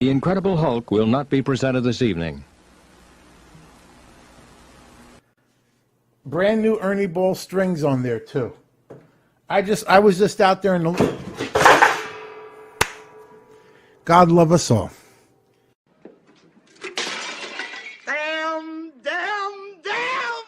The Incredible Hulk will not be presented this evening. Brand new Ernie Ball strings on there too. I was just out there in the. God love us all. Damn, damn, damn!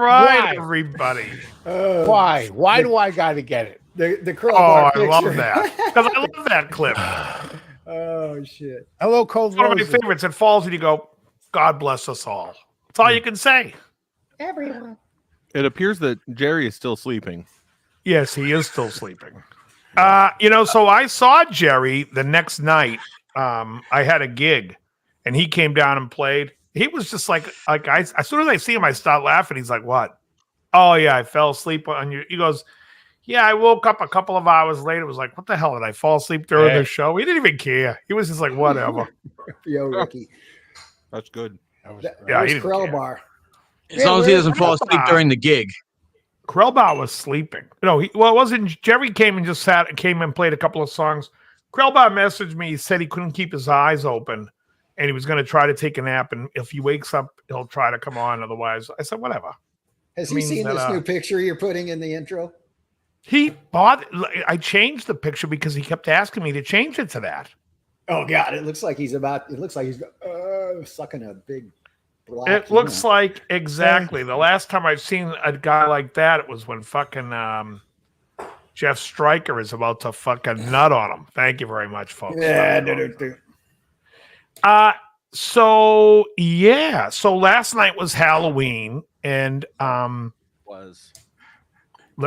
Why, everybody? Why? Why do I got to get it? The crowbar I love picture. that because I love that clip. Oh shit! Hello, Cold It's one of my Roses. favorites. It falls and you go, God bless us all. That's all you can say. Everyone. It appears that Jerry is still sleeping. Yes, he is still sleeping. So I saw Jerry the next night. I had a gig, and he came down and played. He was just like as soon as I see him, I start laughing. He's like, "What? Oh yeah, I fell asleep on you." He goes, "Yeah, I woke up a couple of hours later. It was like, what the hell? Did I fall asleep during the show?" He didn't even care. He was just like, "Whatever." Yo, Ricky. That's good. Yeah, he Where's didn't Crowbar? As long as he doesn't fall asleep during the gig. Krellbauer was sleeping. No, it wasn't. Jerry came and just came and played a couple of songs. Krellbauer messaged me. He said he couldn't keep his eyes open, and he was going to try to take a nap. And if he wakes up, he'll try to come on. Otherwise, I said, whatever. Has he seen this new picture you're putting in the intro? He bought. I changed the picture because he kept asking me to change it to that. Oh God, it looks like he's sucking a big. It looks like exactly the last time I've seen a guy like that. It was when fucking Jeff Stryker is about to fucking nut on him. Thank you very much, folks. Yeah. So last night was Halloween, and let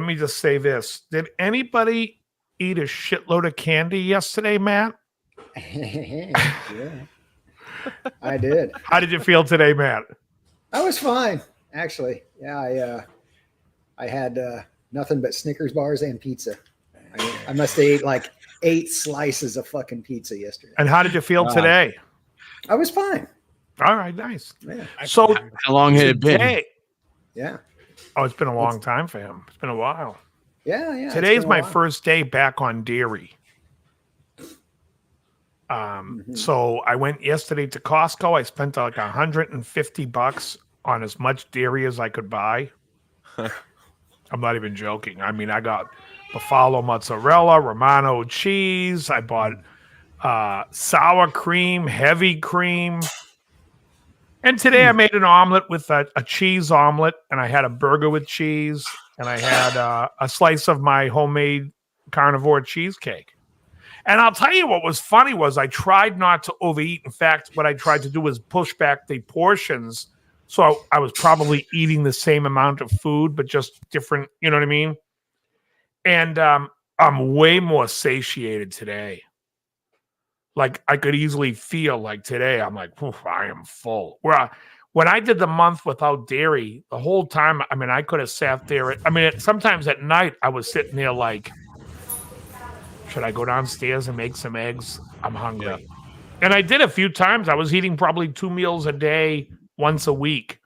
me just say this: did anybody eat a shitload of candy yesterday, Matt? Yeah. I did. How did you feel today, Matt? I was fine, actually. Yeah, I had nothing but Snickers bars and pizza. I must have ate like 8 slices of fucking pizza yesterday. And how did you feel today? I was fine. All right, nice. Yeah. So How long had it been? Yeah. Oh, it's been a long time for him. It's been a while. Yeah. Today's my first day back on dairy. So I went yesterday to Costco. I spent like $150 on as much dairy as I could buy. I'm not even joking. I mean, I got buffalo mozzarella, Romano cheese. I bought sour cream, heavy cream. And today I made an omelet with a cheese omelet, and I had a burger with cheese, and I had a slice of my homemade carnivore cheesecake. And I'll tell you what was funny was I tried not to overeat. In fact, what I tried to do was push back the portions. So I was probably eating the same amount of food, but just different, you know what I mean? And I'm way more satiated today. Like I could easily feel like today, I'm like, I am full. When I did the month without dairy, the whole time, I mean, I could have sat there. Sometimes at night, I was sitting there like, should I go downstairs and make some eggs? I'm hungry. And I did a few times. I was eating probably 2 meals a day, once a week.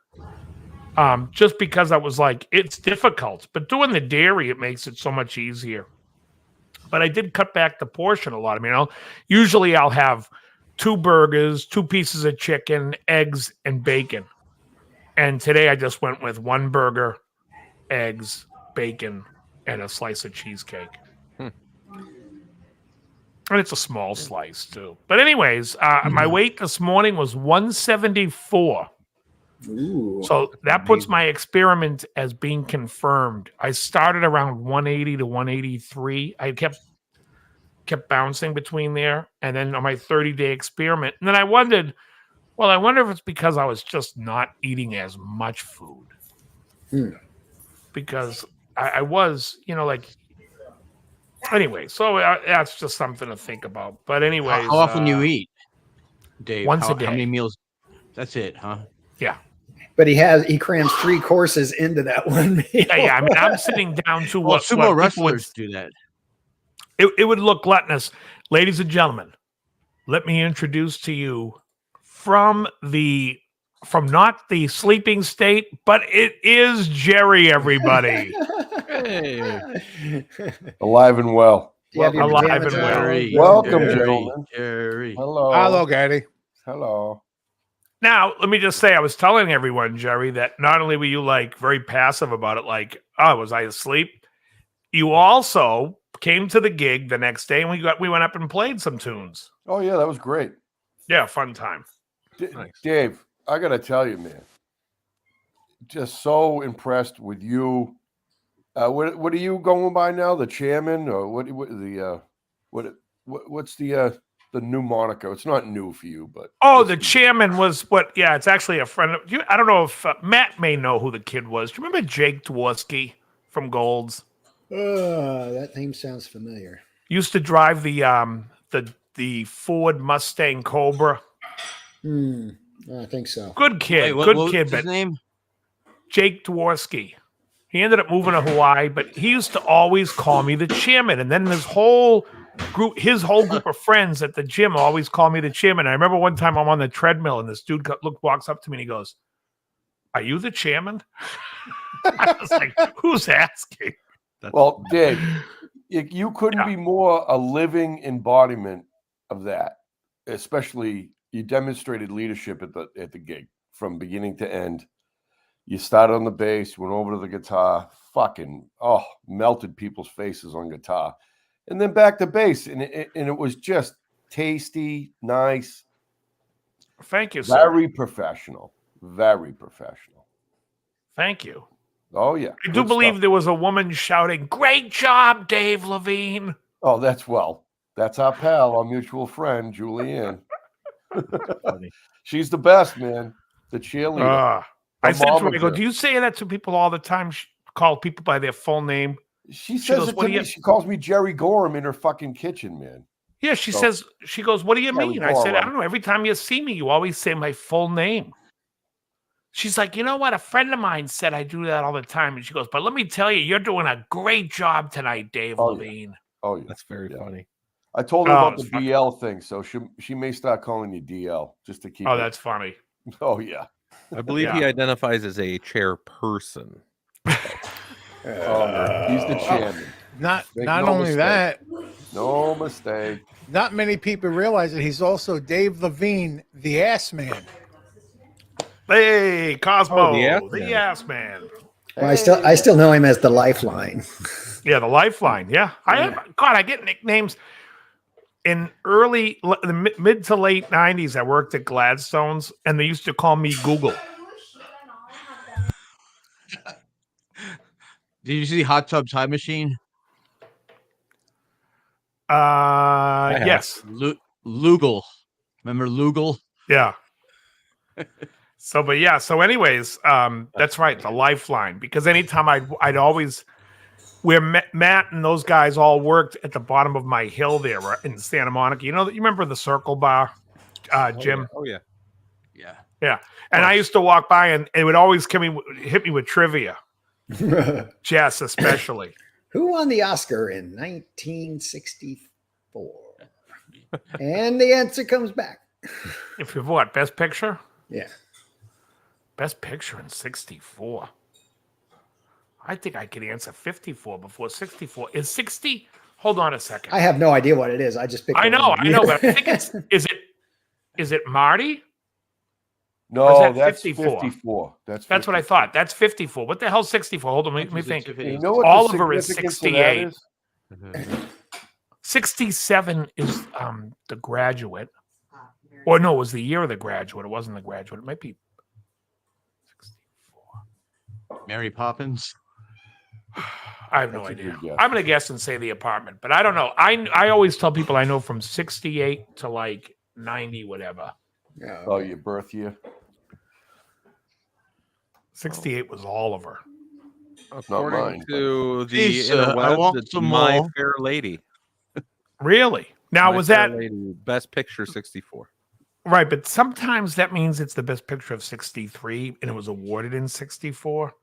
Just because I was like, it's difficult. But doing the dairy, it makes it so much easier. But I did cut back the portion a lot. I mean, usually I'll have 2 burgers, 2 pieces of chicken, eggs, and bacon. And today I just went with 1 burger, eggs, bacon, and a slice of cheesecake. And it's a small slice, too. But anyways, my weight this morning was 174. Ooh, So that puts my experiment as being confirmed. I started around 180 to 183. I kept bouncing between there. And then on my 30-day experiment. And then I wondered, well, I wonder if it's because I was just not eating as much food. Because I was, like... Anyway, so that's just something to think about. But anyways... How often you eat, Dave? Once a day. How many meals? That's it, huh? Yeah. but he crams 3 courses into that one meal. Yeah. I mean, I'm sitting down to what sumo wrestlers do that. It would look gluttonous. Ladies and gentlemen, let me introduce to you from not the sleeping state, but it is Jerry, everybody. Hey. Alive and well. Alive and well. Jerry, Welcome, Jerry, gentlemen. Jerry. Hello. Hello, Gaddy. Hello. Now, let me just say, I was telling everyone, Jerry, that not only were you like very passive about it, like, oh, was I asleep? You also came to the gig the next day and we went up and played some tunes. Oh, yeah, that was great. Yeah, fun time. Nice. Dave, I got to tell you, man, just so impressed with you. What are you going by now? The chairman, or what's the new moniker? It's not new for you, but The chairman was what? Yeah, it's actually a friend of you. I don't know if Matt may know who the kid was. Do you remember Jake Dworsky from Golds? That name sounds familiar. Used to drive the Ford Mustang Cobra. I think so. Good kid, Wait, good what kid. was But his name? Jake Dworsky. He ended up moving to Hawaii, but he used to always call me the chairman. And then his whole group of friends at the gym always call me the chairman. I remember one time I'm on the treadmill and this dude walks up to me and he goes, "Are you the chairman?" I was like, "Who's asking?" Well, Dave, you couldn't be more a living embodiment of that. Especially, you demonstrated leadership at the gig from beginning to end. You started on the bass, went over to the guitar, melted people's faces on guitar, and then back to bass, and it was just tasty, nice. Thank you, sir. Very professional. Very professional. Thank you. Oh, yeah. I do believe there was a woman shouting, "Great job, Dave Levine." Oh, that's our pal, our mutual friend, Julianne. She's the best, man. The cheerleader. I said to her, I go, "Do you say that to people all the time? Call people by their full name?" She says goes, it to me. She calls me Jerry Gorham in her fucking kitchen, man. Yeah, she goes, "What do you mean?" I said, "I don't know. Every time you see me, you always say my full name." She's like, "You know what? A friend of mine said I do that all the time." And she goes, "But let me tell you, you're doing a great job tonight, Dave Levine." Yeah. Oh, yeah. That's very funny. I told her about the DL thing, so she may start calling you DL just to keep. Oh, that's funny. Oh, yeah. I believe he identifies as a chairperson. He's the chairman. Not no only mistake. that, No mistake. not many people realize that he's also Dave Levine, the ass man. Hey, Cosmo, the ass man. Well, I still know him as the Lifeline. Yeah, the Lifeline. Yeah, I get nicknames. In the mid to late 90s, I worked at Gladstone's, and they used to call me Google. Did you see Hot Tub Time Machine? Yes. Lugal. Remember Lugal? Yeah. So anyways, that's right, the Lifeline. Because anytime I'd always, where Matt and those guys all worked at the bottom of my hill there in Santa Monica. You remember the Circle Bar, Jim? Oh, yeah. Yeah. Yeah. And I used to walk by and it would always hit me with trivia. Jess, especially. Who won the Oscar in 1964? And the answer comes back. If you've what? Best Picture? Yeah. Best Picture in 64. I think I could answer 54 before 64. Is 60? Hold on a second. I have no idea what it is. I just picked. I a know, random but I think year. is it Marty? No, Or is that that's 54? 54. That's what I thought. That's 54. What the hell's 64? Hold on, let me think. You know what Oliver the is significance of that 68. is? 67 is The Graduate. Or no, it was the year of The Graduate. It wasn't The Graduate. It might be 64. Mary Poppins. I have no That's a idea. good guess. I'm going to guess and say The Apartment, but I don't know. I always tell people I know from 68 to like 90, whatever. Yeah. Oh, your birth year? 68 was Oliver. According mine, but- to the Please, I interwebs, want it's some My more. Fair Lady. Really? Now, My was Fair that Lady, Best Picture 64? right? But sometimes that means it's the best picture of 63 and it was awarded in 64.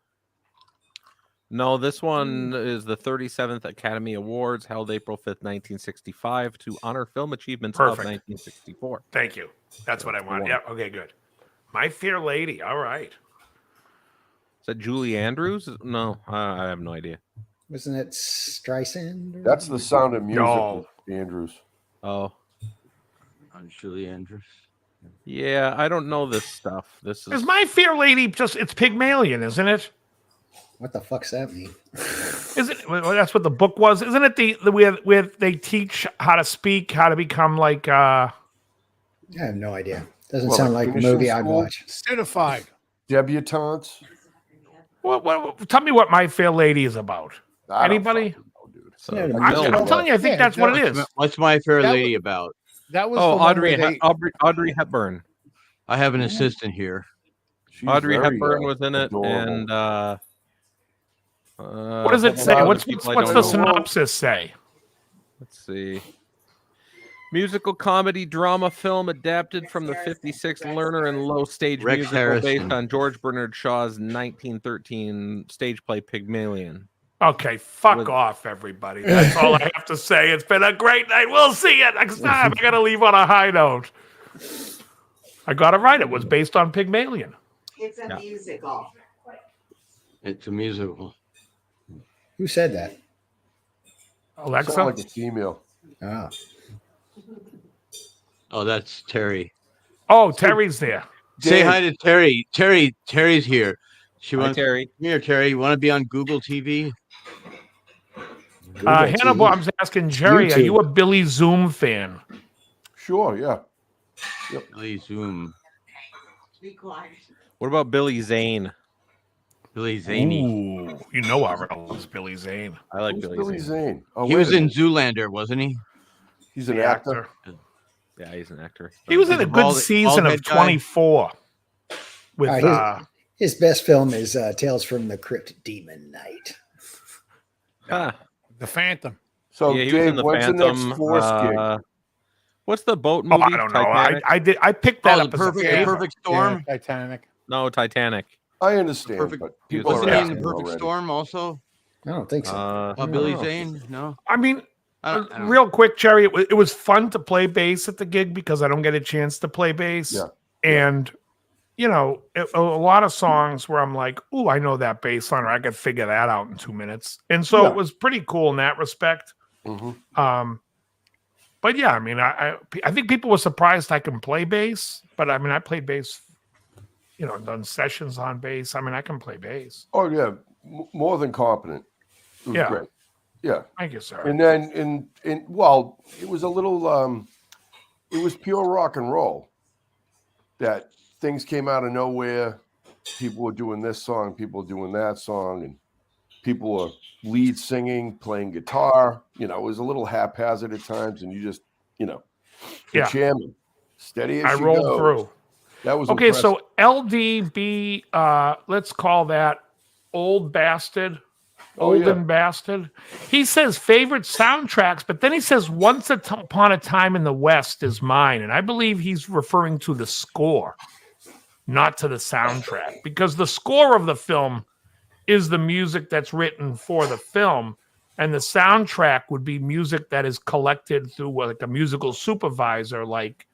No, this one is the 37th Academy Awards held April 5th, 1965 to honor film achievements of Perfect. 1964. Thank you. That's what I the want. one. Yeah. Okay, good. My Fair Lady. All right. Is that Julie Andrews? No, I have no idea. Wasn't it Streisand? or- That's the Sound of Music, No. with Andrews. Oh, Julie Andrews. yeah, I don't know this stuff. This Is is My Fair Lady just, it's Pygmalion, isn't it? What the fuck's that mean? Is it? Well, that's what the book was. Isn't it the where they teach how to speak, how to become like, I have no idea. Doesn't Well, sound like like a finishing movie I'd school? watch. Certified. Debutantes? tell me what My Fair Lady is about. I don't Anybody? fucking know, dude. so, Yeah, I'm telling you, I think Yeah, that's what it that- is. What's My Fair That Lady about? That was oh, the one Audrey, where they, Audrey Hepburn. I have an assistant here. She's Audrey very, Hepburn was in it, adorable. and What does it hold on, say? other What's people I what's don't the know. synopsis say? Let's see. Musical comedy drama film adapted from the 56 Lerner and Lowe stage Rex musical Harrison. based on George Bernard Shaw's 1913 stage play Pygmalion. Okay, fuck With- off, everybody. That's all I have to say. It's been a great night. We'll see you next time. I gotta leave on a high note. I got it right. It was based on Pygmalion. It's a Yeah. musical. It's a musical. Who said that? Alexa. Sound like a female. Ah, Oh, that's Terry. Oh, Terry's there. Say Dave. hi to Terry. Terry's here. She Hi, wants. Terry. Come here, Terry. You want to be on Google TV? Hannah Baum's asking Jerry, are you a Billy Zoom fan? Sure, yeah. Billy Zoom. Be quiet. What about Billy Zane? Billy Zaney. Ooh, you know I was Billy Zane. I like Who's Billy, Billy Zane. Zane? Oh, He wait was a in minute. Zoolander, wasn't he? He's an The actor. Yeah, he's an actor. He was in a The good bald- season bald of head guy? 24 with All right, his best film is Tales from the Crypt Demon Night. Ah, the Phantom. So, yeah, he was Dave, in the when's the Phantom. next Force gig? What's the boat Oh, movie? I don't know. Titanic? I picked that Oh, up the as a perfect, favor. perfect storm. Yeah, Titanic. No, Titanic. I understand, Perfect- but people Wasn't are he in asking the Perfect already. Storm also? I don't think so. Billy know. Zane? No. I mean, I don't- real quick, Jerry, it was fun to play bass at the gig because I don't get a chance to play bass. Yeah. And, you know, a lot of songs where I'm like, ooh, I know that bass line, or I could figure that out in 2 minutes. And so Yeah. it was pretty cool in that respect. Mhm. But yeah, I mean, I think people were surprised I can play bass, but I mean, I played bass, you know, done sessions on bass. I mean, I can play bass. Oh, yeah. More than competent. It was Yeah. great. Yeah. Thank you, sir. And then well, it was a little it was pure rock and roll. That things came out of nowhere. People were doing this song, people were doing that song, and people were lead singing, playing guitar. You know, it was a little haphazard at times, and you just, you know, Yeah. jamming. Steady as I she rolled goes. through. That was Okay, impressive. so LDB, let's call that old bastard, Oh, yeah. olden bastard. He says favorite soundtracks, but then he says Once Upon a Time in the West is mine, and I believe he's referring to the score, not to the soundtrack, because the score of the film is the music that's written for the film, and the soundtrack would be music that is collected through like a musical supervisor, like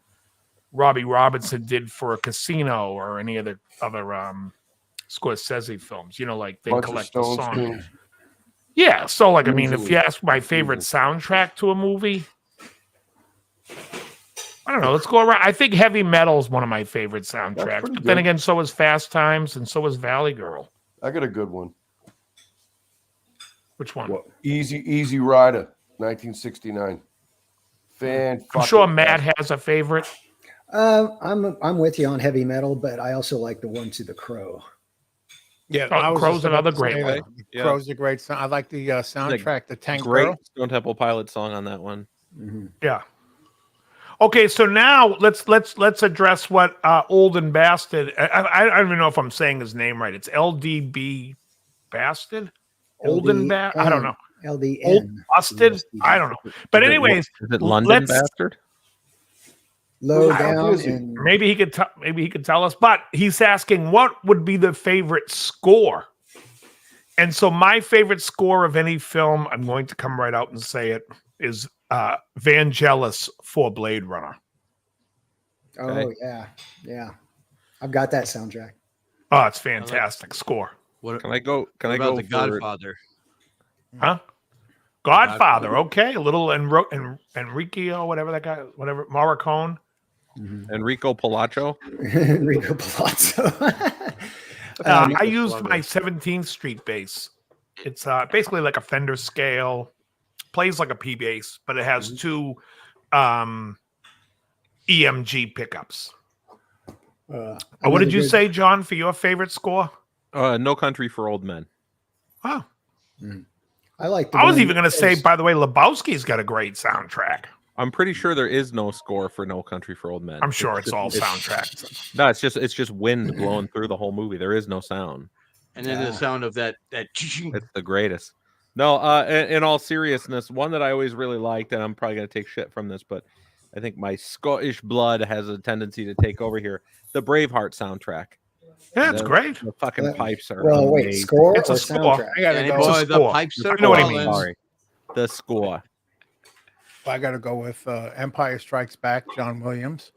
Robbie Robinson did for a Casino or any other Scorsese films. You know, like they Bunch of collect the Stones song. tunes. Yeah, so like I mean, if Easily. you ask my favorite soundtrack to a movie, I don't know. Let's go around. I think Heavy Metal is one of my favorite soundtracks. pretty But then good. again, so is Fast Times and so is Valley Girl. I got a good one. Which one? Easy Rider, 1969. I'm sure Matt has a favorite. I'm with you on Heavy Metal, but I also like the one to the Crow. Yeah, Oh, I was Crow's just about another to great say one. that. Yeah. Crow's a great song. I like the soundtrack, the Tank Great Girl. Stone Temple Pilots song on that one. Yeah. Okay, so now let's address what Olden Bastard. I don't even know if I'm saying his name right. It's LDB Bastard. Olden Bastard. I don't know. Old LDN. Busted. I don't know. But anyways, Is it London let's- Bastard? Low How down is it? and maybe he could tell us. But he's asking what would be the favorite score. And so my favorite score of any film, I'm going to come right out and say it, is Vangelis for Blade Runner. oh yeah. I've got that soundtrack. Oh, it's fantastic score. What, Can I go? Can what I about go the for Godfather? Huh? Godfather, okay. A little Enrico, whatever that guy, whatever, Morricone. Enrico Palazzo? Rico Palazzo. I used my 17th Street bass. It's basically like a Fender scale, plays like a P bass, but it has two EMG pickups. What did you say, John, for your favorite score? No Country for Old Men. Oh, I like. I was even going to say, by the way, Lebowski's got a great soundtrack. I'm pretty sure there is no score for No Country for Old Men. I'm sure it's all soundtracks. No, it's just wind blowing through the whole movie. There is no sound. And then the sound of that It's the greatest. No, in all seriousness, one that I always really liked, and I'm probably going to take shit from this, but I think my Scottish blood has a tendency to take over here. The Braveheart soundtrack. Yeah, it's great. The fucking pipes are Well, wait, amazing. score It's or a score. soundtrack? I gotta and go. boy, the score. pipes I are know what I calling. mean. Sorry. The score. I gotta go with Empire Strikes Back, John Williams,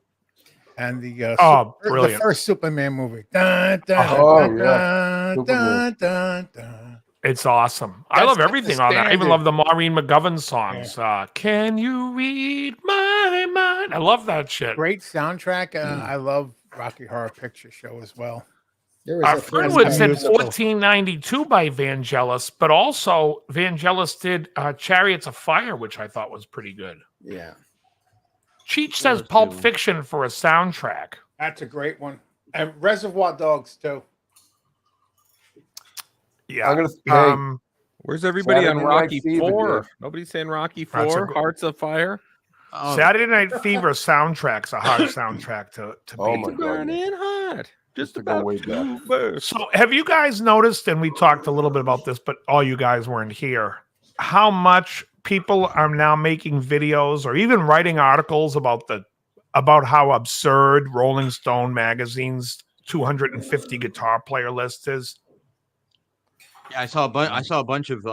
and the Oh, the brilliant. first Superman movie. Dun, dun, Oh, dun, yeah. dun, Superman. dun, dun. It's awesome. I That's love the everything on that. I even standard. love the Maureen McGovern songs. Can you read my mind? I love that shit. Great soundtrack. I love Rocky Horror Picture Show as well. There was Our a friend film would said musical. 1492 by Vangelis, but also Vangelis did Chariots of Fire, which I thought was pretty good. Yeah. Cheech says let's Pulp do- Fiction for a soundtrack. That's a great one. And Reservoir Dogs too. Yeah. I'm gonna Where's everybody Saturday on Night Rocky Fever, 4? yeah. Nobody's saying Rocky That's a 4, good- Hearts of Fire. Oh, Saturday Night Fever soundtrack's a hard soundtrack to Oh beat. my God. Burning hot. Just to go about way to back. burst. So, have you guys noticed, and we talked a little bit about this, but all you guys weren't here, how much people are now making videos or even writing articles about how absurd Rolling Stone magazine's 250 guitar player list is? yeah, I saw a bunch of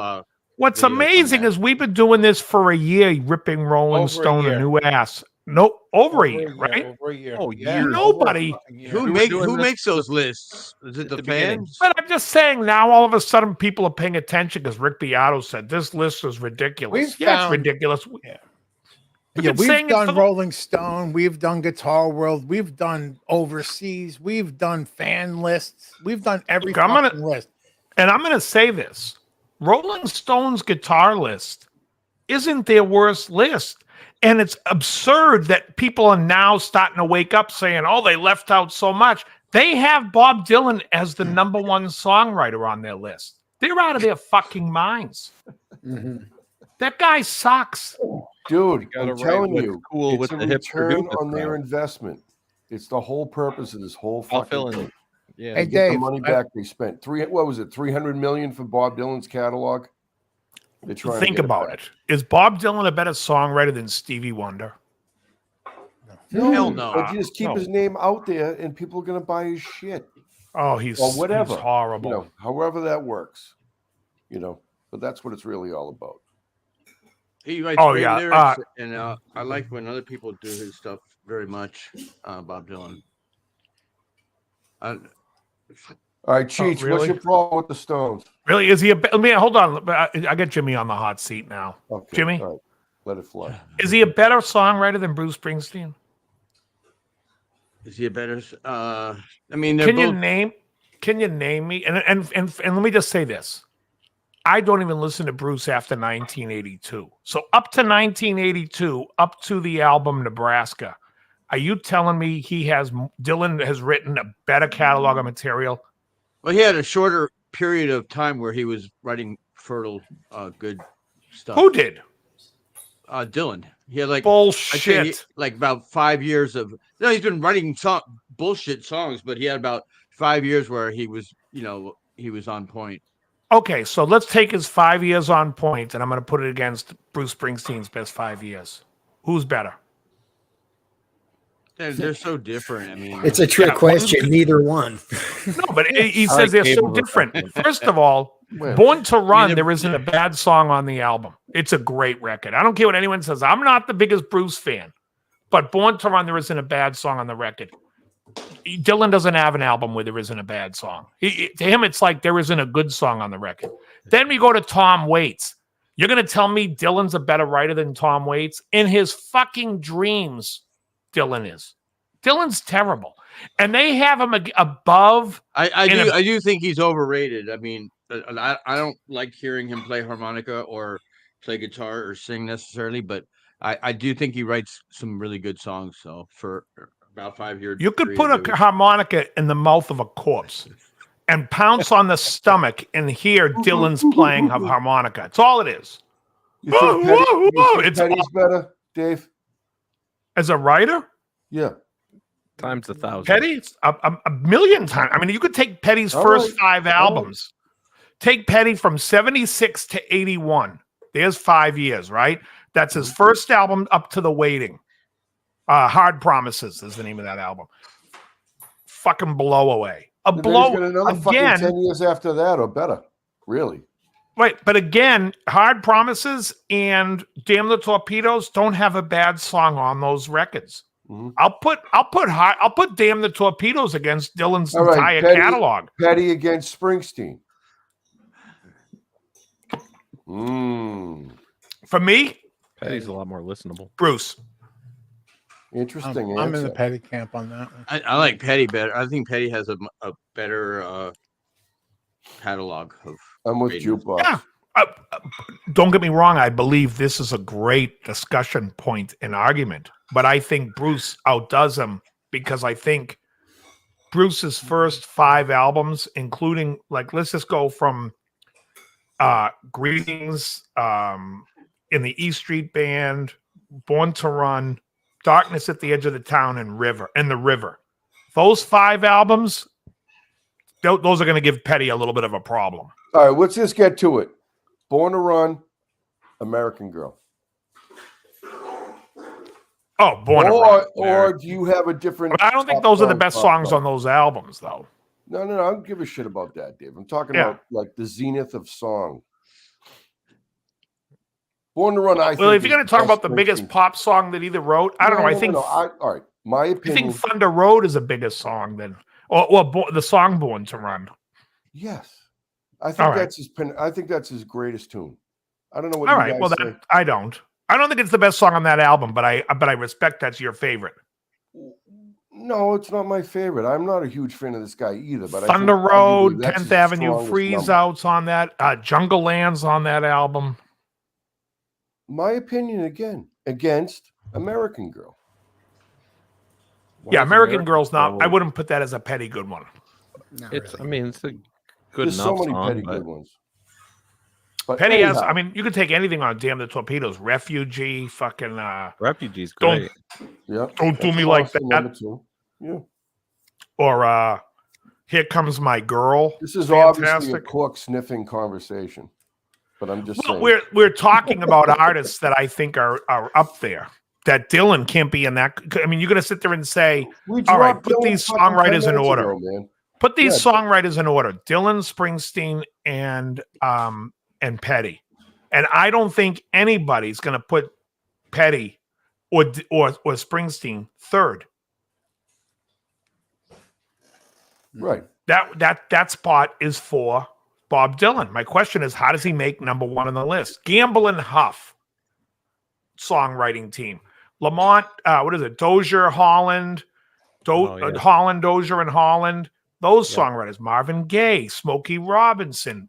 What's videos on amazing that. is we've been doing this for a year, ripping Rolling Over a Stone a year. new ass. No, over a year, right? Over a year. Oh, Yeah, years. Nobody- over a fucking year. who makes those lists? Is it At the the beginning. fans? But I'm just saying now all of a sudden people are paying attention because Rick Beato said this list is ridiculous. We've It's found- ridiculous. Yeah. We've Yeah, been we've saying it done for the- Rolling Stone, we've done Guitar World, we've done overseas, we've done fan lists, we've done every Look, I'm gonna- fucking list. And I'm going to say this. Rolling Stone's guitar list isn't their worst list. And it's absurd that people are now starting to wake up saying, oh, they left out so much. They have Bob Dylan as the number one songwriter on their list. They're out of their fucking minds. That guy sucks. Dude, gotta I'm write telling what's you, cool it's with a the hip return producer on their crowd. investment. It's the whole purpose of this whole I'll fucking fill in. thing. Yeah. Hey, Get the Dave, money back they spent. What was it? 300 million for Bob Dylan's catalog. They're trying to Think get about back. it. Is Bob Dylan a better songwriter than Stevie Wonder? Hell no. But you just keep No. his name out there, and people are gonna buy his shit. Oh, he's, Or whatever. he's horrible. You know, however that works. But that's what it's really all about. He writes Oh, great yeah, lyrics, and I like when other people do his stuff very much. Bob Dylan. All right, Cheech, really? what's your problem with the Stones? Really? Is he let me hold on. I got Jimmy on the hot seat now. Okay, Jimmy, all right, let it fly. is he a better songwriter than Bruce Springsteen? Is he a better? I mean, they're Can both. you name? Can you name me? And let me just say this: I don't even listen to Bruce after 1982. So up to 1982, up to the album Nebraska, are you telling me Dylan has written a better catalog of material? Well, he had a shorter period of time where he was writing fertile, good stuff. Who did? Dylan. He had like Bullshit. like about 5 years of. No, he's been writing bullshit songs, but he had about 5 years where he was, he was on point. Okay, so let's take his 5 years on point, and I'm going to put it against Bruce Springsteen's best 5 years. Who's better? They're so different. I mean, It's a trick question. Neither one. No, but he says they're so different. First of all, Born to Run, there isn't a bad song on the album. It's a great record. I don't care what anyone says. I'm not the biggest Bruce fan, but Born to Run, there isn't a bad song on the record. Dylan doesn't have an album where there isn't a bad song. To him, it's like there isn't a good song on the record. Then we go to Tom Waits. You're going to tell me Dylan's a better writer than Tom Waits? In his fucking dreams, Dylan is. Dylan's terrible. And they have him above. I do think he's overrated. I mean, I don't like hearing him play harmonica or play guitar or sing necessarily, but I do think he writes some really good songs. So for about 5 years, you could put a harmonica in the mouth of a corpse and pounce on the stomach and hear Dylan's playing a harmonica. That's all it is. You think Petty's better, Dave? As a writer? Yeah. Times 1,000. Petty? A million times. I mean, you could take Petty's first 5 albums. Take Petty from 76 to 81. There's 5 years, right? That's his first album up to The Waiting. Hard Promises is the name of that album. Fucking blow away. He's got another fucking 10 years after that or better. Really? Right. But again, Hard Promises and Damn the Torpedoes don't have a bad song on those records. Mm-hmm. I'll put Damn the Torpedoes against Dylan's entire catalog. Petty against Springsteen. For me, Petty's a lot more listenable. Bruce. Interesting. I'm in the Petty camp on that one. I like Petty better. I think Petty has a better catalog of. I'm with Jukebox. Yeah. Don't get me wrong. I believe this is a great discussion point and argument, but I think Bruce outdoes him because I think Bruce's first 5 albums, including let's just go from Greetings, in the E Street Band, Born to Run, Darkness at the Edge of the Town, and The River. Those 5 albums, those are going to give Petty a little bit of a problem. All right, let's just get to it. Born to Run, American Girl. Born to Run. Or do you have a different? But I don't think those are the best songs on those albums, though. No. I don't give a shit about that, Dave. I'm talking about the zenith of song. Born to Run, if you're going to talk about the biggest pop song that either wrote, I don't know. I think. All right, my opinion. I think Thunder Road is a bigger song than, or the song Born to Run. Yes, I think I think that's his greatest tune. I don't know what. All right, well, I don't. I don't think it's the best song on that album, but I respect that's your favorite. No, it's not my favorite. I'm not a huge fan of this guy either. But Thunder Road, 10th Avenue Freeze Outs on that, Jungle Land's on that album. My opinion against American Girl. American Girl's not. I wouldn't put that as a Petty good one. It's a good There's enough so many song, Petty good ones. But Petty has. I mean, you could take anything on Damn the Torpedoes, Refugee, fucking. Refugee's great. Don't do me like that. Yeah. Or Here Comes My Girl. This is obviously a cork sniffing conversation. But I'm just saying. We're talking about artists that I think are up there. That Dylan can't be in that. I mean, you're going to sit there and say, all right, put these songwriters in order. Put these songwriters in order. Dylan, Springsteen, and Petty. And I don't think anybody's going to put Petty or Springsteen third. Right. That spot is for Bob Dylan. My question is, how does he make number one on the list? Gamble and Huff songwriting team. Lamont, what is it? Dozier, Holland, Holland, Dozier, and Holland. Those songwriters. Marvin Gaye, Smokey Robinson,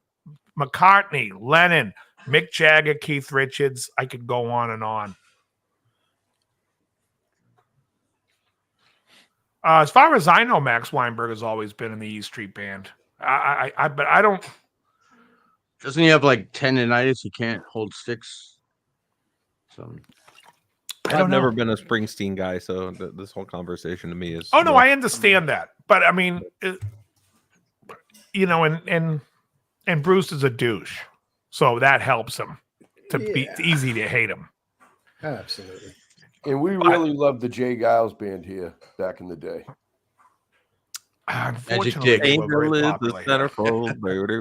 McCartney, Lennon, Mick Jagger, Keith Richards. I could go on and on. As far as I know, Max Weinberg has always been in the E Street Band. But I don't. Doesn't he have like tendonitis? He can't hold sticks. So I've never been a Springsteen guy, so this whole conversation to me is. Oh no, I understand that, but I mean, and Bruce is a douche, so that helps him to be it's easy to hate him. Absolutely. And we really loved the Jay Giles band here back in the day. Unfortunately, they were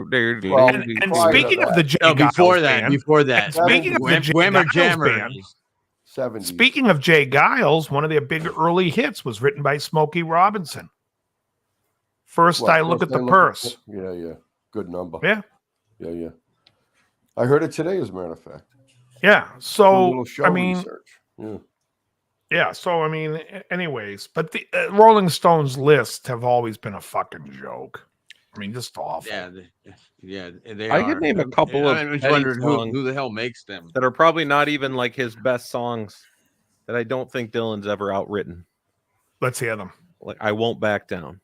very popular here. And speaking of the Jay Giles before that, speaking of the Jay Giles band, 70s. speaking of Jay Giles, one of their big early hits was written by Smokey Robinson. First, I look at the purse. Yeah. Good number. Yeah. I heard it today, as a matter of fact. Yeah. So, I mean, research. Yeah, so I mean, anyways, but the Rolling Stones list have always been a fucking joke. I mean, just awful. Yeah, they I could name a couple of I'm just Petty wondering songs who the hell makes them. that are probably not even like his best songs that I don't think Dylan's ever outwritten. Let's hear them. Like I Won't Back Down.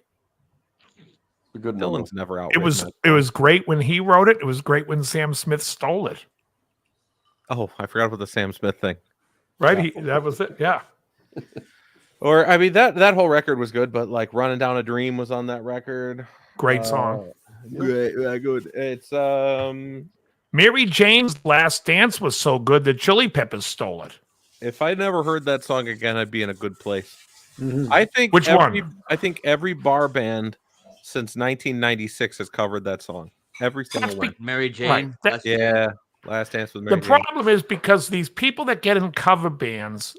A good Dylan's never outritten. It was great when he wrote it. It was great when Sam Smith stole it. Oh, I forgot about the Sam Smith thing. Right? That was it. Yeah. Or I mean that whole record was good, but like Running Down a Dream was on that record. Great song. Great, good. It's Mary Jane's Last Dance was so good that Chili Peppers stole it. If I never heard that song again, I'd be in a good place. Mm-hmm. I think Which one? I think every bar band since 1996 has covered that song. Every single one. Mary Jane. Right. Last Dance with Mary Jane. The problem is because these people that get in cover bands,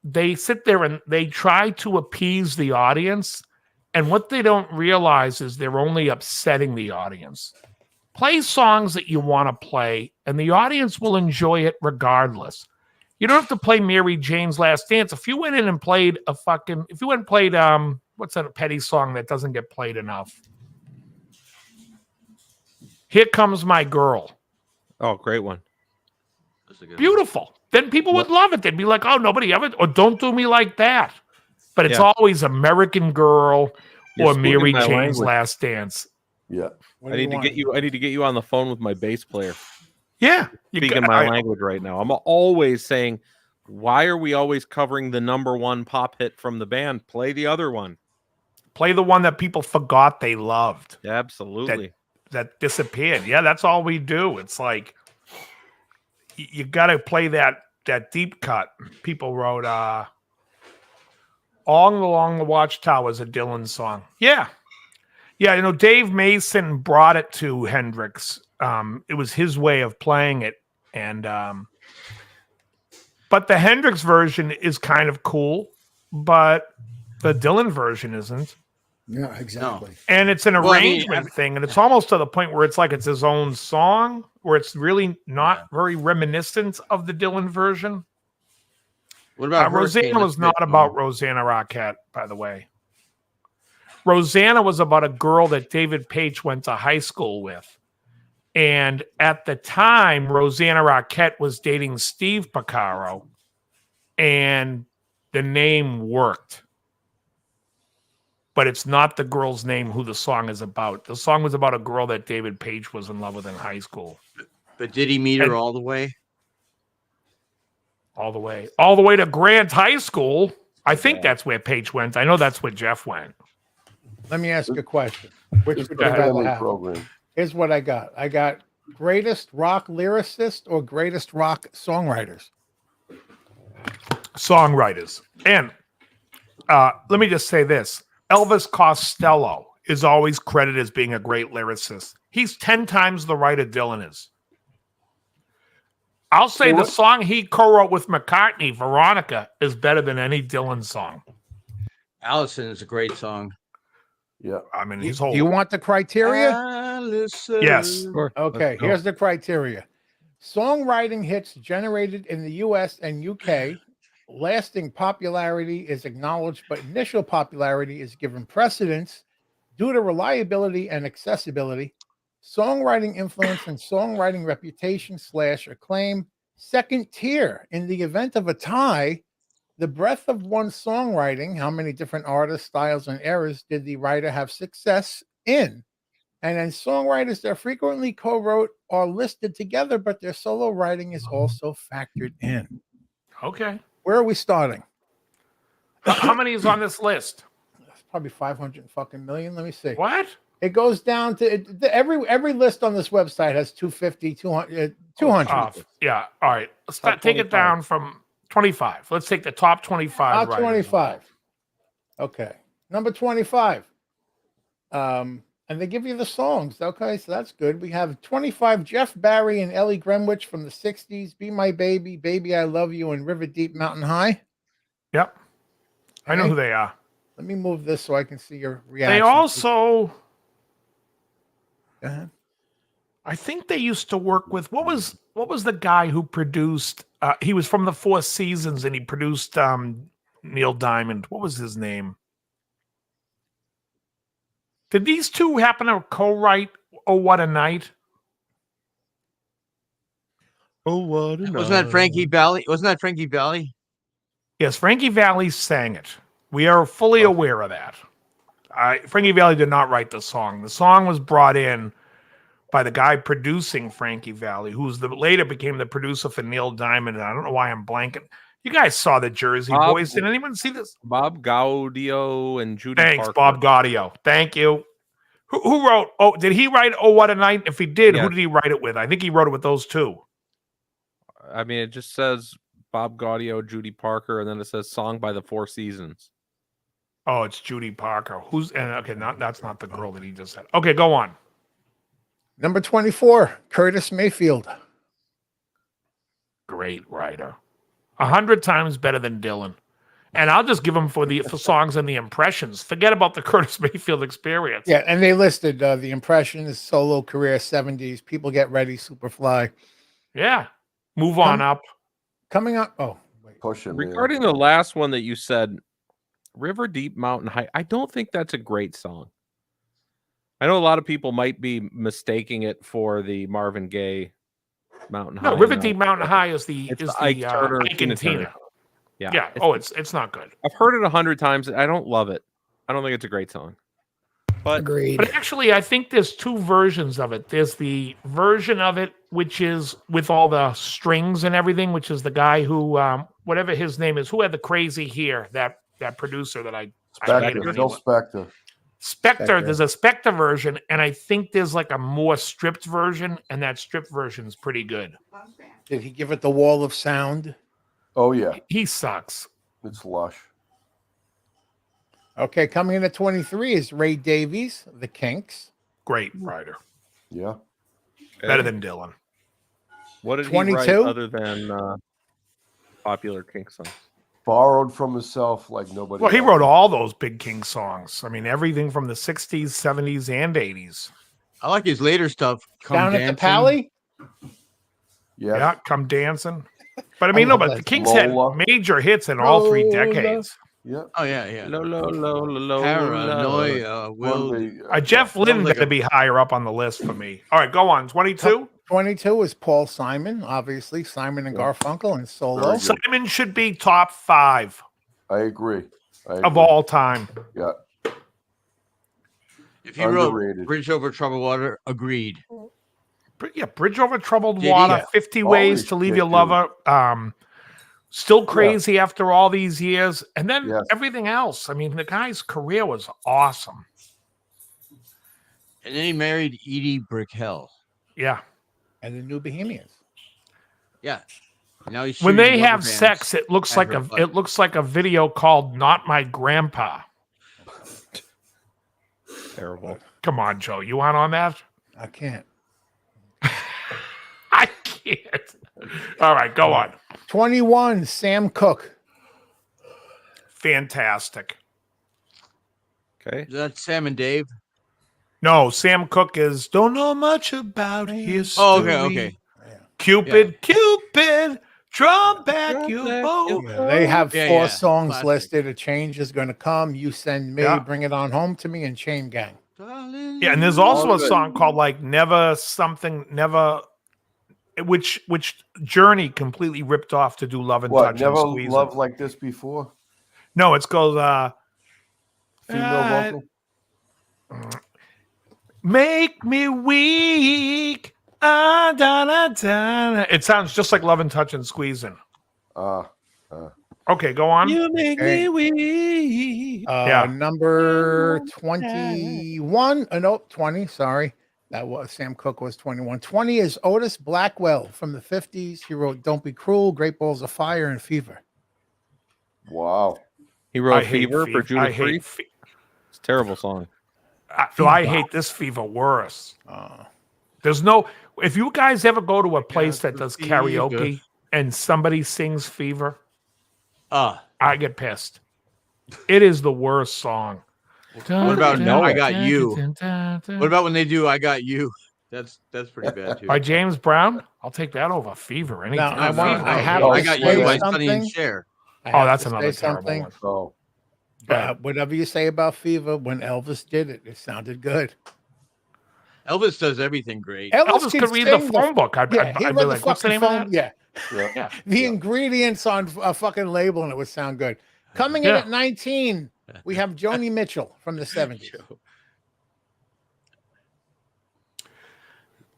they sit there and they try to appease the audience, and what they don't realize is they're only upsetting the audience. Play songs that you want to play, and the audience will enjoy it regardless. You don't have to play Mary Jane's Last Dance. If you went in and played what's that Petty song that doesn't get played enough? Here Comes My Girl. Oh, great one. Beautiful. Then people would love it. They'd be like, oh, nobody ever, or Don't Do Me Like That. But it's always American Girl or Mary Jane's Last Dance. Yeah. I need to get you on the phone with my bass player. Yeah. Speaking my language right now. I'm always saying, why are we always covering the number one pop hit from the band? Play the other one. Play the one that people forgot they loved. Absolutely. That disappeared. Yeah, that's all we do. It's like, you got to play that deep cut. People wrote All Along the Watchtower is a Dylan song. Yeah. Dave Mason brought it to Hendrix. It was his way of playing it, and but the Hendrix version is kind of cool, but the Dylan version isn't. Yeah, exactly. No. And it's an arrangement thing, and it's almost to the point where it's like it's his own song, where it's really not very reminiscent of the Dylan version. What about Rosanna was not about Rosanna Arquette, by the way. Rosanna was about a girl that David Page went to high school with. And at the time, Rosanna Arquette was dating Steve Porcaro, and the name worked. But it's not the girl's name who the song is about. The song was about a girl that David Page was in love with in high school. But did he meet her all the way? All the way. All the way to Grant High School. I think that's where Page went. I know that's where Jeff went. Let me ask a question. Which would you rather family have? program. Here's what I got. I got greatest rock lyricist or greatest rock songwriters. Songwriters. And let me just say this. Elvis Costello is always credited as being a great lyricist. He's 10 times the writer Dylan is. I'll say the song he co-wrote with McCartney, Veronica, is better than any Dylan song. Allison is a great song. Yeah. I mean, Do you want the criteria? Allison. Yes. Sure. Okay, Let's go. here's the criteria. Songwriting hits generated in the US and UK. Lasting popularity is acknowledged, but initial popularity is given precedence due to reliability and accessibility. Songwriting influence and songwriting reputation / acclaim. Second tier, in the event of a tie, the breadth of one's songwriting, how many different artists, styles, and eras did the writer have success in? And then songwriters that frequently co-wrote are listed together, but their solo writing is also factored in. Okay. Where are we starting? How many is on this list? That's probably 500 fucking million. Let me see. What? It goes down to every list on this website has 250, 200. 200. Yeah. All right. Let's Top take it 25. down from 25. Let's take the top 25. Top writers. 25. Okay. Number 25. And they give you the songs. Okay, so that's good. We have 25 Jeff Barry and Ellie Greenwich from the 60s. Be My Baby, Baby I Love You, and River Deep Mountain High. Yep. I know Okay. who they are. Let me move this so I can see your reaction. They also, Go ahead. I think they used to work with, what was the guy who produced, he was from the Four Seasons and he produced Neil Diamond. What was his name? Did these two happen to co-write Oh What a Night? Oh, what? Wasn't that Frankie Valli? Wasn't that Frankie Valli? Yes, Frankie Valli sang it. We are fully aware of that. Frankie Valli did not write the song. The song was brought in by the guy producing Frankie Valli, who's later became the producer for Neil Diamond. And I don't know why I'm blanking. You guys saw the Jersey Boys. Did anyone see this? Bob Gaudio and Judy Thanks, Parker. Bob Gaudio. Thank you. Who wrote? Oh, did he write Oh What a Night? If he did, Yeah. who did he write it with? I think he wrote it with those two. I mean, it just says Bob Gaudio, Judy Parker, and then it says song by the Four Seasons. Oh, it's Judy Parker. That's not the girl that he just said. Okay, go on. Number 24, Curtis Mayfield. Great writer. 100 times better than Dylan. And I'll just give him for songs and the impressions. Forget about the Curtis Mayfield experience. Yeah, and they listed the impressions, solo career, 70s, People Get Ready, Superfly. Yeah. Move on up. Coming up. Oh, wait. Push him. Regarding the last one that you said, River Deep Mountain High, I don't think that's a great song. I know a lot of people might be mistaking it for the Marvin Gaye Mountain High. No, River Deep Mountain High is the Ike Turner, Ike and Tina. Yeah. It's not good. I've heard it 100 times. I don't love it. I don't think it's a great song. But Agreed. But actually, I think there's two versions of it. There's the version of it which is with all the strings and everything, which is the guy who, whatever his name is, who had the crazy hair, that producer that I hated Spectre, when he Phil was- Spector. Spectre. There's a Spectre version, and I think there's like a more stripped version, and that stripped version is pretty good. Did he give it the wall of sound? Oh yeah, He sucks. it's lush. Okay, coming in at 23 is Ray Davies, The Kinks. Great writer. Yeah. Better than Dylan. what did he 22? write other than popular Kink songs? Borrowed from himself like nobody. Well, he else. wrote all those big King songs. I mean, everything from the 60s, 70s, and 80s. I like his later stuff. Come Down Dancing. at the Pally? Yes. Yeah, Come Dancing. But I mean, no, love but the that Kings Lola. had major hits in all three Lola. decades. Yeah. Oh yeah, yeah. Paranoia. Paranoia. Jeff Lynne Sounds like got to a- be higher up on the list for me. All right, go on. 22. 22 is Paul Simon, obviously. Simon and Garfunkel and solo. Very good. Simon should be top 5 I agree. of all time. Yeah. If you wrote Underrated. Bridge Over Troubled Water, agreed. Yeah, Bridge Over Troubled Did he? Water, Yeah. 50 All Ways these to Leave shit, Your dude. Lover, Still Crazy After All These Years, and then Yes. everything else. I mean, the guy's career was awesome. And then he married Edie Brickell. Yeah. And the New Bohemians. Yeah. Now he's When shooting they rubber have bands sex, it looks at like her a butt. video called "Not My Grandpa." Terrible. Come on, Joe, you want on that? I can't. I can't. All right, go on. 21, Sam Cooke. Fantastic. Okay. Is that Sam and Dave? No, Sam Cooke is don't know much about history. Oh, okay. Cupid, Cupid, draw back your back bow. your Yeah, they have Yeah, 4 yeah. songs Classic. listed. A Change Is Gonna Come, You Send Me, Yeah. Bring It On Home to Me, and Chain Gang. Yeah, and there's also All a good. song called like Never Something Never, which Journey completely ripped off to do Love and What? Touch Never and Squeeze. loved like this before? No, it's called Female vocal? Make Me Weak. Ah, da, da, da. It sounds just like Love and Touch and Squeezing. Okay, go on. You make Hey. me weak. Yeah. Number 21. Nope, 20. Sorry. That was Sam Cooke was 21. 20 is Otis Blackwell from the 50s. He wrote Don't Be Cruel, Great Balls of Fire, and Fever. Wow. He wrote I hate Fever for Fever. Judas I hate Priest. It's a terrible song. I hate this Fever worse. Uh, There's no. If you guys ever go to a place that does Fever. karaoke and somebody sings Fever, I get pissed. It is the worst song. What about know I it. Got You? What about when they do I Got You? That's pretty bad too. By James Brown? I'll take that over Fever anytime. Now, I have Oh, I to Got say You by Sonny and something. Cher. I Oh, have that's to say another terrible something. one. So Whatever you say about Fever, when Elvis did it, it sounded good. Elvis does everything great. Elvis could read the phone book. I'd He be read like, the what's the fucking name of phone. that? Yeah. yeah. The ingredients on a fucking label and it would sound good. Coming in Yeah. at 19, we have Joni Mitchell from the 70s.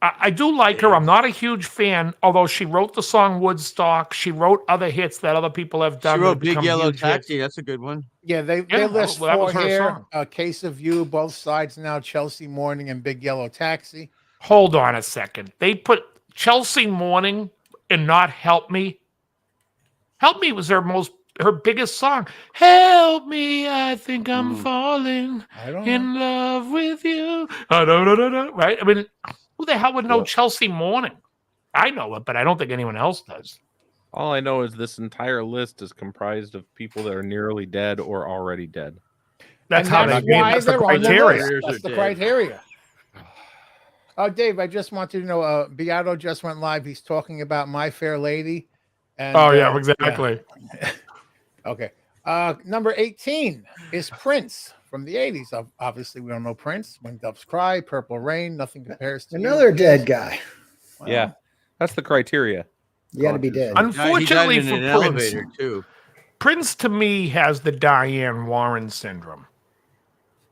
I do like her. I'm not a huge fan, although she wrote the song Woodstock. She wrote other hits that other people have done. She that wrote have Big become Yellow huge hits. Taxi. That's a good one. Yeah, they Yeah, list well, that was 4 her here. song. A Case of You, Both Sides Now, Chelsea Morning, and Big Yellow Taxi. Hold on a second. They put Chelsea Morning and not Help Me. Help Me was her biggest song. Help me, I think I'm falling I don't know. in love with you. Right? I mean, who the hell would know Yeah. Chelsea Morning? I know it, but I don't think anyone else does. All I know is this entire list is comprised of people that are nearly dead or already dead. That's And how that's they why that's the they're on the criteria. list. That's the criteria. Oh, Dave, I just wanted to know, Beato just went live. He's talking about My Fair Lady. And, Oh, yeah, exactly. yeah. Okay. Number 18 is Prince from the 80s. Obviously, we don't know Prince. When Doves Cry, Purple Rain, Nothing Compares to You. Another dead guy. Well, Yeah, that's the criteria. You got to be dead. Unfortunately he died for in an Prince, elevator too. Prince to me has the Diane Warren syndrome,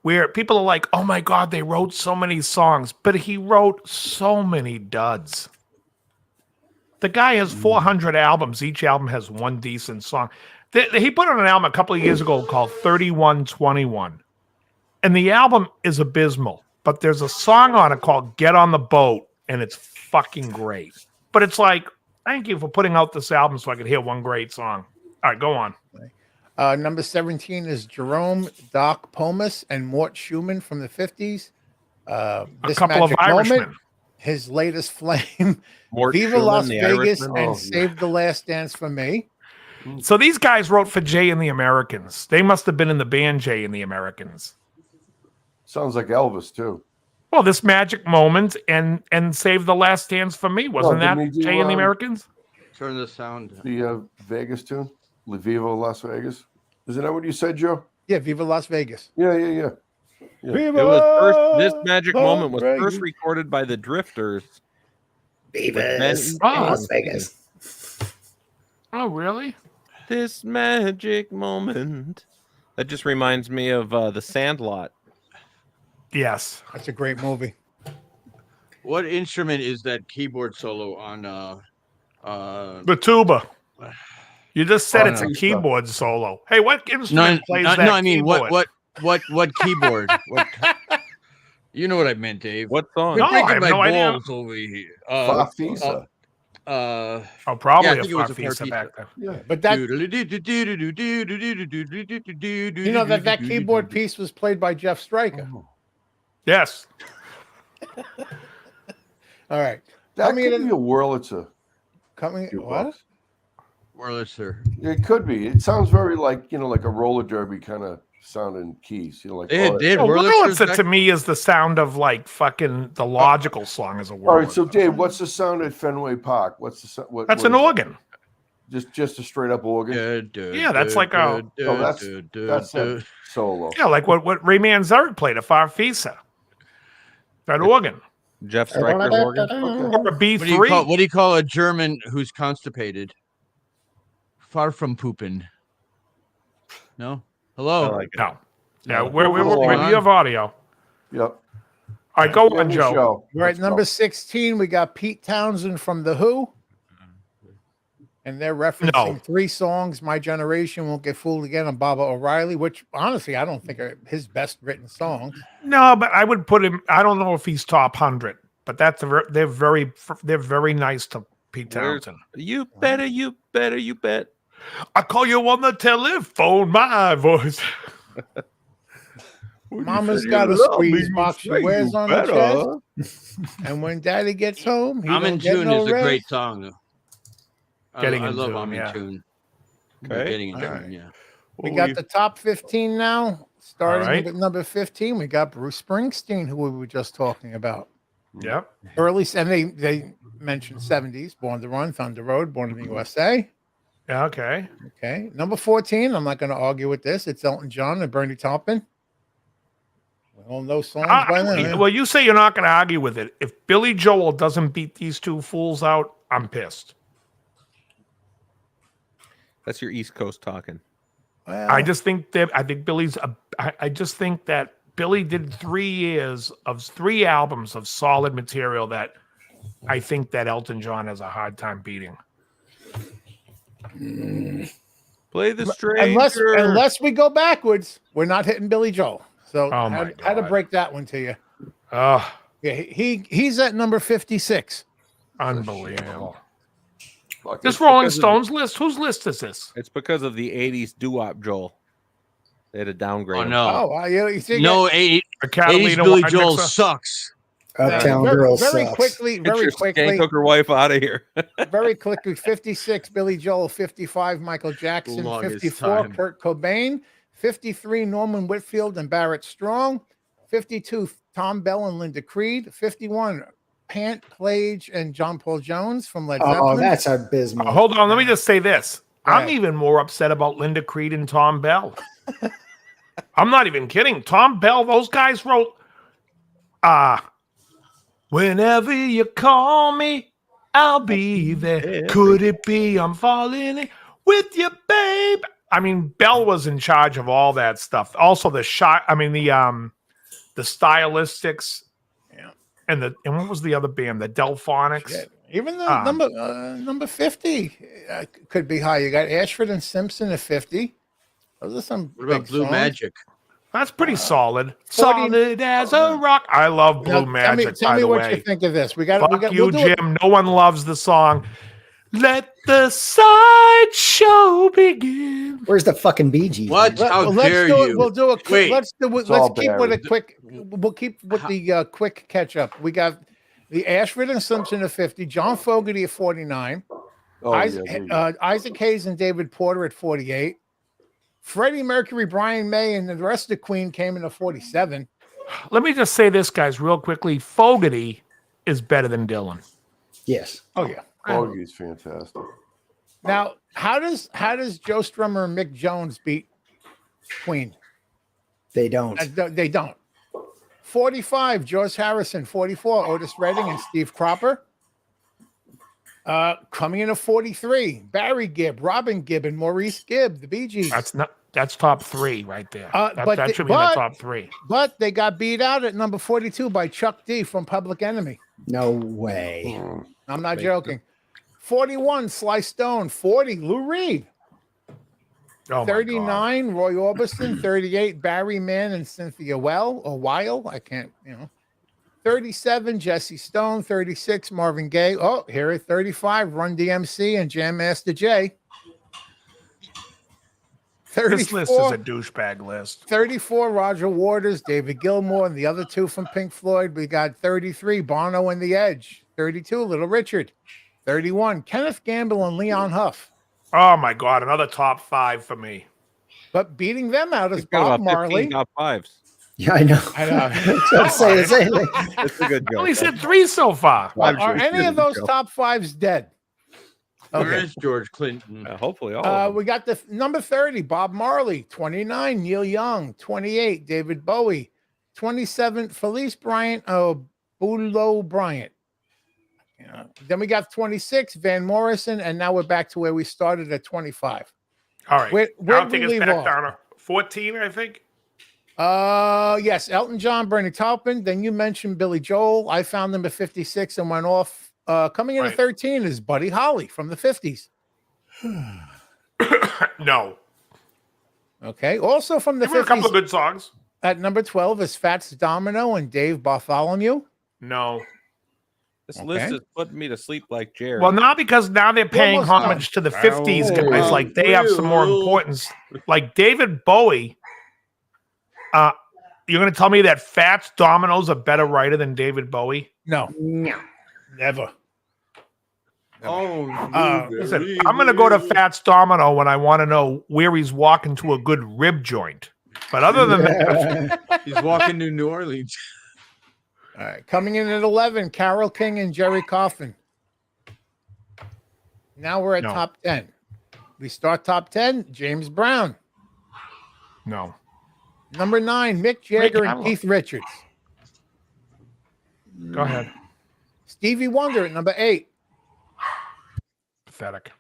where people are like, "Oh my God, they wrote so many songs," but he wrote so many duds. The guy has 400 albums. Each album has one decent song. He put on an album a couple of years ago called 3121, and the album is abysmal. But there's a song on it called "Get on the Boat," and it's fucking great. But it's like, thank you for putting out this album so I could hear one great song. All right, go on. Number 17 is Jerome Doc Pomus and Mort Schumann from the 50s. A This couple of Magic Irishmen. Moment, his latest flame, Mort Viva Schumann, Las the Vegas, Irishman. and Oh, yeah. Save the Last Dance for Me. So these guys wrote for Jay and the Americans. They must have been in the band Jay and the Americans. Sounds like Elvis too. Well, this Magic Moment and Save the Last Dance for Me, wasn't that didn't he do, Jay and the Americans? Turn the sound. The Vegas tune, La Viva Las Vegas. Isn't that what you said, Joe? Yeah, Viva Las Vegas. Yeah. It was first. This magic moment was first recorded by the Drifters. Beavis. Oh. Las Vegas. Oh, really? This magic moment. That just reminds me of the Sandlot. Yes. That's a great movie. What instrument is that keyboard solo on? The tuba. You just said Oh, it's no. a keyboard solo. Hey, what No, instrument plays that I mean keyboard? what keyboard? You know what I meant, Dave. What song? No, Breaking I have my no idea. balls over here. Farfisa. Oh, probably Yeah, I a think it was a Farfisa Farfisa. back then. Yeah. But that, you you know, that keyboard piece was played by Jeff Stryker. Yes. All right. That Coming could in, be a Wurlitzer. coming. Few What? bucks. Wurlitzer. It could be. It sounds very like like a roller derby kind of sounding keys. Like They had Well, Wurlitzer's Wurlitzer back- to me is the sound of like fucking the logical song as a word. all right. So Dave, what's the sound at Fenway Park? What's the what? That's what an is that? organ. Just a straight up organ. Yeah, that's like a- That's a solo. Yeah, like what Ray Manzarek played, a Farfisa. That organ. Jeff Stryker's organ. Or a B3. What do you call a German who's constipated? Far from pooping. No. Hello. I like it. No. Yeah, No. we have audio. Yep. All right, go on, Family Joe. show. We're Let's at number go. 16. We got Pete Townsend from The Who. And they're referencing No. 3 songs. My Generation, Won't Get Fooled Again, and Baba O'Reilly, which honestly I don't think are his best written songs. No, but I would put him. I don't know if he's top 100, but they're very nice to Pete Townsend. You better, you bet. I call you on the telephone, my voice. Mama's got a squeeze box she wears on her chest. And when Daddy gets home, he I'm don't in get Tune no is a great rest. song, though. Getting I in love Tune, I'm yeah. in Tune. Okay. Getting in All Tune, right. yeah. We got the top 15 now. Starting All right. with number 15, we got Bruce Springsteen, who we were just talking about. Yep. Early, and they mentioned 70s, Born to Run, Thunder Road, Born in the USA. Yeah, okay. Okay. Number 14, I'm not going to argue with this. It's Elton John and Bernie Taupin. We all know songs by then. Well, you say you're not going to argue with it. If Billy Joel doesn't beat these two fools out, I'm pissed. That's your East Coast talking. Well, I just think that I just think that Billy did 3 years of 3 albums of solid material that I think that Elton John has a hard time beating. Play the stranger. unless we go backwards, we're not hitting Billy Joel. So Oh how my to God. break that one to you. Oh, Yeah, he's at number 56. unbelievable. Fuck This it. Rolling Stones list, whose list is this? It's because of the 80s doo-wop, Joel. They had to downgrade Oh, him. no. You see, No, 80s Catalina Billy wine Joel mixer? sucks. Uptown very, Girl very sucks. quickly, Get very your quickly, skank hooker wife out of here. very quickly. 56, Billy Joel. 55, Michael Jackson. Longest 54, time. Kurt Cobain. 53, Norman Whitfield and Barrett Strong. 52, Tom Bell and Linda Creed. 51, Pant, Plage, and John Paul Jones from Led Zeppelin. Oh, that's abysmal. Hold on, let me just say this. Go I'm ahead. even more upset about Linda Creed and Tom Bell. I'm not even kidding. Tom Bell, those guys wrote whenever you call me, I'll be there. Could it be I'm falling in with you, babe? I mean, Bell was in charge of all that stuff. Also the shot, I mean the stylistics. Yeah. And what was the other band? The Delphonics. Yeah, even the number 50 could be high. You got Ashford and Simpson at 50. Those are some What about big Blue songs. Magic? That's pretty solid. 40 Solid as a rock. I love Blue Now, Magic. Tell by me the what way. you think of this. We got. Fuck We got. you, We'll do it. Jim. No one loves the song. Let the sideshow begin. Where's the fucking Bee Gees? What? man? How Let's dare do it. you? We'll do a quick. Wait. Let's do it. It's all Let's keep with a Barry. quick. We'll keep with the quick catch up. We got the Ashford and Simpson at 50. John Fogerty at 49. Oh, Isaac, yeah, there you go. Isaac Hayes and David Porter at 48. Freddie Mercury, Brian May, and the rest of Queen came in at 47. Let me just say this, guys, real quickly. Fogerty is better than Dylan. Yes. Oh yeah. Foggy's fantastic. Now, how does Joe Strummer and Mick Jones beat Queen? They don't. They don't. 45, George Harrison. 44, Otis Redding and Steve Cropper. Coming in at 43, Barry Gibb, Robin Gibb, and Maurice Gibb, the Bee Gees. That's top 3 right there. But that the- should be in the but- top 3. But they got beat out at number 42 by Chuck D from Public Enemy. No way. I'm not joking. 41, Sly Stone. 40, Lou Reed. Oh my God. 39, Roy Orbison. 38, Barry Mann and Cynthia Weil. I can't, 37, Jesse Stone. 36, Marvin Gaye. Oh, here at 35, Run DMC and Jam Master Jay. This list is 34, a douchebag list. 34, Roger Waters, David Gilmour, and the other 2 from Pink Floyd. We got 33, Bono and The Edge. 32, Little Richard. 31, Kenneth Gamble and Leon Huff. Oh my God, another top 5 for me. But beating them out is We've got Bob about 15 Marley. top 5s. Yeah, I know. I know. I'm saying the same thing. That's a good I only joke. said 3 so far. Are any of those top 5s dead? Where Okay. is George Clinton? Hopefully all of them. We got the number 30, Bob Marley. 29, Neil Young. 28, David Bowie. 27, Felice Bryant. Bulow Bryant. Yeah. Then we got 26, Van Morrison, and now we're back to where we started at 25. All right. Where I'll did take we us leave back off? down to 14, I think. Yes, Elton John, Bernie Taupin. Then you mentioned Billy Joel. I found number 56 and went off. Coming in at 13 is Buddy Holly from the 50s. No. Okay. Also from the There were a couple 50s of good songs. at number 12 is Fats Domino and Dave Bartholomew. No. This Okay. list is putting me to sleep like Jerry. Well, not because now they're paying almost done. homage to the 50s Hey. guys. Like they have some more importance. Like David Bowie. You're going to tell me that Fats Domino's a better writer than David Bowie? No, No. never. Oh, Listen, I'm going to go to Fats Domino when I want to know where he's walking to a good rib joint. But other than that, he's walking to New Orleans. All right. Coming in at 11, Carole King and Jerry Coffin. Now we're at No. top 10. We start top 10, James Brown. no. Number 9, Mick Jagger and Rick Keith Richards. Go ahead. Stevie Wonder at number 8. Pathetic.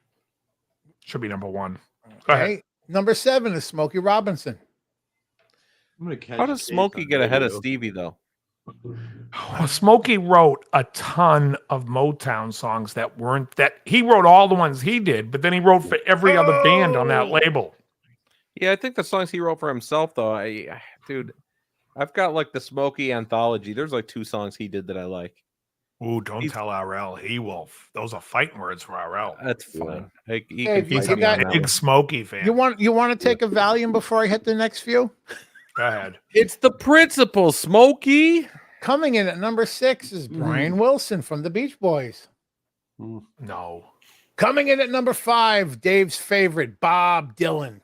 Should be number 1. Go ahead. Okay. Number 7 is Smokey Robinson. I'm gonna catch How does Dave Smokey on get ahead of radio. Stevie, though? Well, Smokey wrote a ton of Motown songs that weren't that he wrote all the ones he did, but then he wrote for every other band on that label. Yeah, I think the songs he wrote for himself, though, dude, I've got like the Smokey anthology. There's like 2 songs he did that I like. Ooh, don't tell RL. He will. Those are fighting words for RL. That's fine. Like, he Hey, can you fight see me on that? that Big one. Smokey fan. You want to take a Valium before I hit the next few? Go ahead. It's the principle, Smokey. Coming in at number 6 is Brian Wilson from the Beach Boys. No. Coming in at number 5, Dave's favorite, Bob Dylan.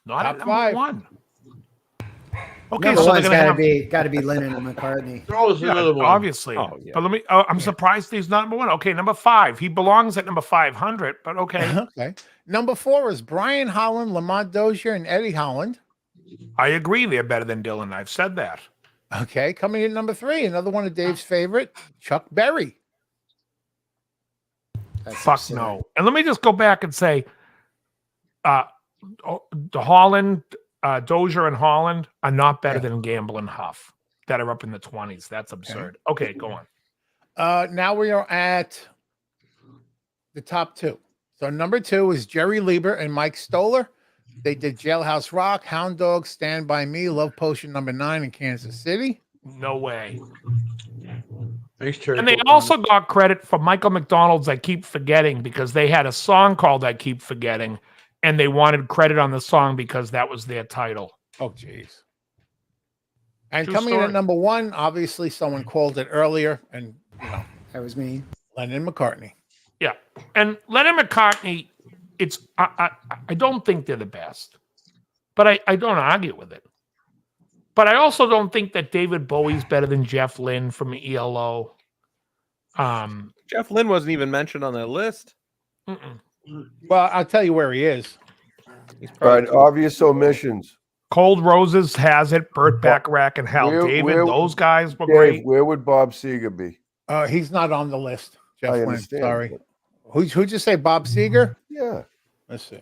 Not Top at number 5. 1. Okay, Number so they're one's gonna gotta have gotta be Lennon and McCartney. Throw us yeah, another one. obviously. Oh, yeah. But I'm surprised he's not number 1. Okay, number 5. He belongs at number 500, but okay. Okay. Number 4 is Brian Holland, Lamont Dozier, and Eddie Holland. I agree they're better than Dylan. I've said that. Okay. Coming in at number 3, another one of Dave's favorite, Chuck Berry. That's Fuck absurd. no. And let me just go back and say, the Holland, Dozier and Holland are not better than Gamble and Huff that are up in the 20s. That's absurd. Okay, go on. Now we are at the top 2. So number 2 is Jerry Lieber and Mike Stoller. They did Jailhouse Rock, Hound Dog, Stand By Me, Love Potion number 9 in Kansas City. No way. Thanks, Terry. And they also got credit for Michael McDonald's I Keep Forgetting because they had a song called I Keep Forgetting and they wanted credit on the song because that was their title. Oh, jeez. And True coming in story. at number 1, obviously someone called it earlier, and That was me. Lennon McCartney. Yeah. And Lennon McCartney, I don't think they're the best, but I don't argue with it. But I also don't think that David Bowie's better than Jeff Lynne from ELO. Jeff Lynne wasn't even mentioned on that list. Well, I'll tell you where he is. He's All probably right, obvious omissions. Cold Roses has it. Burt Bacharach and Hal David. Those guys were Dave, great. where would Bob Seger be? He's not on the list. Jeff I Lynne. understand, Sorry. but- Who'd you say? Bob Seger? Yeah, Let's see.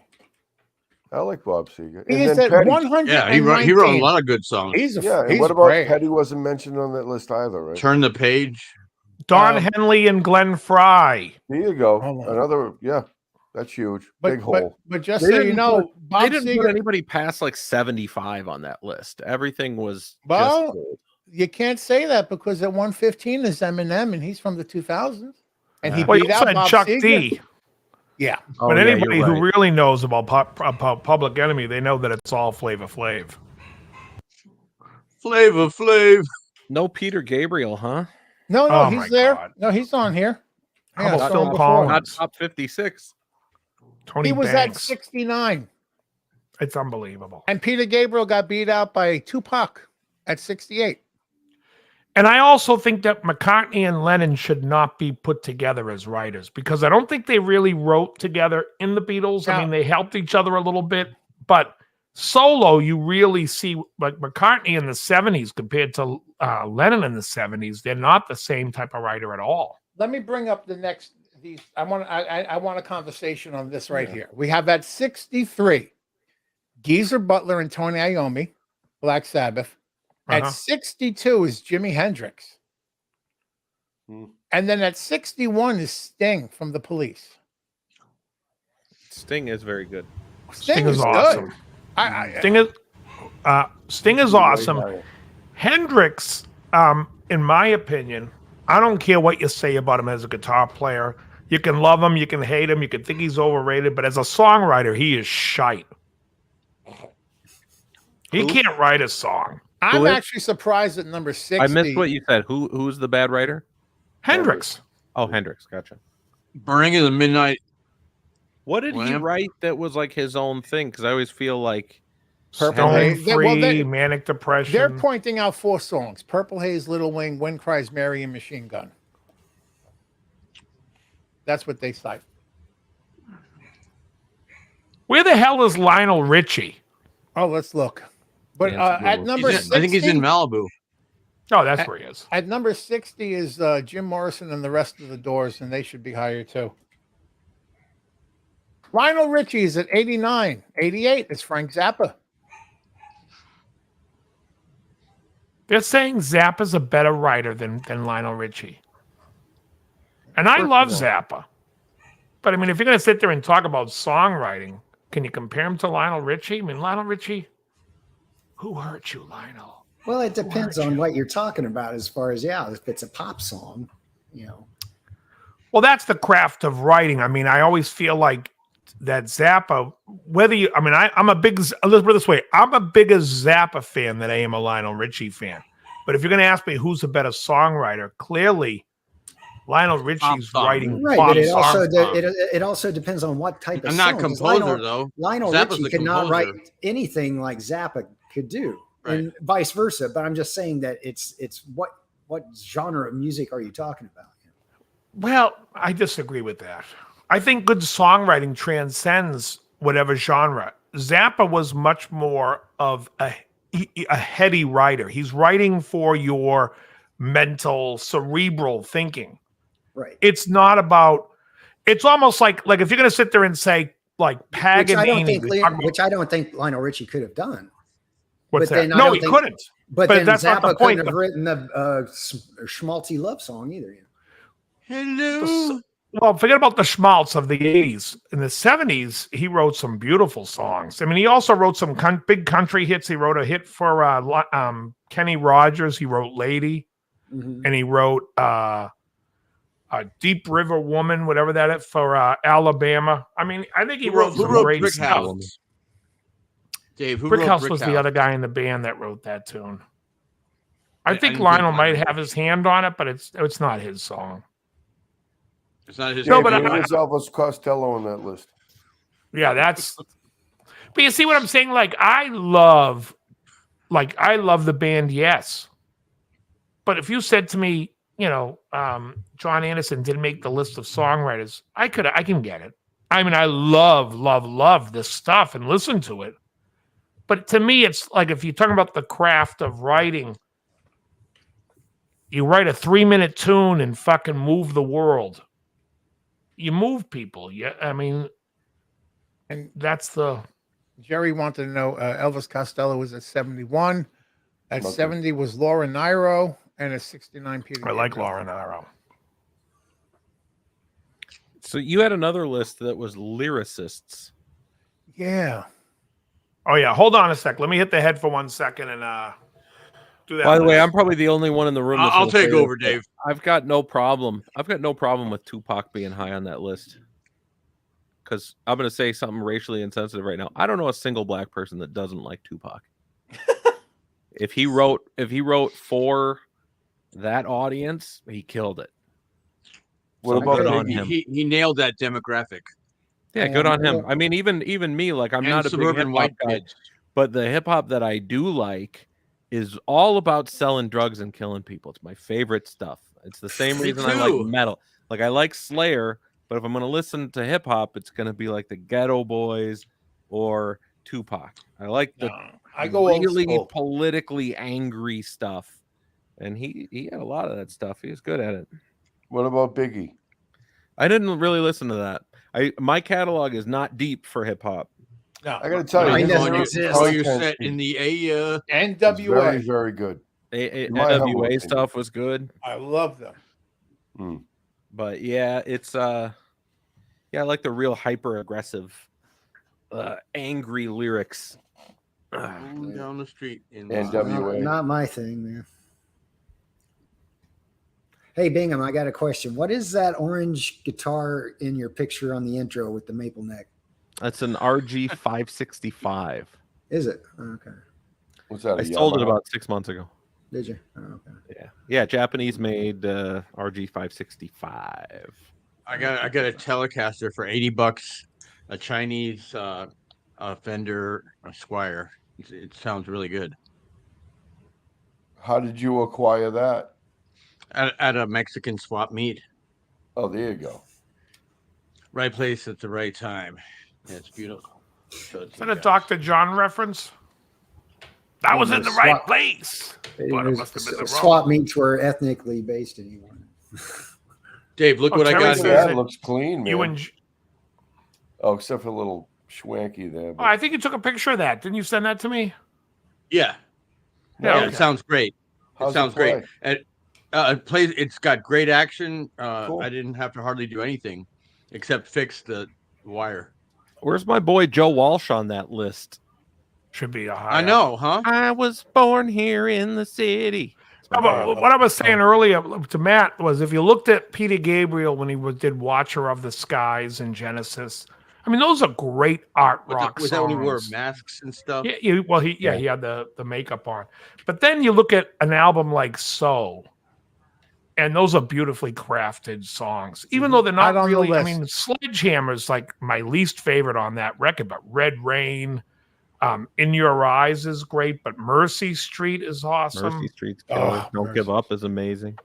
I like Bob Seger. He And is then at Petty. 119. Yeah, he wrote a lot of good songs. He's Yeah, and he's what about great. Petty? Wasn't mentioned on that list either, right? Turn the page. Don Um, Henley and Glenn Fry. There you go. Hold on. Another, yeah, that's huge. Big hole. But just They so you didn't know, They Bob didn't put Seger, anybody past like 75 on that list. Everything was Well, just gold. you can't say that because at 115 is Eminem, and he's from the 2000s, and he Well, you beat also out had Bob Chuck Seger. D. Yeah, Oh, But yeah, you're anybody right. who really knows about Public Enemy, they know that it's all Flavor Flav. Flavor Flav. No Peter Gabriel, huh? no, Oh my he's there. God. No, he's on here. How Yeah, about song Phil before. Not Collins? top 56. Tony He was Banks. at 69. It's unbelievable. And Peter Gabriel got beat out by Tupac at 68. And I also think that McCartney and Lennon should not be put together as writers because I don't think they really wrote together in the Beatles. I Now- mean, they helped each other a little bit, but solo, you really see like McCartney in the 70s compared to Lennon in the 70s. They're not the same type of writer at all. Let me bring up the next. These I want a conversation on this right here. We have at 63, Geezer Butler and Tony Iommi, Black Sabbath. At 62 is Jimi Hendrix. And then at 61 is Sting from The Police. Sting is very good. Sting is good. awesome. Sting is awesome. Hendrix, in my opinion, I don't care what you say about him as a guitar player. You can love him, you can hate him, you can think he's overrated, but as a songwriter, he is shite. He can't write a song. I'm actually surprised at number 60. I missed what you said. Who's the bad writer? Hendrix. Oh, Hendrix. Gotcha. Burning in the Midnight. What did he Lamp? write that was like his own thing? Because I always feel like Purple Stone Haze. Free, Manic Depression. They're pointing out 4 songs: Purple Haze, Little Wing, When Cries Mary, and Machine Gun. That's what they cite. Where the hell is Lionel Richie? Oh, let's look. But Yeah, at number 60, I think he's in Malibu. Oh, that's where he is. At number 60 is Jim Morrison and the rest of the Doors, and they should be higher too. Lionel Richie is at 89. 88 is Frank Zappa. They're saying Zappa's a better writer than Lionel Richie. And I love Zappa. But I mean, if you're going to sit there and talk about songwriting, can you compare him to Lionel Richie? I mean, Lionel Richie, who hurt you, Lionel? Well, it depends on what you're talking about as far as, if it's a pop song, Well, that's the craft of writing. I mean, I always feel like that Zappa, I'm a big, let's put it this way, I'm a bigger Zappa fan than I am a Lionel Richie fan. But if you're going to ask me who's a better songwriter, clearly Lionel Richie's writing right, pop but songs. it also depends on what type of I'm not song, 'cause composer though. Lionel Zappa's Richie the could not composer. write anything like Zappa could do, Right. and vice versa. But I'm just saying that it's what genre of music are you talking about? Well, I disagree with that. I think good songwriting transcends whatever genre. Zappa was much more of a heady writer. He's writing for your mental, cerebral thinking. Right. It's not about. It's almost like if you're going to sit there and say like Paganini, which I don't think Lionel Richie could have done. what's but that? then I No, don't he think- couldn't. But But then that's not the Zappa point. couldn't have written a schmaltzy love song either. Hello. Well, forget about the schmaltz of the 80s. In the 70s, he wrote some beautiful songs. I mean, he also wrote some big country hits. He wrote a hit for Kenny Rogers. He wrote Lady. Mhm. And he wrote a Deep River Woman, whatever that is, for Alabama. I mean, I think he wrote Who some wrote great Brick stuff. House? Dave, who Brick wrote House Brick was House? the other guy in the band that wrote that tune. I I think didn't Lionel think might Lionel have his hand on it, but it's not his song. It's not his. No, but There's Elvis Costello on that list. Yeah, that's. But you see what I'm saying? Like I love the band, yes. But if you said to me, John Anderson didn't make the list of songwriters, I can get it. I mean, I love this stuff and listen to it. But to me, it's like if you're talking about the craft of writing, you write a 3-minute tune and fucking move the world. You move people. Yeah, I mean, And that's the. Jerry wanted to know Elvis Costello was at 71. At Okay. 70 was Laura Nyro, and at 69 Peter. I like Gabriel. Lauren Arrow. So you had another list that was lyricists. Yeah. Oh yeah, hold on a sec. Let me hit the head for 1 second and do that. By the way, list. I'm probably the only one in the room. that's I'll gonna say take this, over, but Dave. I've got no problem. I've got no problem with Tupac being high on that list. Because I'm going to say something racially insensitive right now. I don't know a single black person that doesn't like Tupac. If he wrote for that audience, he killed it. What So about good on Biggie? him. He nailed that demographic. Yeah, good on him. I mean, even me, like I'm And not a big suburban hip-hop white guy, kids. but the hip hop that I do like is all about selling drugs and killing people. It's my favorite stuff. It's the same Me reason I like too. metal. Like I like Slayer, but if I'm gonna listen to hip hop, it's gonna be like the Ghetto Boys or Tupac. I like the I go old really school. politically angry stuff, and he had a lot of that stuff. He was good at it. What about Biggie? I didn't really listen to that. My catalog is not deep for hip hop. No, I got to tell you, Mine his doesn't lyric exist. Oh, you're content set in the A. is NWA. very, very good. In my humble NWA opinion. stuff was good, I love them. but yeah, it's yeah, I like the real hyper aggressive, angry lyrics. Moving down the street in NWA. Not my thing, man. Hey, Bingham, I got a question. What is that orange guitar in your picture on the intro with the maple neck? That's an RG 565. Is it? Okay. What's that? I a sold it Yamaha? about 6 months ago. Did you? Oh, okay. Yeah, Japanese made RG 565. I got a Telecaster for $80, a Chinese Fender Squire. It sounds really good. How did you acquire that? At a Mexican swap meet. Oh, there you go. Right place at the right time. Yeah, it's beautiful. Is that a Dr. John reference? That was in the right place. But it must have been the wrong. Swap meets were ethnically based anymore. Dave, look Oh, what I Terry got says here. that That looks clean, man. You and Oh, except for a little schwanky there. oh, But I think you took a picture of that. Didn't you send that to me? Yeah. Yeah, Yeah, okay. it sounds great. how's It sounds play? great. And it plays. It's got great action. Cool. I didn't have to hardly do anything except fix the wire. Where's my boy Joe Walsh on that list? Should be a high. I know, huh? I was born here in the city. What I was saying earlier to Matt was if you looked at Peter Gabriel when he did Watcher of the Skies and Genesis, I mean, those are great art rock Was songs. that when he wore masks and stuff? Yeah, he had the makeup on. But then you look at an album like So, and those are beautifully crafted songs, even though they're not Not on the really. I list. mean, Sledgehammer's like my least favorite on that record, but Red Rain, In Your Eyes is great, but Mercy Street is awesome. Mercy Street's killer. Oh, Don't Mercy. Give Up is amazing.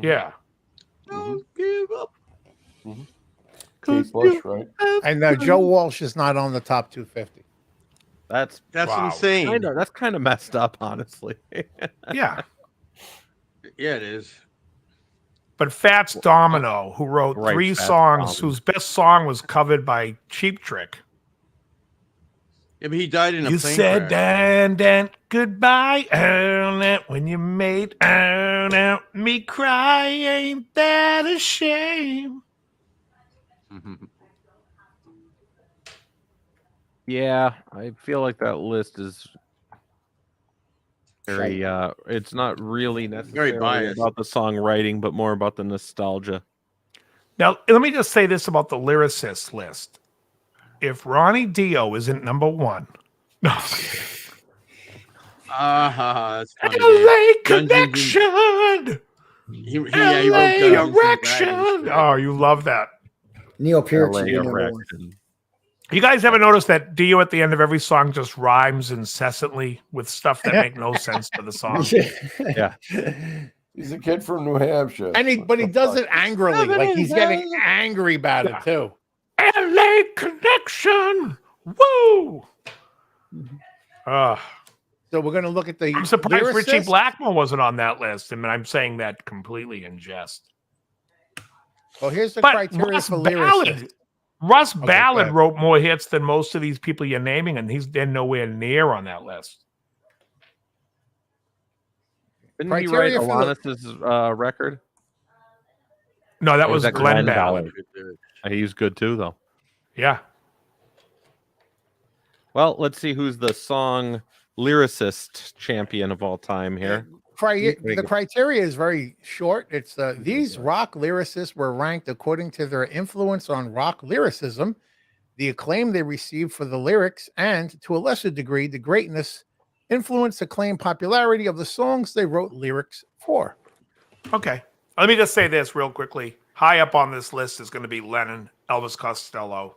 Yeah. Don't give up. Kate Bush, right? And Joe Walsh is not on the top 250. That's Wow. insane. that's kind of messed up, honestly. Yeah. Yeah, it is. But Fats Domino, who wrote Right, 3 Fats songs, Domino. whose best song was covered by Cheap Trick. Yeah, but he died in a You plane said crash. dan goodbye, when you made me cry, ain't that a shame? Yeah, I feel like that list is very it's not really necessarily biased. about the songwriting, but more about the nostalgia. Now, let me just say this about the lyricist list. If Ronnie Dio isn't number 1, no, That's funny. LA Dungeons and- Connection, He wrote LA Dungeons and Dragons. Erection. Oh, you love that. Neil Peart LA should be number 1. Erection. You guys ever notice that Dio at the end of every song just rhymes incessantly with stuff that make no sense to the song? He's a kid from New Hampshire. But he does it angrily, like he's getting angry about it too. LA Connection, woo! So we're gonna look at the. I'm surprised Richie lyricist. Blackmore wasn't on that list. I mean, I'm saying that completely in jest. Well, here's the But criteria Russ for Ballard, lyricist. Russ go Ballard ahead. wrote more hits than most of these people you're naming, and he's then nowhere near on that list. Didn't he write Criteria for the- Alanis's record? No, that Or was that Glenn Ballard. He's good too, though. Yeah. Well, let's see who's the song lyricist champion of all time here. The criteria is very short. It's these rock lyricists were ranked according to their influence on rock lyricism, the acclaim they received for the lyrics, and to a lesser degree, the greatness, influence, acclaim, popularity of the songs they wrote lyrics for. Okay. Let me just say this real quickly. High up on this list is going to be Lennon, Elvis Costello,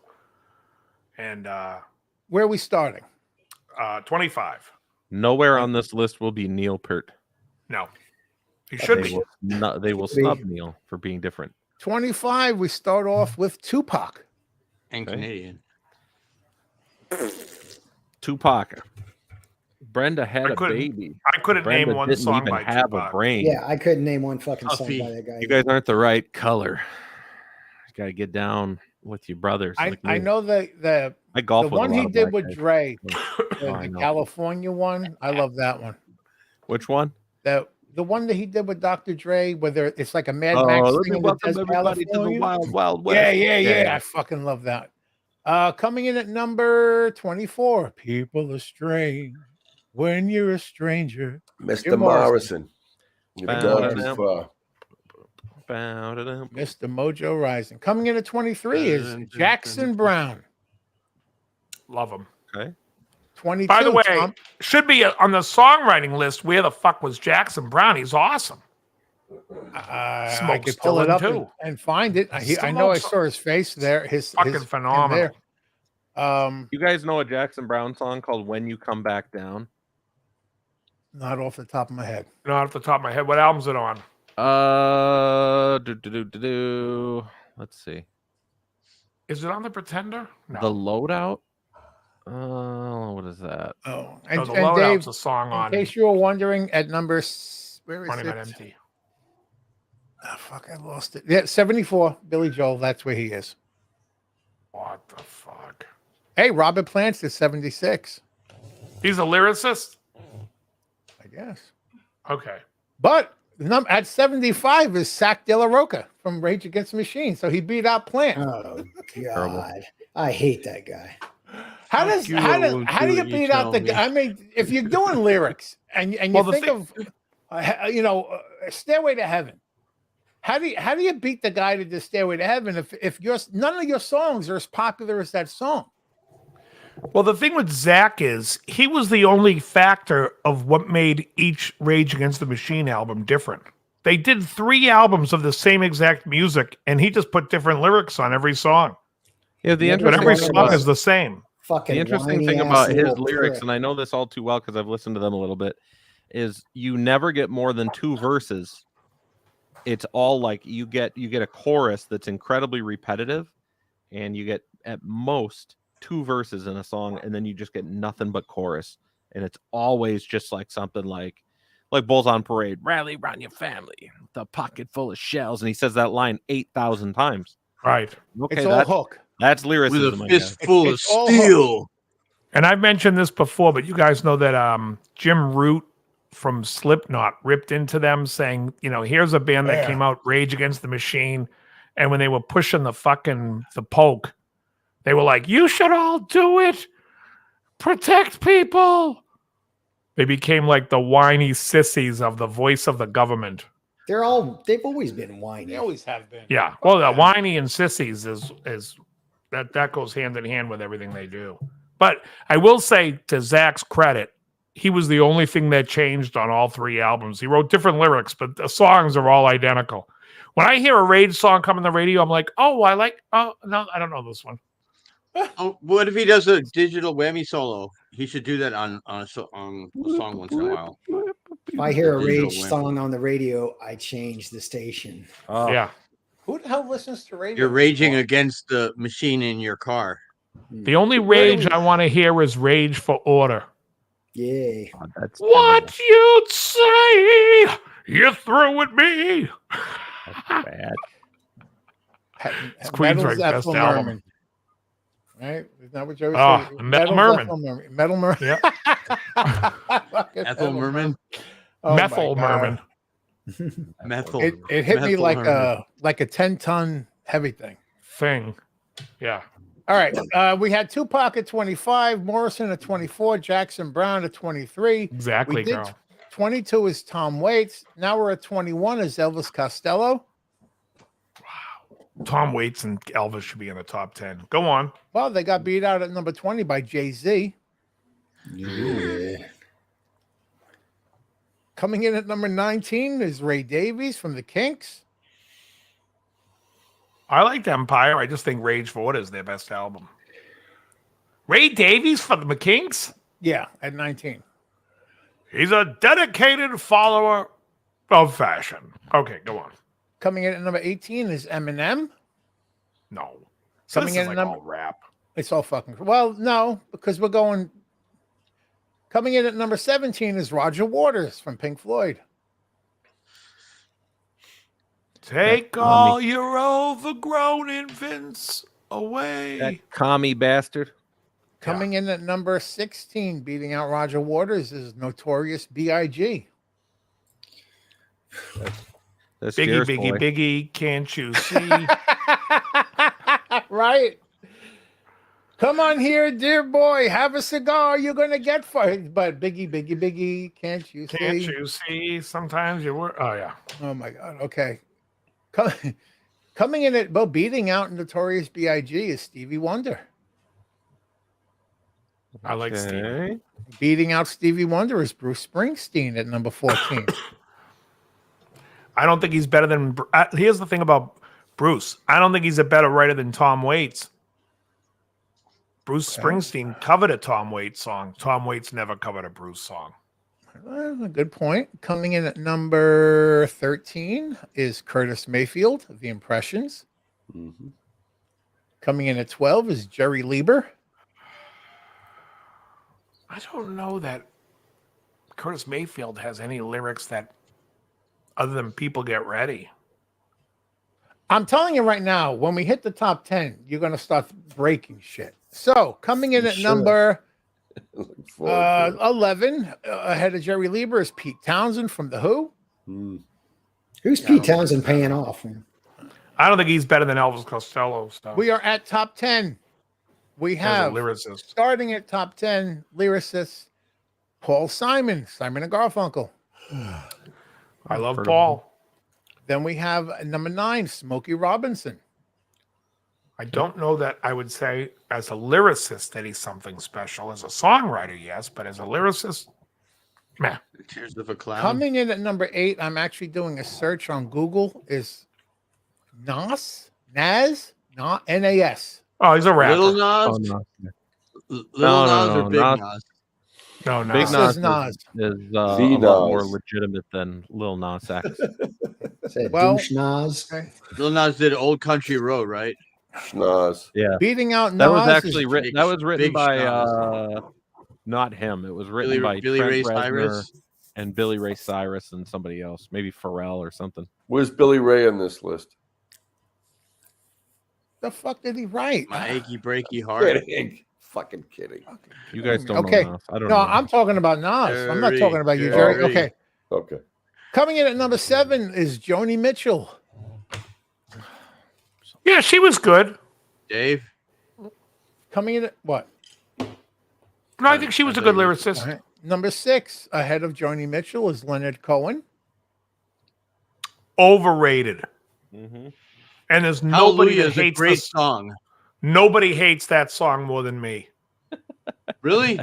and Where are we starting? 25. Nowhere on this list will be Neil Peart. No, he should They be. they will snub Neil for being different. 25, we start off with Tupac. And Canadian. Tupac. Brenda had a baby. I couldn't Brenda name one didn't song even by have Tupac. a brain. Yeah, I couldn't name one fucking song Puffy. by that guy. You guys aren't the right color. You got to get down with your brothers. I me. know the I golf with one a lot he of did black with guys. Dre, I the know. California one. I love that one. Which one? The one that he did with Dr. Dre, where it's like a Mad Oh, Max let thing me in the welcome desert, everybody to the California. Wild Wild West. Yeah. I fucking love that. Coming in at number 24, People Are Strange When You're a Stranger. Mr. Jim Morrison. You've Bow gone to too them. far. Bow to them. Mr. Mojo Rising. Coming in at 23 is Jackson Brown. Love him. Okay. 22. By the way, Tom- should be on the songwriting list. Where the fuck was Jackson Brown? He's awesome. I Smoke's could pull it still up in, too. and find it. I know I saw his face there. His Fucking his phenomenal. there. You guys know a Jackson Brown song called "When You Come Back Down"? Not off the top of my head. Not off the top of my head. What album's it on? Let's see. Is it on The Pretender? No. The Loadout. What is that? Oh, No, and, The and Loadout's Dave, a song in on case you were wondering, at number where is Monument it? Empty. Oh, fuck, I lost it. Yeah, 74. Billy Joel. That's where he is. What the fuck? Hey, Robert Plant is 76. He's a lyricist? I guess. Okay. But at 75 is Sac De La Roca from Rage Against the Machine. So he beat out Plant. Oh God, I hate that guy. How do you beat out the guy? I mean, if you're doing lyrics and you Well, the think thing- of Stairway to Heaven, how do you beat the guy to the Stairway to Heaven if none of your songs are as popular as that song? Well, the thing with Zach is he was the only factor of what made each Rage Against the Machine album different. They did 3 albums of the same exact music, and he just put different lyrics on every song. Yeah, the Yeah, But interesting every thing song about- is the same. Fucking The interesting whiny thing ass about his little lyrics, prick. and I know this all too well because I've listened to them a little bit, is you never get more than 2 verses. It's all like you get a chorus that's incredibly repetitive, and you get at most 2 verses in a song, and then you just get nothing but chorus, and it's always just like something like Bulls on Parade, rally around your family, the pocket full of shells, and he says that line 8,000 times. Right. Okay, It's all hook. that's With lyricism. a I guess. fistful of It's all steel. And I've mentioned this before, but you guys know that Jim Root from Slipknot ripped into them saying, here's a band that came out, Rage Against the Machine, and when they were pushing the poke, they were like, you should all do it. Protect people. They became like the whiny sissies of the voice of the government. They've always been whiny. They always have been. Yeah. Well, the whiny and sissies is that goes hand in hand with everything they do. But I will say, to Zach's credit, he was the only thing that changed on all 3 albums. He wrote different lyrics, but the songs are all identical. When I hear a Rage song come on the radio, I'm like, no, I don't know this one. Oh, what if he does a digital whammy solo? He should do that on a song once in a while. If I hear a Digital Rage whammy. song on the radio, I change the station. Yeah. Who the hell listens to radio? You're raging against the machine in your car. The only Rage I want to hear is Rage for Order. Yeah. God, that's What you'd say? You're through with me. bad. It's Queensryche's best album. Merman. Right? Isn't that what you always Ah, say? Metal Merman. Metal Merman. Yeah. Fucking Ethel Merman. Oh my Methyl God. Merman Methyl. It hit me Methyl like Merman. a 10-ton heavy thing. thing. Yeah. All right. We had Tupac at 25, Morrison at 24, Jackson Brown at 23. Exactly, We did girl. 22 is Tom Waits. Now we're at 21 is Elvis Costello. Tom Waits and Elvis should be in the top 10. Go on. Well, they got beat out at number 20 by Jay-Z. Yeah. Coming in at number 19 is Ray Davies from the Kinks. I liked Empire. I just think Rage for Order is their best album. Ray Davies for the McKinks? Yeah, at 19. He's a dedicated follower of fashion. Okay, go on. Coming in at number 18 is Eminem. No. So Coming this in is at like number. all rap. It's all fucking. Well, no, because we're going. Coming in at number 17 is Roger Waters from Pink Floyd. Take all your overgrown infants away. That commie bastard. Coming in at number 16, beating out Roger Waters, is Notorious B.I.G. That's Biggie, Jair's Biggie, boy. Biggie, can't you see? Right. Come on here, dear boy. Have a cigar. You're going to get fired. But Biggie, Biggie, Biggie, can't you see? Can't you see? Sometimes you were. Oh, yeah. Oh, my God. Okay. Coming in at, well, beating out Notorious B.I.G. is Stevie Wonder. I like Stevie. Beating out Stevie Wonder is Bruce Springsteen at number 14. I don't think he's better than. Here's the thing about Bruce. I don't think he's a better writer than Tom Waits. Bruce Springsteen covered a Tom Waits song. Tom Waits never covered a Bruce song. A good point. Coming in at number 13 is Curtis Mayfield of The Impressions. Mm-hmm. Coming in at 12 is Jerry Lieber. I don't know that Curtis Mayfield has any lyrics that, other than People Get Ready. I'm telling you right now, when we hit the top 10, you're going to start breaking shit. So coming in at number 11, ahead of Jerry Lieber, is Pete Townsend from The Who. Who's Pete Townsend paying off? I don't think he's better than Elvis Costello. So. We are at top 10. We have, lyricist. starting at top 10, lyricist Paul Simon, Simon and Garfunkel. I love Paul. Then we have number 9, Smokey Robinson. I don't know that I would say as a lyricist that he's something special. As a songwriter, yes, but as a lyricist, meh. Tears of a Clown. Coming in at number 8, I'm actually doing a search on Google, is Nas, N-A-S. Oh, he's a rapper. Little Nas? Oh, no. Little Nas or Big Nas. Nas? No, Big This Nas is Nas. is The a lot more Nas. legitimate than Lil Nas X. Said Well- douche Nas. Okay. Little Nas did Old Country Road, right? Schnoz. Yeah, Beating out Nas that was is actually written. That was written Big by Schnoz. not him. It was written by Billy Trent Ray Reznor Cyrus. and Billy Ray Cyrus and somebody else, maybe Pharrell or something. Where's Billy Ray on this list? the fuck did he write? My achy breaky heart. Kidding. Fucking kidding. You guys don't Okay. know Nas. I don't No, know. I'm talking about Nas. I'm not Jerry, talking about you, Jerry. Jerry. Okay. Okay. Coming in at number 7 is Joni Mitchell. Yeah, she was good. Dave. Coming in at what? No, I think she was a good lyricist. All right. Number 6, ahead of Joni Mitchell, is Leonard Cohen. Overrated. Mhm. And there's nobody Hallelujah that is a hates great this. song. Nobody hates that song more than me. Really?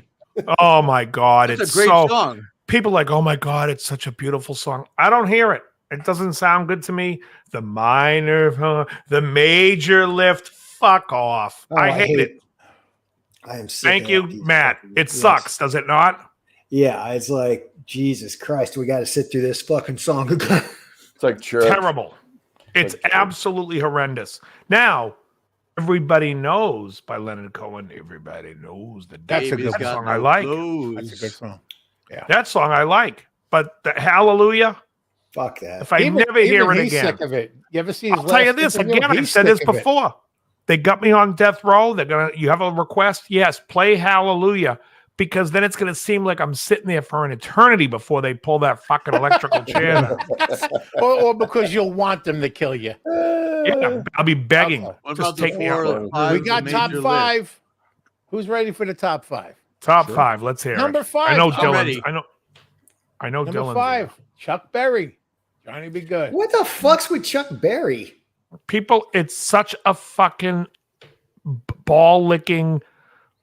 Oh my god, It's it's a great so song. people are like, oh my god, it's such a beautiful song. I don't hear it. It doesn't sound good to me. The minor, the major lift, fuck off. Oh, I hate it. I am sick. Thank of you, that piece of Matt. fucking- It yes. sucks, does it not? Yeah, it's like Jesus Christ. We got to sit through this fucking song again. It's like church. Terrible. It's Like church. absolutely horrendous. Now, Everybody Knows by Leonard Cohen. Everybody knows the That's a David good song got I no like. clothes. That's a good song. That song I like. But the Hallelujah, Fuck that. if I never hear it he's again. sick of it. You ever see his I'll tell you last this interview? again. I've He's said this sick of it. before. They got me on death row. They're gonna. You have a request? Yes. Play Hallelujah, because then it's gonna seem like I'm sitting there for an eternity before they pull that fucking electrical chair down. or because you'll want them to kill you. Yeah, I'll be begging. Okay. What Just about the take me out. 4 or 5? We got top major 5. Who's ready for the top 5? Top 5. Let's hear Number it. 5. I know I'm Dylan's. ready. I know Number Dylan's. 5. Chuck Berry. Johnny Be Good. What the fuck's with Chuck Berry? People, it's such a fucking ball licking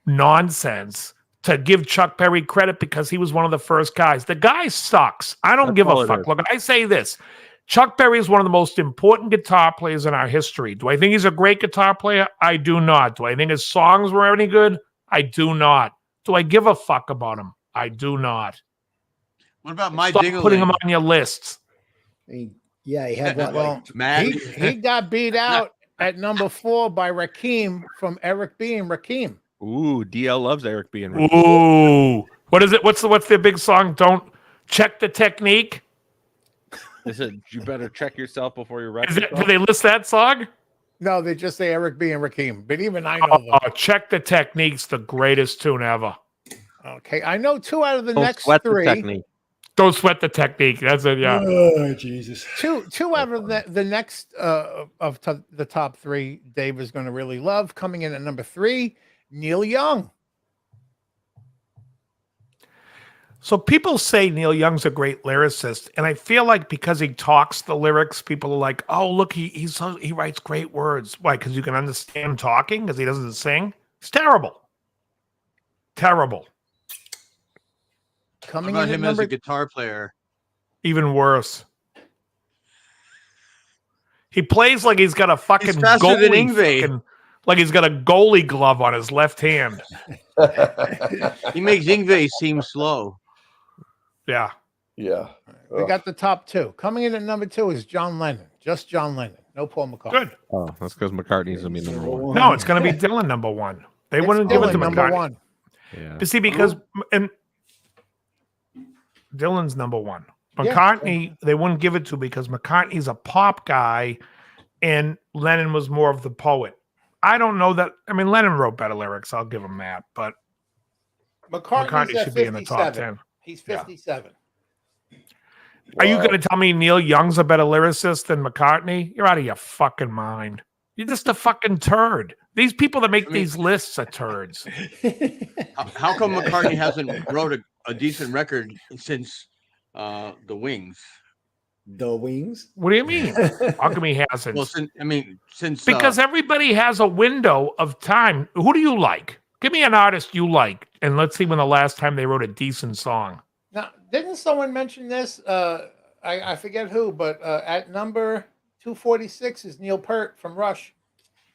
nonsense to give Chuck Berry credit because he was one of the first guys. The guy sucks. I don't That's give all a it fuck. is. Look, I say this. Chuck Berry is one of the most important guitar players in our history. Do I think he's a great guitar player? I do not. Do I think his songs were any good? I do not. Do I give a fuck about him? I do not. What about my Stop putting him Ding-a-ling? on your lists. He had what? Well, like, Matt? he got beat out at number 4 by Rakim from Eric B. and Rakim. Ooh, DL loves Eric B. and Ooh. What is it? What's their big song? Don't check the technique. They said you better check yourself before you wreck Do yourself. they list that song? No, they just say Eric B. and Rakim, but even I know them. Oh, check the technique's the greatest tune ever. Okay, I know 2 out of the Don't next sweat the 3. technique. Don't sweat the technique. That's it. Yeah. oh Jesus! Two out of the next the top 3, Dave is going to really love. Coming in at number 3, Neil Young. So people say Neil Young's a great lyricist, and I feel like because he talks the lyrics, people are like, "Oh, look, he writes great words." Why? Because you can understand him talking because he doesn't sing. It's terrible. Terrible. How Coming about in at him as number a guitar player? Even worse. He plays like he's got a fucking faster than goalie, Yngwie. like he's got a goalie glove on his left hand. He makes Yngwie seem slow. Yeah. Yeah. we got the top 2. Coming in at number 2 is John Lennon. Just John Lennon. No Paul McCartney. Good. Oh, that's because McCartney's gonna be number 1. No, it's going to be Dylan number 1. They It's wouldn't give it Dylan to number McCartney. 1. Yeah. You see, because and Dylan's number 1. Yeah. McCartney, they wouldn't give it to because McCartney's a pop guy, and Lennon was more of the poet. I don't know that. I mean, Lennon wrote better lyrics. I'll give him that, but McCartney's McCartney at should be in the top 57. 10. He's 57. Are you going to tell me Neil Young's a better lyricist than McCartney? You're out of your fucking mind. You're just a fucking turd. These people that make these lists are turds. How come McCartney hasn't wrote a decent record since The Wings? The Wings. What do you mean? How come he hasn't? Well, since Because everybody has a window of time. Who do you like? Give me an artist you like, and let's see when the last time they wrote a decent song. Now, didn't someone mention this? I forget who, but at number 246 is Neil Peart from Rush.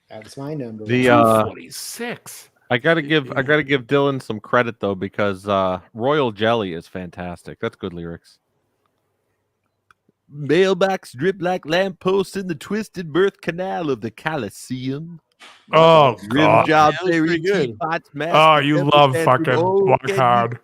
That's my number. The 46. I gotta give Dylan some credit though because Royal Jelly is fantastic. That's good lyrics. Mailbox drip like lampposts in the twisted birth canal of the Coliseum. Oh, Rim God. job, That was very pretty good. teapots, Oh, you love fucking Walk Hard.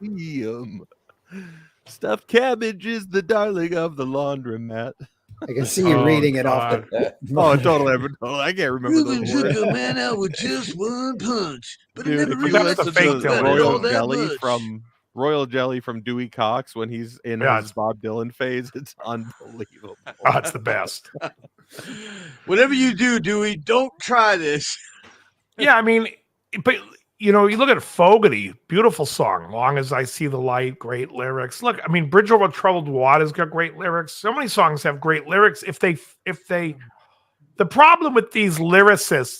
Stuffed cabbage is the darling of the laundromat. I can see you Oh, reading it off God. the. Oh, totally. I can't remember those words. a man out with just one punch, but Dude, never if you realized listen the fake to the Dylan. Royal all that Jelly much. from Royal Jelly from Dewey Cox when he's in Yeah, his Bob Dylan phase, it's unbelievable. Oh, it's the best. whatever you do, Dewey, don't try this. Yeah, I mean, but you know, you look at Fogerty, beautiful song, Long as I See the Light, great lyrics. Look, I mean, Bridge Over Troubled Water's got great lyrics. So many songs have great lyrics. If they, the problem with these lyricist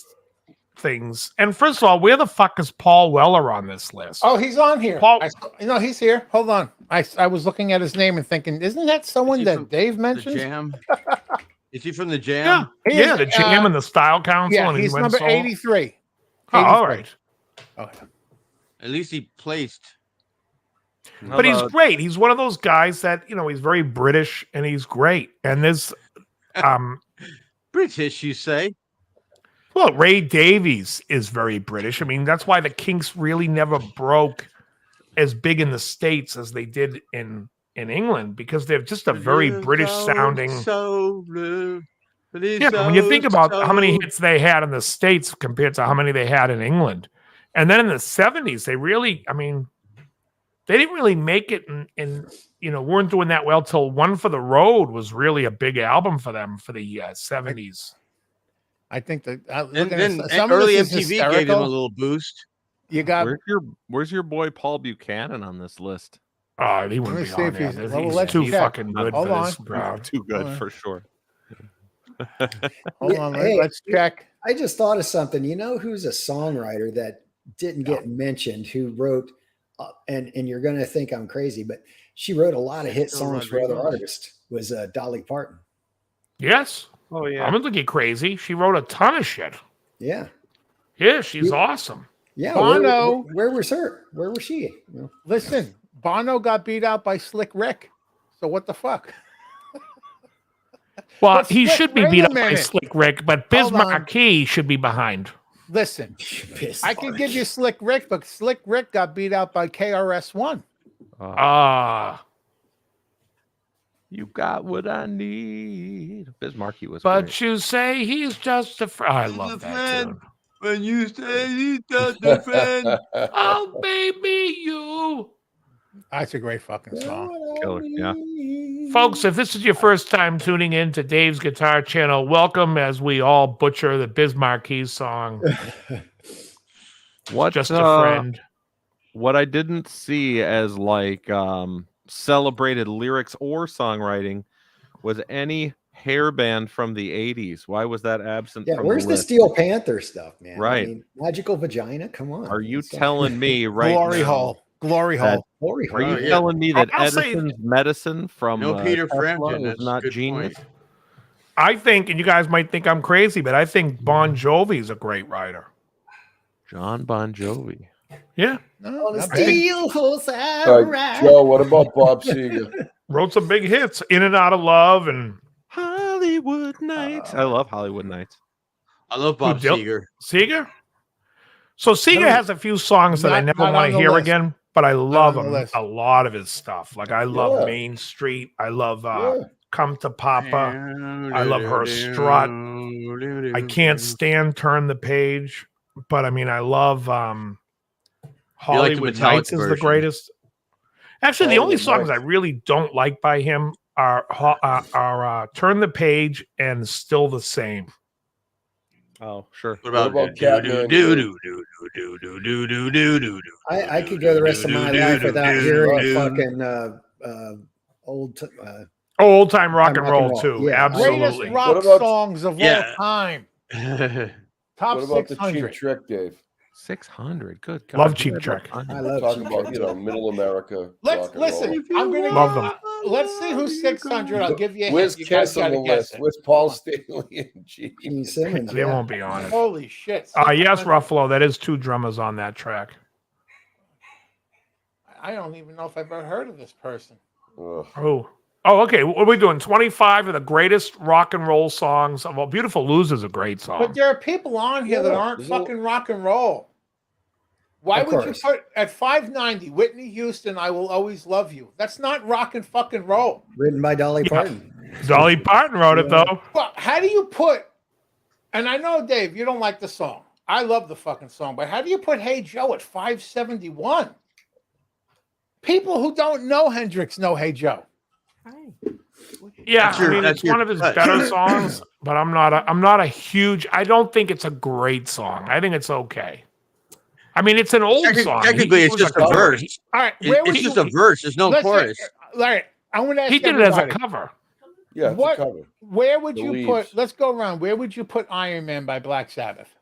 things, and first of all, where the fuck is Paul Weller on this list? Oh, he's on here. Paul- No, he's here. Hold on. I was looking at his name and thinking, isn't that someone he that from Dave The mentioned? Jam. Is he from the yeah, Jam? He yeah, is, the Jam and the Style Council. Yeah, and he he's went number solo. 83. Oh, all 83. right. Okay. At least he placed. But he's great. He's one of those guys that, you know, he's very British and he's great. And this, British, you say? well, Ray Davies is very British. I mean, that's why the Kinks really never broke as big in the States as they did in England, because they're just a very British sounding. Yeah, but when you think about how many hits they had in the States compared to how many they had in England. And then in the 70s, they really, I mean, they didn't really make it and you know, weren't doing that well till One for the Road was really a big album for them for the 70s. I think that And then early MTV gave him a little boost. You got. Where's your boy Paul Buchanan on this list? Oh, he Let wouldn't me be see on if there. he's- He's well, let's too check. fucking good Hold for on. this crowd. Too good Alright. for sure. Hold on. Hey. Let's check. I just thought of something. You know who's a songwriter that didn't get mentioned? Who wrote, and you're going to think I'm crazy, but she wrote a lot of hit songs for other artists. Was Dolly Parton. Yes. Oh yeah. I'm gonna look you crazy. She wrote a ton of shit. Yeah. Yeah, she's awesome. Yeah. Bono. Where was her? Where was she? You know? Listen, Bono got beat out by Slick Rick. So what the fuck? Well, But he Slick- should be wait beat a up by minute. Slick Rick, but Biz Hold on. Markie should be behind. Listen, I can give you Slick Rick, but Slick Rick got beat out by KRS-One. You got what I need. Biz Markie was But great. you say he's just a friend. I love that tune. When you say he's just a friend. Oh, baby, you. That's a great fucking song. Killer. Yeah. Folks, if this is your first time tuning in to Dave's Guitar Channel, welcome as we all butcher the Biz Markie song. What Just a friend. What I didn't see as like celebrated lyrics or songwriting was any hair band from the 80s. Why was that absent? Yeah, from where's the list? Steel Panther stuff, man? Right. I mean, Magical Vagina. Come on. Are you It's like- telling me right Glory now? hole. Glory that- hole. Glory Are you hole. yeah. telling me that I'll say- Edison's medicine from No Peter Tesla Frampton. was That's a not good genius? point. I think, and you guys might think I'm crazy, but I think Bon Jovi's a great writer. John Bon Jovi. Yeah. No, On a not bad. steel horse I All right, ride. Joe, what about Bob Seger? Wrote some big hits, In and Out of Love, and Hollywood Nights. I love Hollywood Nights. I love Bob Who, Seger. Seeger. So Seeger No, has a few songs that I not- never not want on to the hear list. again, but I love on the him. list. A lot of his stuff. Like I love Yeah. Main Street. I love Yeah. Come to Papa. I love her strut. I can't stand Turn the Page, but I mean I love Hollywood Metallica Nights is the version. greatest. Actually, the only Hollywood songs I Nights. really don't like by him are Turn the Page and Still the Same. Oh, sure. What about about Catman? I could go the rest of my life without hearing fucking old. Old time rock and roll too. Yeah. Greatest Absolutely. rock What about- songs of Yeah. all time. Top What about the 600. Cheap Trick, Dave? 600. Good God. Love Cheap Yeah, Trick. I Talk love Cheap about, Trick. you know, middle America. Let's rock and listen. roll. I'm gonna Love them. Let's see who's 600. I'll give you a Where's hint. You guys Kiss on gotta the guess list? it. Where's Paul Stanley and Gene? Gene Simmons. They Yeah. won't be on it. Holy shit! Yes, 600. Ruffalo. That is two drummers on that track. I don't even know if I've ever heard of this person. Ugh. Oh, okay. What are we doing? 25 of the greatest rock and roll songs of all. Beautiful Loser's a great song. But there are people on here that Yeah, aren't there's no- fucking rock and roll. Why Of would course. you put at 590 Whitney Houston? I will always love you. That's not rock and fucking roll. Written by Dolly Yeah. Parton. Dolly Parton wrote it though. Well, how do you put? And I know, Dave, you don't like the song. I love the fucking song, but how do you put "Hey Joe" at 571? People who don't know Hendrix know "Hey Joe." Yeah, That's your- I mean that's it's your one of his cut. better songs, but I'm not a huge. I don't think it's a great song. I think it's okay. I mean, it's an old song. Technically, He it's was just a cover. verse. All right, where would It's you? just a verse. There's no Listen, chorus. Larry, I'm going to ask He did it as a everybody, cover. Yeah, it's What- a cover. Where would The you Leaves. put? Let's go around. Where would you put "Iron Man" by Black Sabbath?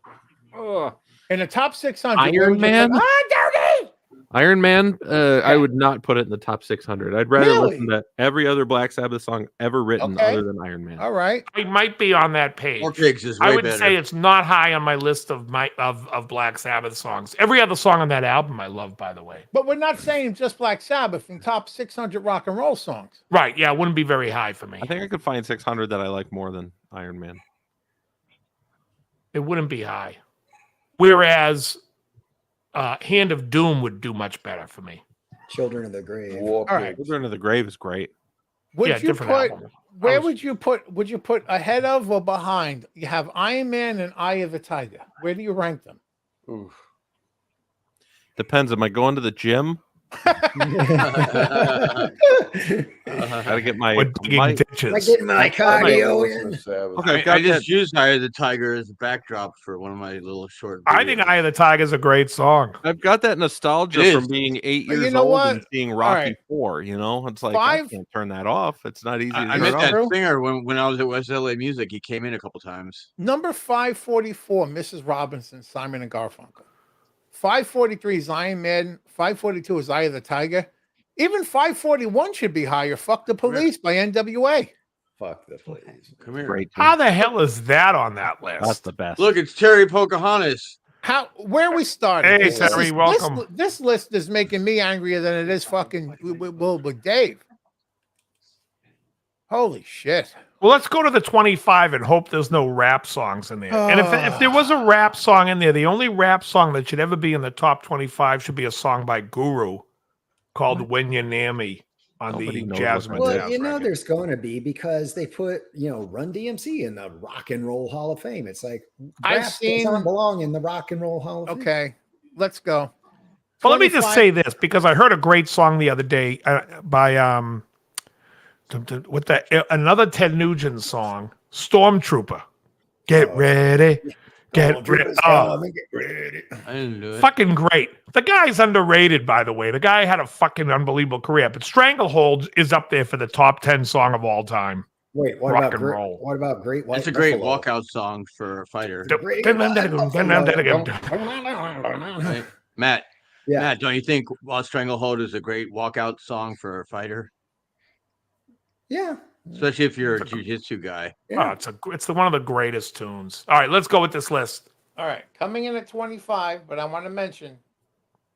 In the top 600. where Iron would you put- Man? Dirty! Iron Man, I would not put it in the top 600. I'd rather Really? listen to every other Black Sabbath song ever written Okay. other than Iron Man. All right. It might be on that page. More Pigs is way I would better. say it's not high on my list of Black Sabbath songs. Every other song on that album I love, by the way. But we're not saying just Black Sabbath in top 600 rock and roll songs. Right? Yeah, it wouldn't be very high for me. I think I could find 600 that I like more than Iron Man. It wouldn't be high. Whereas Hand of Doom would do much better for me. Children of the Grave. War All right. Pigs. Children of the Grave is great. Would Yeah, you different put? album. Where was- would you put? Would you put ahead of or behind? You have Iron Man and Eye of the Tiger. Where do you rank them? Oof. Depends. Am I going to the gym? Gotta get my. Or digging my ditches. I get my cardio Listen in. to Sabbath. Okay, I got that. just used Eye of the Tiger as a backdrop for one of my little short. I think videos. Eye of the Tiger is a great song. I've got that nostalgia It from is. being 8 But you years know old what? and seeing Rocky right. 4. You know, it's like I Five- can't turn that off. It's not easy. To I turn met off. that True. singer when I was at West LA Music. He came in a couple times. Number 544, Mrs. Robinson, Simon and Garfunkel. 543 is Iron Man. 542 is Eye of the Tiger. Even 541 should be higher. Fuck the Police by NWA. Fuck the police. Come here. Great. How the hell is that on that list? That's the best. Look, it's Terry Pocahontas. Where are we starting? Hey, This Terry, is- welcome. This list is making me angrier than it is fucking with Dave. Holy shit. Well, let's go to the 25 and hope there's no rap songs in there. And if there was a rap song in there, the only rap song that should ever be in the top 25 should be a song by Guru called "When You're Near Me" on Nobody the knows Jasmine what that Well, Jazz you know, record. there's going to be because they put, Run DMC in the Rock and Roll Hall of Fame. It's like I've rap seen- doesn't belong in the Rock and Roll Hall of Fame. Okay, let's go. Well, let me just 25 say this because I heard a great song the other day by another Ted Nugent song, "Stormtrooper." Get ready, get ready. Oh, I didn't do it. fucking great. The guy's underrated, by the way. The guy had a fucking unbelievable career, but Stranglehold is up there for the top 10 song of all time. Wait, what Rock about and roll. What about Great White? That's a great Buffalo? walkout song for a fighter. Great White Right? Matt, Yeah. Matt, don't you think Stranglehold is a great walkout song for a fighter? Yeah. Especially if you're a jiu-jitsu guy. Yeah. It's one of the greatest tunes. All right, let's go with this list. All right, coming in at 25, but I want to mention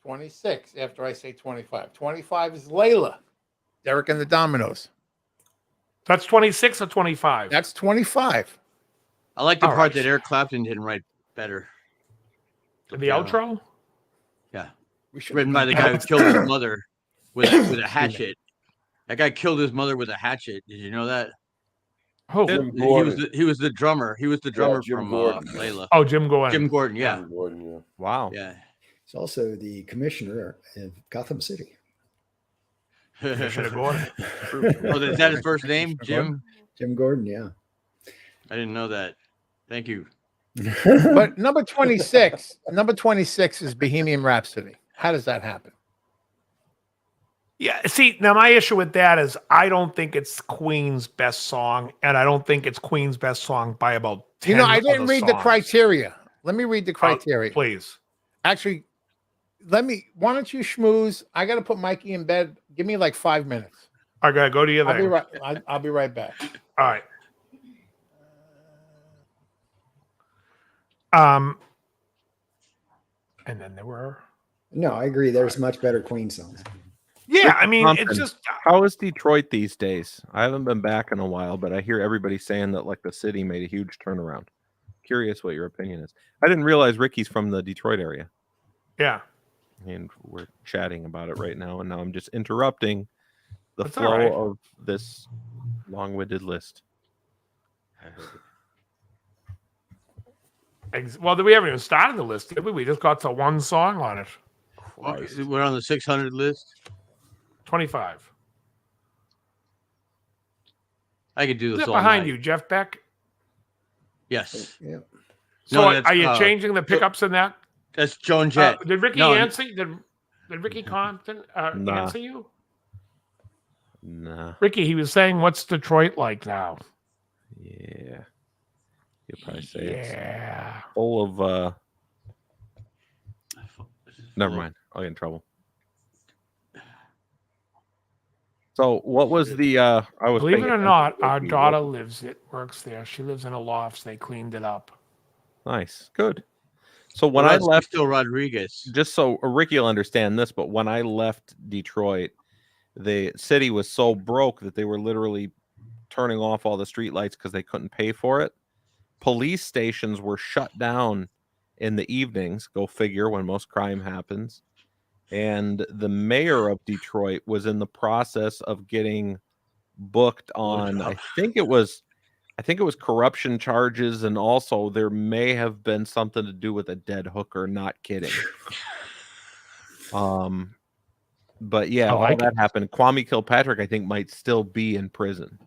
26 after I say 25. 25 is Layla, Derek and the Dominoes. That's 26 or 25. That's 25. I like the All part right. that Eric Clapton didn't write better. The outro? Yeah. We should Written by the guy who killed his mother with a hatchet. That guy killed his mother with a hatchet. Did you know that? Oh, Jim He Gordon. was the drummer. He was the drummer Jim from Gordon. Layla. oh, Jim Gordon. Jim Gordon, yeah. Jim Gordon, yeah. Wow. Yeah. It's also the commissioner of Gotham City. Commissioner Gordon. Oh, is that his first name? Jim? Jim Gordon, yeah. I didn't know that. Thank you. But number 26 is Bohemian Rhapsody. How does that happen? Yeah, see, now my issue with that is I don't think it's Queen's best song, and I don't think it's Queen's best song by about 10 I didn't other read the songs. criteria. Let me read the criteria. Please. Actually, why don't you schmooze? I got to put Mikey in bed. Give me like 5 minutes. I gotta go to your I'll be thing. right. I'll be right back. All right. And then there were. No, I agree. There's much better Queen songs. Yeah, I mean, Compton. it's just. How is Detroit these days? I haven't been back in a while, but I hear everybody saying that like the city made a huge turnaround. Curious what your opinion is. I didn't realize Ricky's from the Detroit area, Yeah. and we're chatting about it right now. And now I'm just interrupting the That's all flow right. of this long-winded list. Well, we haven't even started the list, did we? We just got to one song on it. We're on the 600 list. 25. I could do Is this it all behind night. you, Jeff Beck? Yes. Yeah. So No, that's, are you changing the pickups in that? That's Joan Jett. Did Ricky No, answer? Did Ricky Compton Nah. answer you? Nah. Ricky, he was saying, "What's Detroit like now?" Yeah. You'll probably say it's Yeah. full of never mind. I'll get in trouble. So what was the I was Believe it paying or attention not, to our the- daughter works there. She lives in a loft. They cleaned it up. Nice. Good. So when I left, still Rodriguez. just so Ricky will understand this, but when I left Detroit, the city was so broke that they were literally turning off all the streetlights because they couldn't pay for it. Police stations were shut down in the evenings, go figure, when most crime happens. And the mayor of Detroit was in the process of getting booked on, I think it was corruption charges, and also there may have been something to do with a dead hooker. Not kidding. But yeah, I all like that happened. Kwame Kilpatrick, I think, might still be in prison.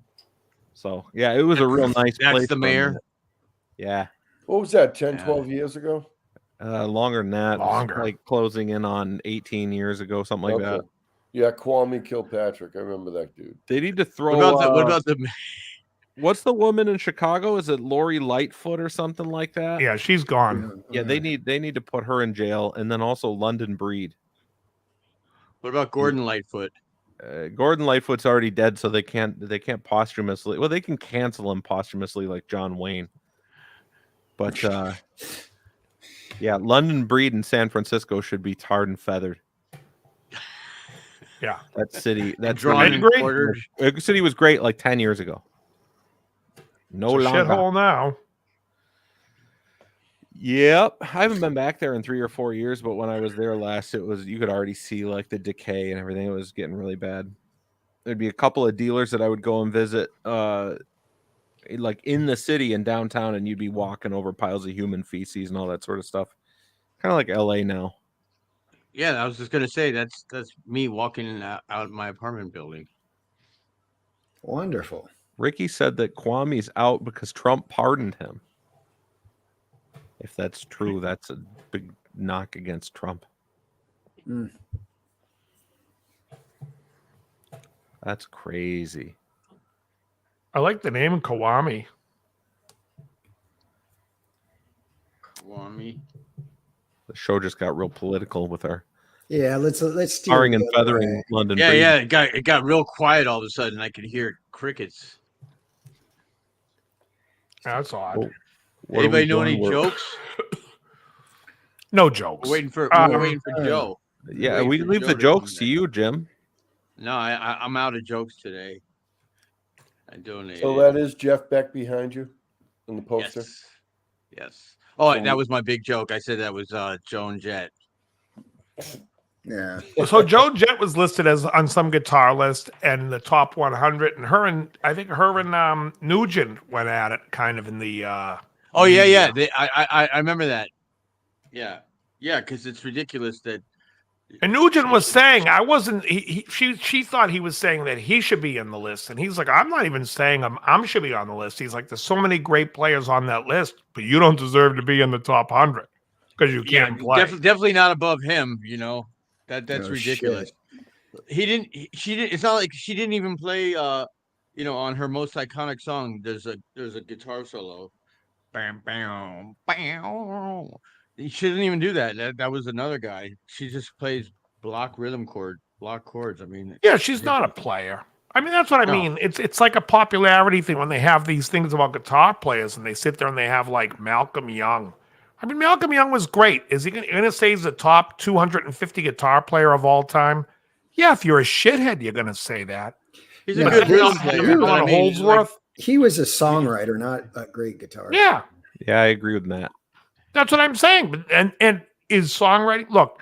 So yeah, it was a real nice That's place. the for a mayor? minute. Yeah. What was that, 10, Yeah. 12 years ago? Longer than that. It was Longer. like closing in on 18 years ago, something like that. Okay. Yeah, Kwame Kilpatrick. I remember that dude. They need to throw. What about the what's the woman in Chicago? Is it Lori Lightfoot or something like that? Yeah, she's gone. Yeah, they need to put her in jail, and then also London Breed. what about Gordon Lightfoot? Gordon Lightfoot's already dead, so they can't posthumously. Well, they can cancel him posthumously like John Wayne. But yeah, London Breed in San Francisco should be tarred and feathered. Yeah, that city. That drawn and agree. quartered. city was great like 10 years ago. No It's a longer. shithole now. Yep, I haven't been back there in 3 or 4 years, but when I was there last, you could already see like the decay and everything. It was getting really bad. There'd be a couple of dealers that I would go and visit, like in the city in downtown, and you'd be walking over piles of human feces and all that sort of stuff. Kind of like LA now. Yeah, I was just gonna say that's me walking out my apartment building. Wonderful. Ricky said that Kwame's out because Trump pardoned him. If that's true, that's a big knock against Trump. Mm. That's crazy. I like the name Kwame. Kwame. The show just got real political with our Yeah, let's steer tarring the and other feathering way. London Yeah, Breed. yeah. It got real quiet all of a sudden. I could hear crickets. That's odd. Oh, what are Anybody we know doing? any jokes? No jokes. We're waiting for Joe. Yeah, waiting we for leave Joe the to jokes come to you, Jim. No, I'm out of jokes today. I donated. So that is Jeff Beck behind you in the poster. Yes. Oh, So that was my big joke. I said that was Joan Jett. Yeah. So Joan Jett was listed as on some guitar list and the top 100, and I think her and Nugent went at it kind of in the. Oh yeah. I remember that. Yeah, because it's ridiculous that. And Nugent was saying I wasn't. She thought he was saying that he should be in the list, and he's like, I'm not even saying I'm should be on the list. He's like, there's so many great players on that list, but you don't deserve to be in the top 100 because you can't play. Definitely not above him. You know that's Oh, ridiculous. shit. She didn't. It's not like she didn't even play. On her most iconic song, there's a guitar solo. Bam, bam, bam. She didn't even do that. That was another guy. She just plays block chords. I mean, Yeah, she's not a player. I mean, that's what I No. mean. It's like a popularity thing when they have these things about guitar players and they sit there and they have like Malcolm Young. I mean, Malcolm Young was great. Is he going to say he's the top 250 guitar player of all time? Yeah, if you're a shithead, you're going to say that. he's No, a good he's- rhythm player. You're but I on mean, Holdsworth. He was a songwriter, not a great guitarist. Yeah, Yeah, I agree with Matt. that's what I'm saying. But and is songwriting? Look,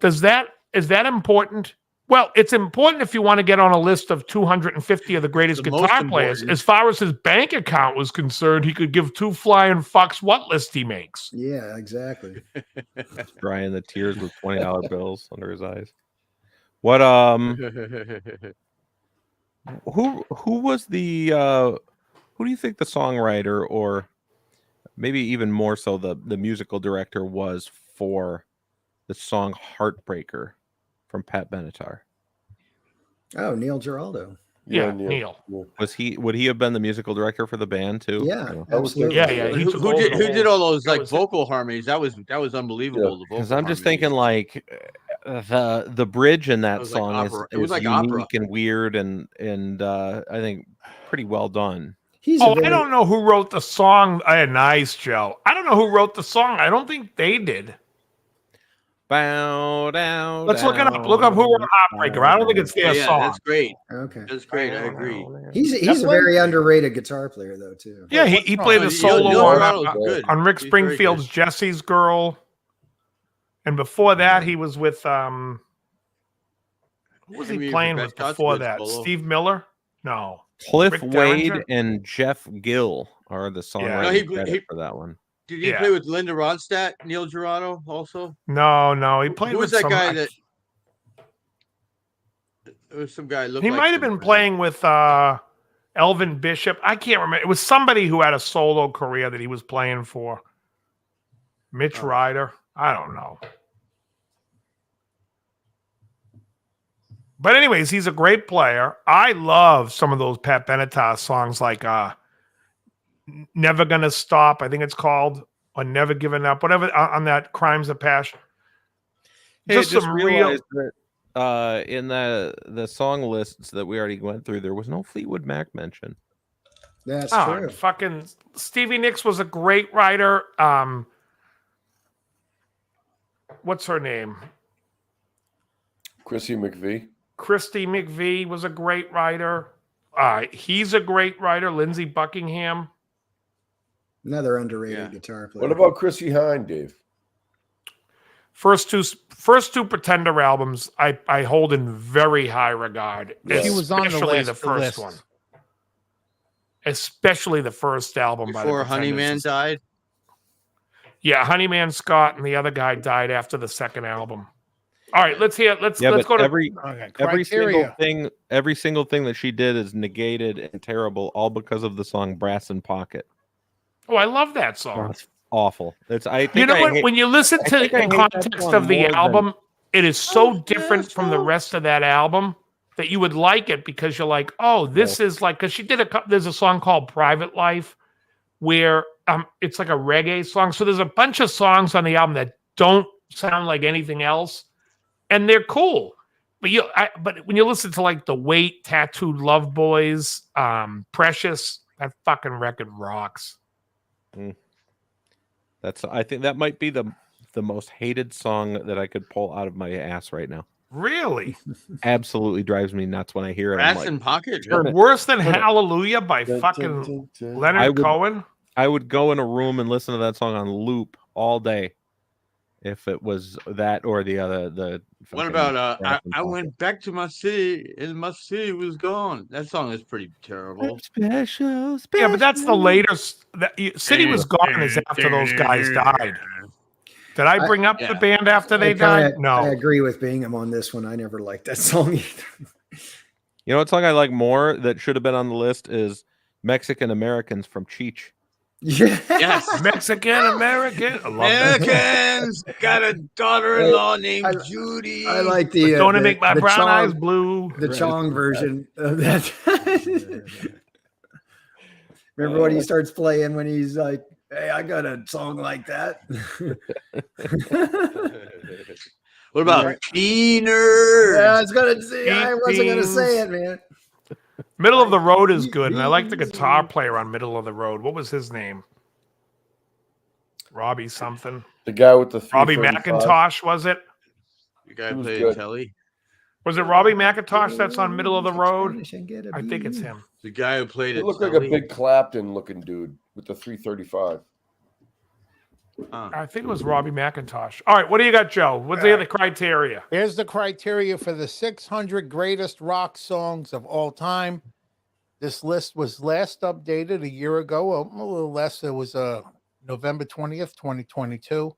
is that important? Well, it's important if you want to get on a list of 250 of the greatest The most guitar players. important. As far as his bank account was concerned, he could give two flying fucks what list he makes. Yeah, exactly. Drying the tears with $20 bills under his eyes. What who was the who do you think the songwriter, or maybe even more so the musical director, was for the song Heartbreaker from Pat Benatar? Oh, Neil Giraldo. Yeah, Neil. Neil. Would he have been the musical director for the band too? Yeah, No. absolutely. Yeah. He Who took over the did whole- all those that like was- vocal harmonies? That was unbelievable. Yeah. The vocal Because I'm just harmonies. thinking like the bridge in that was like song opera. It is was like unique opera. and weird and I think pretty well done. He's Oh, a very, I don't know who wrote the song. Nice, Joe. I don't know who wrote the song. I don't think they did. Bow down. Let's look it up. Look up who wrote Heartbreaker. I don't think it's their Yeah, song. that's great. Okay. That's great. I agree. He's a very underrated guitar player, though, too. Yeah, he played Oh, a solo Neil on, Giraldo's good. on Rick He's very good. Springfield's Jesse's Girl. And before that, he was with who was he Henry playing with Rebecca's before good that? solo. Steve Miller? No. Cliff Rick Wade Derringer? and Jeff Gill are the Yeah. songwriting No, he- credit for that one. Did he Yeah. play with Linda Ronstadt, Neil Giraldo also? No. He played Who was with that some guy that? There was some guy. He might have been playing with Elvin Bishop. I can't remember. It was somebody who had a solo career that he was playing for. Mitch Oh. Ryder. I don't know. But anyways, he's a great player. I love some of those Pat Benatar songs like Never Gonna Stop, I think it's called, or Never Giving Up, whatever on that Crimes of Passion. Hey, Just some real realized that in the song lists that we already went through, there was no Fleetwood Mac mention. That's Oh, true. fucking Stevie Nicks was a great writer. What's her name? Chrissy McVie. Christy McVie was a great writer. He's a great writer. Lindsey Buckingham. Another underrated Yeah. guitar player. What about Chrissy Hine, Dave? First two Pretender albums, I hold in very high regard. Yes. She was on the Especially last the first list. one. Especially the first album by the Before Pretenders. Honeyman died. Yeah, Honeyman Scott and the other guy died after the second album. All right, let's go to every Criteria. every single thing that she did is negated and terrible, all because of the song "Brass in Pocket." Oh, I love that Oh, song. it's awful. You know what? When you listen I to think it I in hate that context song of the more than- album, it is so different from the rest of that album that you would like it because you're like, oh, this is like, because she did there's a song called Private Life where it's like a reggae song. So there's a bunch of songs on the album that don't sound like anything else, and they're cool. But when you listen to like The Weight, Tattooed Love Boys, Precious, that fucking record rocks. I think that might be the most hated song that I could pull out of my ass right now. Really? Absolutely drives me nuts when I hear it. Brass in Pocket. turn it. Worse than Turn it. Hallelujah by fucking Leonard Cohen? I would go in a room and listen to that song on loop all day if it was that or the other. What about I went back to my city and my city was gone. That song is pretty terrible. Special. Yeah, but that's the latest. City Was Gone is after those guys died. Did I bring up the band after they died? No. I agree with Bingham on this one. I never liked that song either. You know what song I like more that should have been on the list is Mexican Americans from Cheech. Yeah. Yes. Mexican American. I love that. Americans got a daughter-in-law named Judy. I like the Don't it make my the brown Chong- eyes blue? The Chong version of that. Remember when he starts playing when he's like, "Hey, I got a song like that." What about Keener? Yeah, I was gonna say. I wasn't gonna say it, man. Middle of the Road is good, and I like the guitar player on Middle of the Road. What was his name? Robbie something. The guy with the Robbie 335. McIntosh, was it? The guy He was played good. Telly. Was it Robbie McIntosh that's on Middle of the Road? I think it's him. The guy who played He it. looked like a big Clapton looking dude with the 335. I think it was Robbie McIntosh. All right, what do you got, Joe? What's the other criteria? Here's the criteria for the 600 greatest rock songs of all time. This list was last updated a year ago, a little less. It was November 20th, 2022,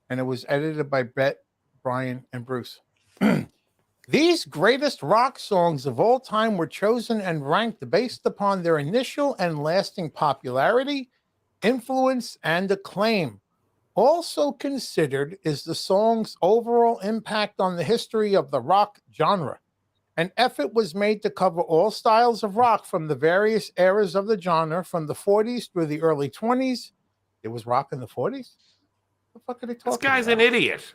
and it was edited by Brett, Brian, and Bruce. These greatest rock songs of all time were chosen and ranked based upon their initial and lasting popularity, influence, and acclaim. Also considered is the song's overall impact on the history of the rock genre. An effort was made to cover all styles of rock from the various eras of the genre, from the 40s through the early 20s. It was rock in the 40s? What the fuck are they talking This guy's about? an idiot.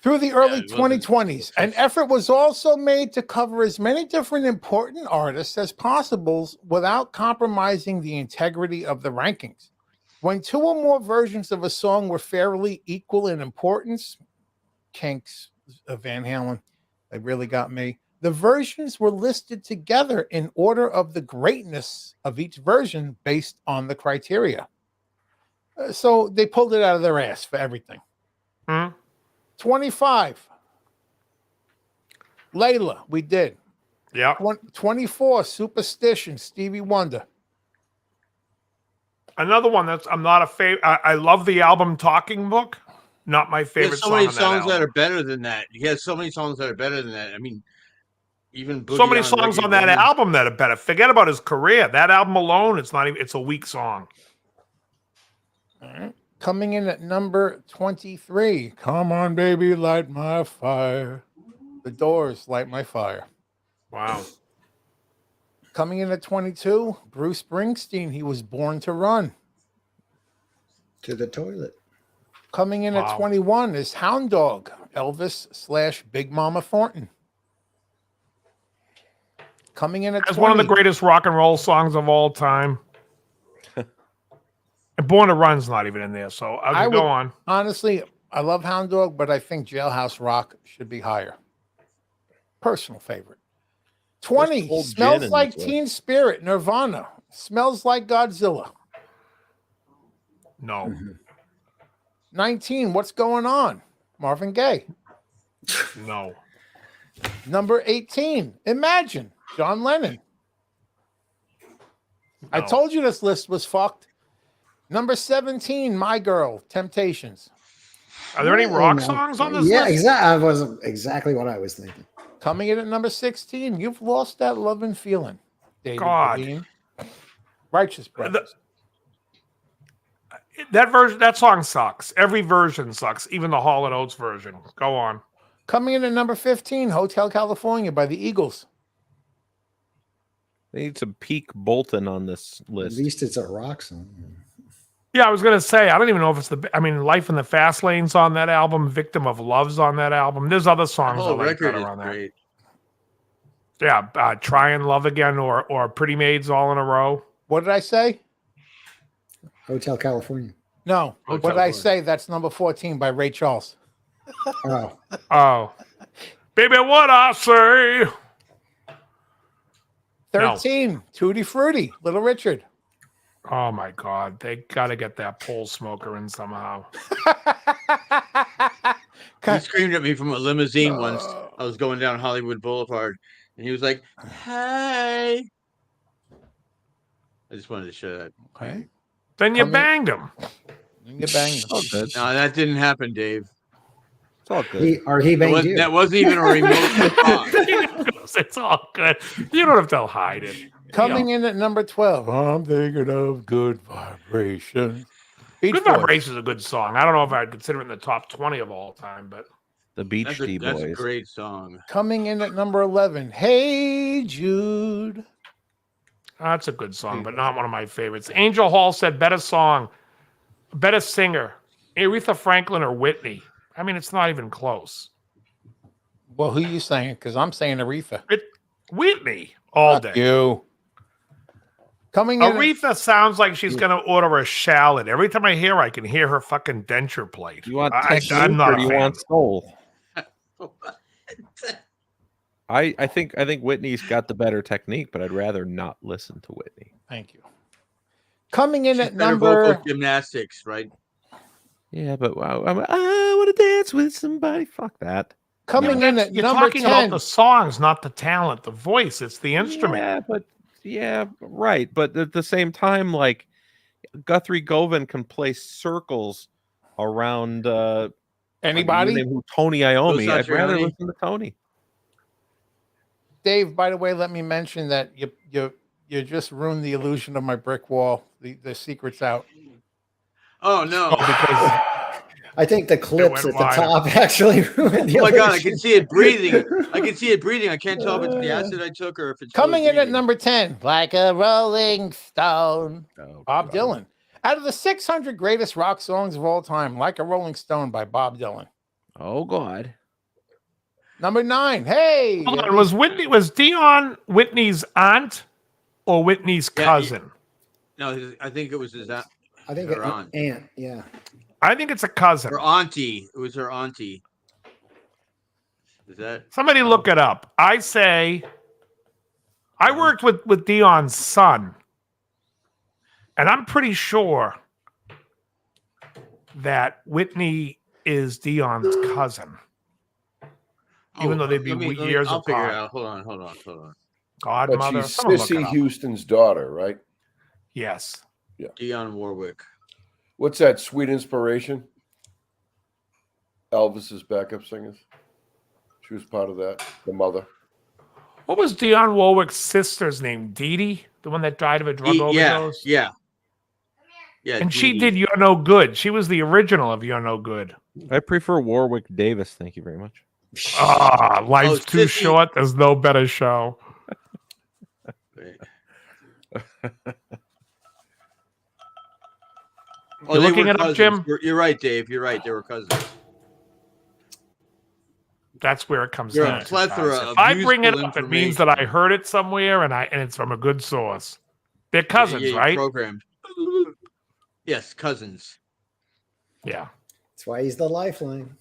Through the early it wasn't- 2020s, an effort was also made to cover as many different important artists as possible without compromising the integrity of the rankings. When two or more versions of a song were fairly equal in importance, Kinks, Van Halen, they really got me. The versions were listed together in order of the greatness of each version based on the criteria. So they pulled it out of their ass for everything. 25. Layla, we did. Yeah. 24, Superstition, Stevie Wonder. Another one that's I'm not a favorite. I love the album Talking Book. Not my favorite There's so song many on that songs album. that are better than that. You have so many songs that are better than that. I mean, even So many Boogie songs Reggae on that Woman. album that are better. Forget about his career. That album alone, it's not even. It's a weak song. All right. Coming in at number 23. Come on, baby, light my fire. The Doors, Light My Fire. Wow. Coming in at 22, Bruce Springsteen. He was born to run. To the toilet. Coming in at Wow. 21 is Hound Dog, Elvis / Big Mama Thornton. Coming in at It's 20. one of the greatest rock and roll songs of all time. And Born to Run's not even in there, so I go would- on. Honestly, I love Hound Dog, but I think Jailhouse Rock should be higher. Personal favorite. 20, Cold Gin Smells in Like this Teen Spirit, Nirvana. Smells Like Godzilla. No. 19, What's Going On? Marvin Gaye. No. Number 18, Imagine, John Lennon. I No. told you this list was fucked. Number 17, My Girl, Temptations. Are there any Yeah, rock no. songs on this Yeah, list? exactly. I was exactly what I was thinking. Coming in at number 16, You've Lost That Love and Feeling. David God. Levine. Righteous Brothers. That song sucks. Every version sucks, even the Hall & Oates version. Go on. Coming in at number 15, Hotel California by the Eagles. They need some peak Bolton on this At list. least it's a rock song. Yeah, I was gonna say I don't even know if it's Life in the Fast Lane's on that album. Victim of Love's on that album. There's other The songs I whole like record better is on that. great. Yeah, Try and Love Again or Pretty Maids All in a Row. What did I say? Hotel California. No. Hotel What did I California. say? That's number 14 by Ray Charles. Oh, Oh, baby, what I say? 13, Tutti Frutti, Little Richard. Oh my God, they got to get that pole smoker in somehow. He screamed at me from a limousine once. I was going down Hollywood Boulevard, and he was like, "Hey!" I just wanted to share that. Okay. Then you Come in- banged him. You banged. All good. No, that didn't happen, Dave. It's all good. he banged you. That wasn't even a remote thought. It's all good. You don't have to hide it. Coming in at number 12, I'm thinking of Good Vibration. Beach Good Boys. Vibration is a good song. I don't know if I'd consider it in the top 20 of all time, but The Beach That's Tea a Boys. great song. Coming in at number 11, Hey Jude. that's a good song, but not one of my favorites. Angel Hall said better song, better singer, Aretha Franklin or Whitney. I mean, it's not even close. Well, who you saying? Because I'm saying Aretha. Whitney all Fuck day. you. Coming in. Aretha sounds like she's going to order a shallot. Every time I hear her, I can hear her fucking denture plate. You want I, technique I'm not or a do you fan. want soul? I think Whitney's got the better technique, but I'd rather not listen to Whitney. Thank you. Coming in She's at better number. vocal gymnastics, right? Yeah, but wow, I want to dance with somebody. Fuck that. Coming in at You're number talking 10. about the songs, not the talent, the voice. It's the instrument. Yeah, right. But at the same time, like Guthrie Govan can play circles around Anybody? who Tony Iommi. Those I'd rather Satriani? listen to Tony. Dave, by the way, let me mention that you just ruined the illusion of my brick wall. The secret's out. Oh no! I think the clips went at the wider. top actually ruined the Oh my god! I illusion. can see it breathing. I can see it breathing. I can't tell if it's the acid I took or if it's Coming in at breathing. number 10, Like a Rolling Stone, Oh, Bob Dylan. Out of the 600 greatest rock songs of all time, Like a Rolling Stone by Bob Dylan. Oh God. Number 9, hey! Hold on, was Dion Whitney's aunt or Whitney's Yeah, cousin? No, I think it was his aunt. I think Her aunt. aunt, yeah. I think it's a cousin. Her auntie. It was her auntie. Is that? Somebody look it up. I say I worked with Dion's son, and I'm pretty sure that Whitney is Dion's cousin. Even though they'd be years I'll figure it apart. out. Hold on. But Godmother. she's Someone look it Sissy up. Houston's daughter, right? Yes. Dionne Warwick. What's that? Sweet Inspiration? Elvis's backup singers. She was part of that. The mother. What was Dionne Warwick's sister's name? Dee Dee? The one that died of a drug overdose? Yeah. And she Dee did Dee. You're No Good. She was the original of You're No Good. I prefer Warwick Davis. Thank you very much. Ah, life's Oh, too Sissy. short. There's no better show. Wait. Oh, You're they looking were it up, cousins. Jim? You're right, Dave. You're right. They were cousins. That's where it comes You're a down to. plethora Guys. of If I bring it useful up, it means that I information. heard it somewhere and it's from a good source. They're cousins, you're right? Programmed. Yes, cousins. Yeah. That's why he's the lifeline.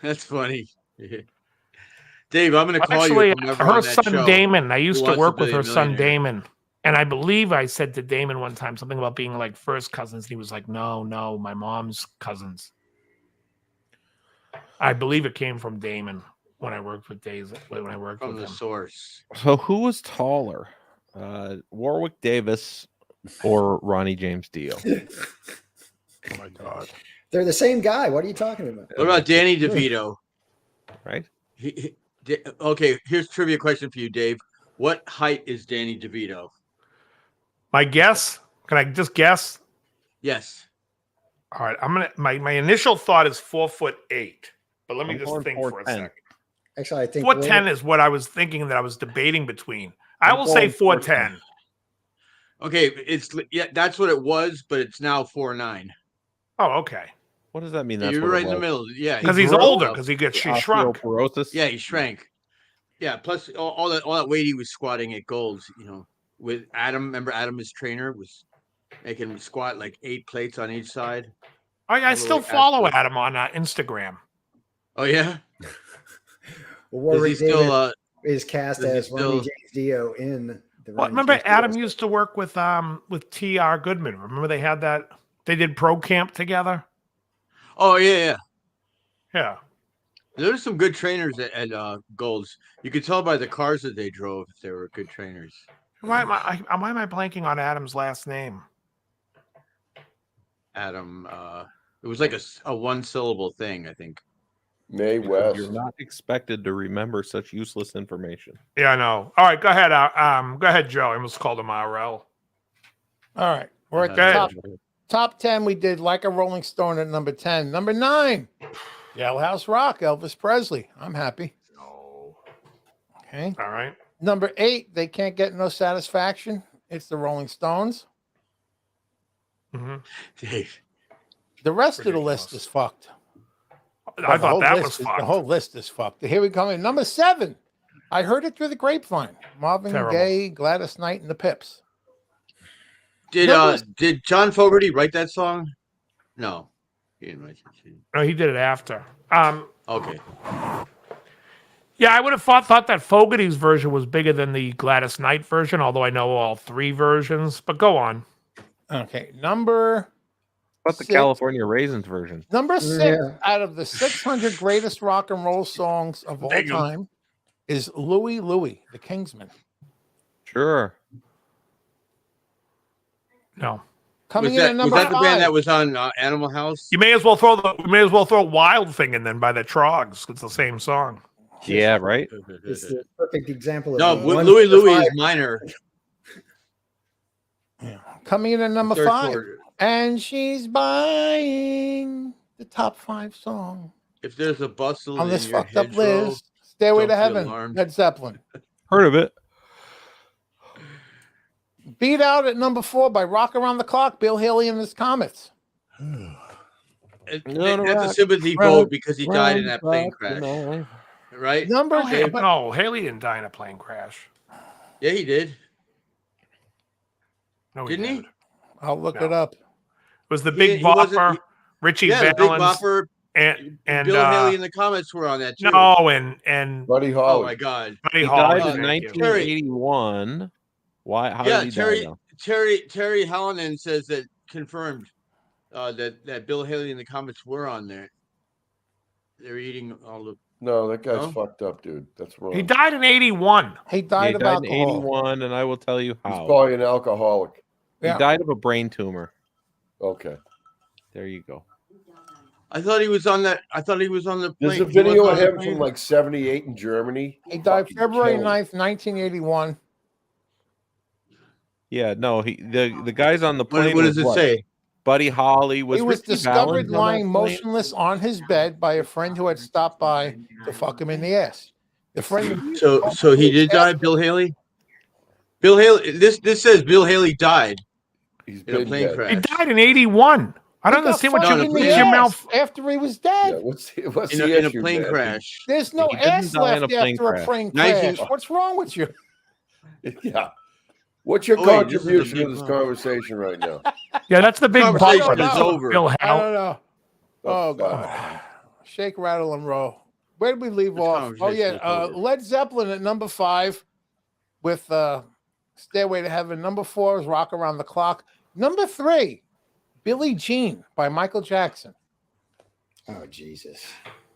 That's funny. Dave, I'm going to call Actually, you if I'm ever her on that son show. Damon. I used Who to Wants work to with Be a her son Millionaire? Damon, and I believe I said to Damon one time something about being like first cousins. And he was like, "No, my mom's cousins." I believe it came from Damon when I worked with when I worked From with the him. source. So who was taller, Warwick Davis or Ronnie James Dio? Oh my god! They're the same guy. What are you talking about? What about Danny DeVito? Right? Okay, here's a trivia question for you, Dave. What height is Danny DeVito? My guess? Can I just guess? Yes. All right, I'm gonna. My initial thought is 4'8", but let me I'm just going think for a 4'10". second. Actually, I think 4'10" is what I was thinking that I was debating between. I I'm will say going 4'10". Okay, that's what it was, but it's now 4'9". Oh, okay. What does that mean? That's You're what right it in the was. middle. Yeah, Because he's grew older. up. Because she shrunk. Osteoporosis. Yeah, he shrank. Yeah, plus all that weight he was squatting at Gold's, with Adam. Remember Adam, his trainer, was making him squat like 8 plates on each side. I still follow Adam on Instagram. Oh yeah. Well, Warwick Is he still? is cast does he as Ronnie still- James Dio in the. Well, Ronnie remember James Adam Dio used to work with T.R. Goodman. Remember they had that? They did Pro Camp together. Oh yeah. Yeah. There were some good trainers at Gold's. You could tell by the cars that they drove if they were good trainers. Why am I blanking on Adam's last name? Adam, it was like a one-syllable thing, I think. May West. You're not expected to remember such useless information. Yeah, I know. All right, go ahead. Go ahead, Joe. I almost called him RL. All right. We're at Go ahead. the top 10. We did Like a Rolling Stone at number 10. Number 9, Jailhouse Rock, Elvis Presley. I'm happy. Oh. Okay. All right. Number 8, They Can't Get No Satisfaction. It's the Rolling Stones. Mm-hmm. Dave. The rest of the list is fucked. I thought that was The fucked. whole list is fucked. Here we come in. Number 7, I Heard It Through the Grapevine. Marvin Terrible. Gaye, Gladys Knight, and the Pips. Did John Fogerty write that song? No, he didn't write it. No, he did it after. Okay. Yeah, I would have thought that Fogerty's version was bigger than the Gladys Knight version, although I know all 3 versions. But go on. Okay. Number What's the 6, California Raisins version? Number 6 Yeah. out of the 600 greatest rock and roll songs of all time is Louie Louie, the Kingsmen. Sure. No. Coming Was in at number that the 5. band that was on Animal House? You may as well throw Wild Thing in then by the Trogs. It's the same song. Yeah, right. It's the perfect example of No, one Louie to Louie five. is minor. Coming in at number Third 5. quarter. And she's buying the top 5 song If there's a bustle on this in your fucked up hedgerow, list. Stairway don't to be Heaven, alarmed. Led Zeppelin. Heard of it. Beat Out at number 4 by Rock Around the Clock, Bill Haley and his Comets. That's a sympathy vote because he died in that plane crash, right? Number No, Haley didn't die in a plane crash. Yeah, he did. No, Didn't he? didn't. I'll look No. it up. It was the Big He wasn't- Bopper, Richie Yeah, the Big Valens, Bopper, and Bill Haley and the Comets were on that too. no, and Buddy Oh Holly. my God. Buddy He Holly. died in thank you. 1981. Why? How Yeah, did he die? Though? Terry Hallinan says that confirmed that Bill Haley and the Comets were on there. They're eating all the. No, that guy's No? fucked up, dude. That's wrong. He died in 81. He He died of died in alcohol. 81, and I will tell you He's how. probably an alcoholic. He Yeah. died of a brain tumor. Okay. There you go. I thought he was on that. I thought he was on the There's plane. a He video wasn't of on the him plane? from like 78 in Germany. He died Fucking February killed. 9th, 1981. Yeah, no, the guys on the plane. What does was it say? Buddy Holly was. He was Richie discovered Valens on that lying plane? motionless on his bed by a friend who had stopped by to fuck him in the ass. The friend. So he did die. Bill Haley. Bill Haley. This says Bill Haley died. He's In a been plane dead. crash. He died in 81. I don't He got understand what fucked No, you no, in put the your ass mouth. after he was Yeah, dead. what's In the a issue, plane man? crash. There's no He didn't ass die in left a plane after a crash. plane 19 crash. What's wrong with you? Yeah. What's your Oh, wait, this is the contribution to big this one. conversation right now? Yeah, that's the big Conversation bumper. is That's over. Bill I Hal. don't know. Oh God. Shake, rattle, and roll. Where did we leave This off? Oh conversation yeah, is over. Led Zeppelin at number 5 with Stairway to Heaven. Number 4 is Rock Around the Clock. Number 3, Billie Jean by Michael Jackson. Oh Jesus.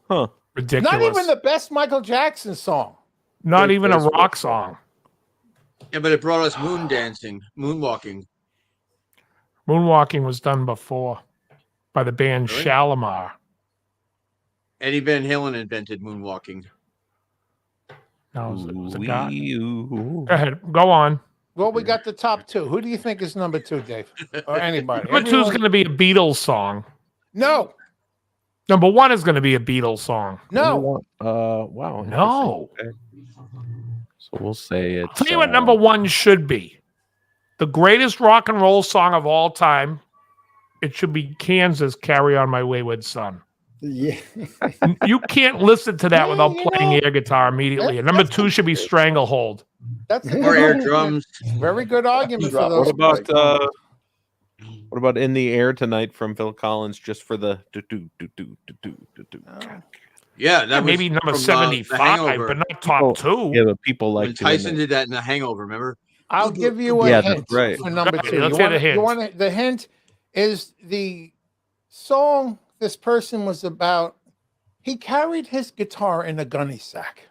Huh. Ridiculous. Not even the best Michael Jackson song. Not Great even a Facebook rock song. song. Yeah, but it brought us moon dancing, moonwalking. Moonwalking was done before by the band Really? Shalimar. Eddie Van Halen invented moonwalking. No, it was a guy. Ooh. Go ahead. Go on. Well, we got the top 2. Who do you think is number 2, Dave? Or anybody? Number 2 is going to be a Beatles song. No, Number 1 is going to be a Beatles song. no. Wow. No. interesting. Okay. So we'll say it's. Tell you what number 1 should be. The greatest rock and roll song of all time. It should be Kansas, Carry On My Wayward Son. Yeah. You can't listen to that Yeah, without you playing know, air guitar immediately. And number that's 2 should be Stranglehold. That's a Or good air argument. drums. Very good argument for What those. What about In the Air Tonight from Phil Collins, just for the do. Yeah, that was Maybe number from, The 75, Hangover. but not top 2. Yeah, but people When like doing Tyson that. did that in The Hangover, remember? I'll give you a Yeah, hint that's right. for number Okay, 2. let's You hear the want, hint. you want the hint is the song this person was about. He carried his guitar in a gunny sack.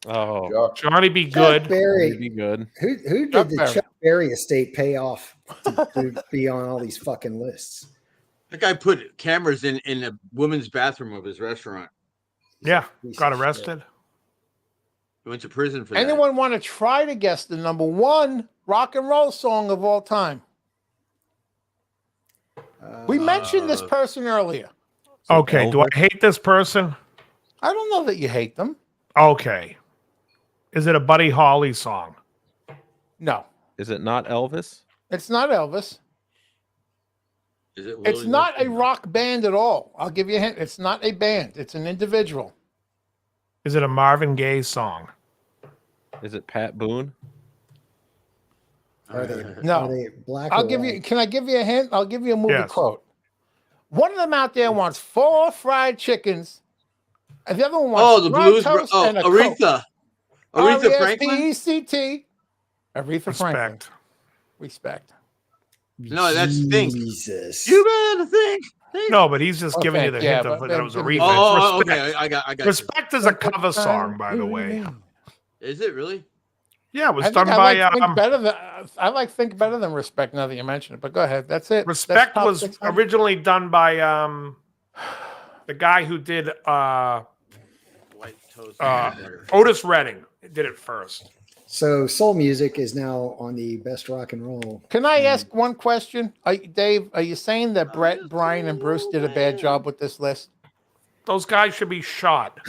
Oh, Johnny Be Chuck Good. that'd Berry. be good. Who did Chuck the Berry. Chuck Berry estate pay off to be on all these fucking lists? That guy put cameras in the women's bathroom of his restaurant. Yeah, Piece got of shit. arrested. He went to prison for that. Anyone want to try to guess the number 1 rock and roll song of all time? We mentioned this person earlier. Okay, do I hate this person? I don't know that you hate them. Okay. Is it a Buddy Holly song? No, Is it not Elvis? it's not Elvis. Is it It's Willie not a Nelson? rock band at all. I'll give you a hint. It's not a band. It's an individual. Is it a Marvin Gaye song? Is it Pat Boone? Are they, No. are they black? I'll or give you. white? Can I give you a hint? I'll give you a movie Yes. quote. One of them out there wants 4 fried chickens, and the other one wants Oh, the fried blues. toast and a Aretha. Aretha Coke. Franklin? R-E-S-P-E-C-T. Aretha Franklin. Respect. Respect. No, that's Think. Jesus. You better think. No, but he's just giving Okay, you the yeah, hint of but that it was then- Aretha. Oh, It's okay. Respect. I got you. Respect is a cover song, by the way. Is it really? Yeah, it was I done think by. I like think better than respect. Now that you mention it, but go ahead. That's it. That's Respect top was 600. originally done by the guy who did White toast. and butter. Otis Redding. Did it first. So soul music is now on the best rock and roll. Can I ask one question, Dave? Are you saying that Brett, Brian, and Bruce did a bad job with this list? Those guys should be shot.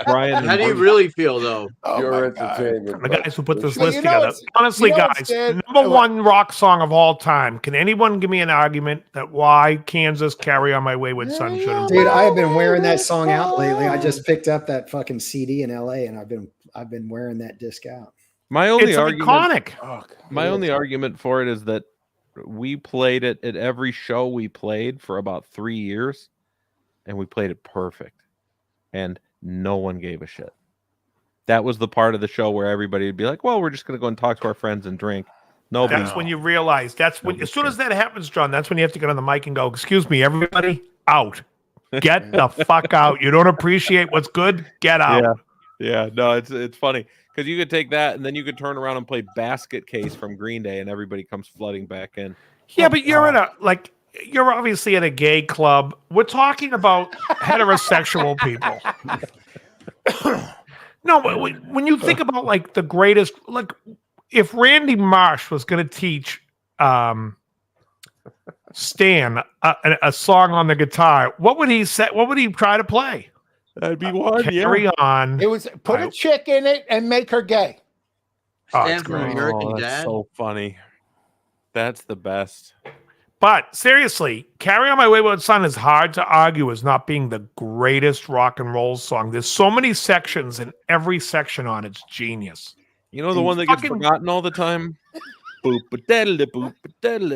Brian. How do you really feel, though? Oh Pure my God. entertainment. The guys who put this But list you know, together. it's- Honestly, you know, guys, instead- number 1 rock song of all time. Can anyone give me an argument that why Kansas Carry On My Wayward Son shouldn't be? Dude, I have been wearing that song out lately. I just picked up that fucking CD in LA and I've been wearing that disc out. My only It's argument. iconic. Oh, God. My only argument for it is that we played it at every show we played for about 3 years, and we played it perfect, and no one gave a shit. That was the part of the show where everybody would be like, "Well, we're just going to go and talk to our friends and drink." Nobody. That's when you realize. That's when. As soon as that happens, John, that's when you have to get on the mic and go, "Excuse me, everybody, out. Get the fuck out. You don't appreciate what's good. Get out." Yeah. No, it's funny because you could take that and then you could turn around and play Basket Case from Green Day, and everybody comes flooding back in. Yeah, but you're in a you're obviously at a gay club. We're talking about heterosexual people. No, but when you think about like the greatest, like if Randy Marsh was going to teach Stan a song on the guitar, what would he say? What would he try to play? That'd be one. Carry on. It was put a chick in it and make her gay. Oh, Stand it's for great. American that's Dad. so funny. That's the best. But seriously, Carry On My Wayward Son is hard to argue as not being the greatest rock and roll song. There's so many sections, and every section on it's genius. You know the And one that gets fucking- forgotten all the time? Boop a daddle boop a daddle.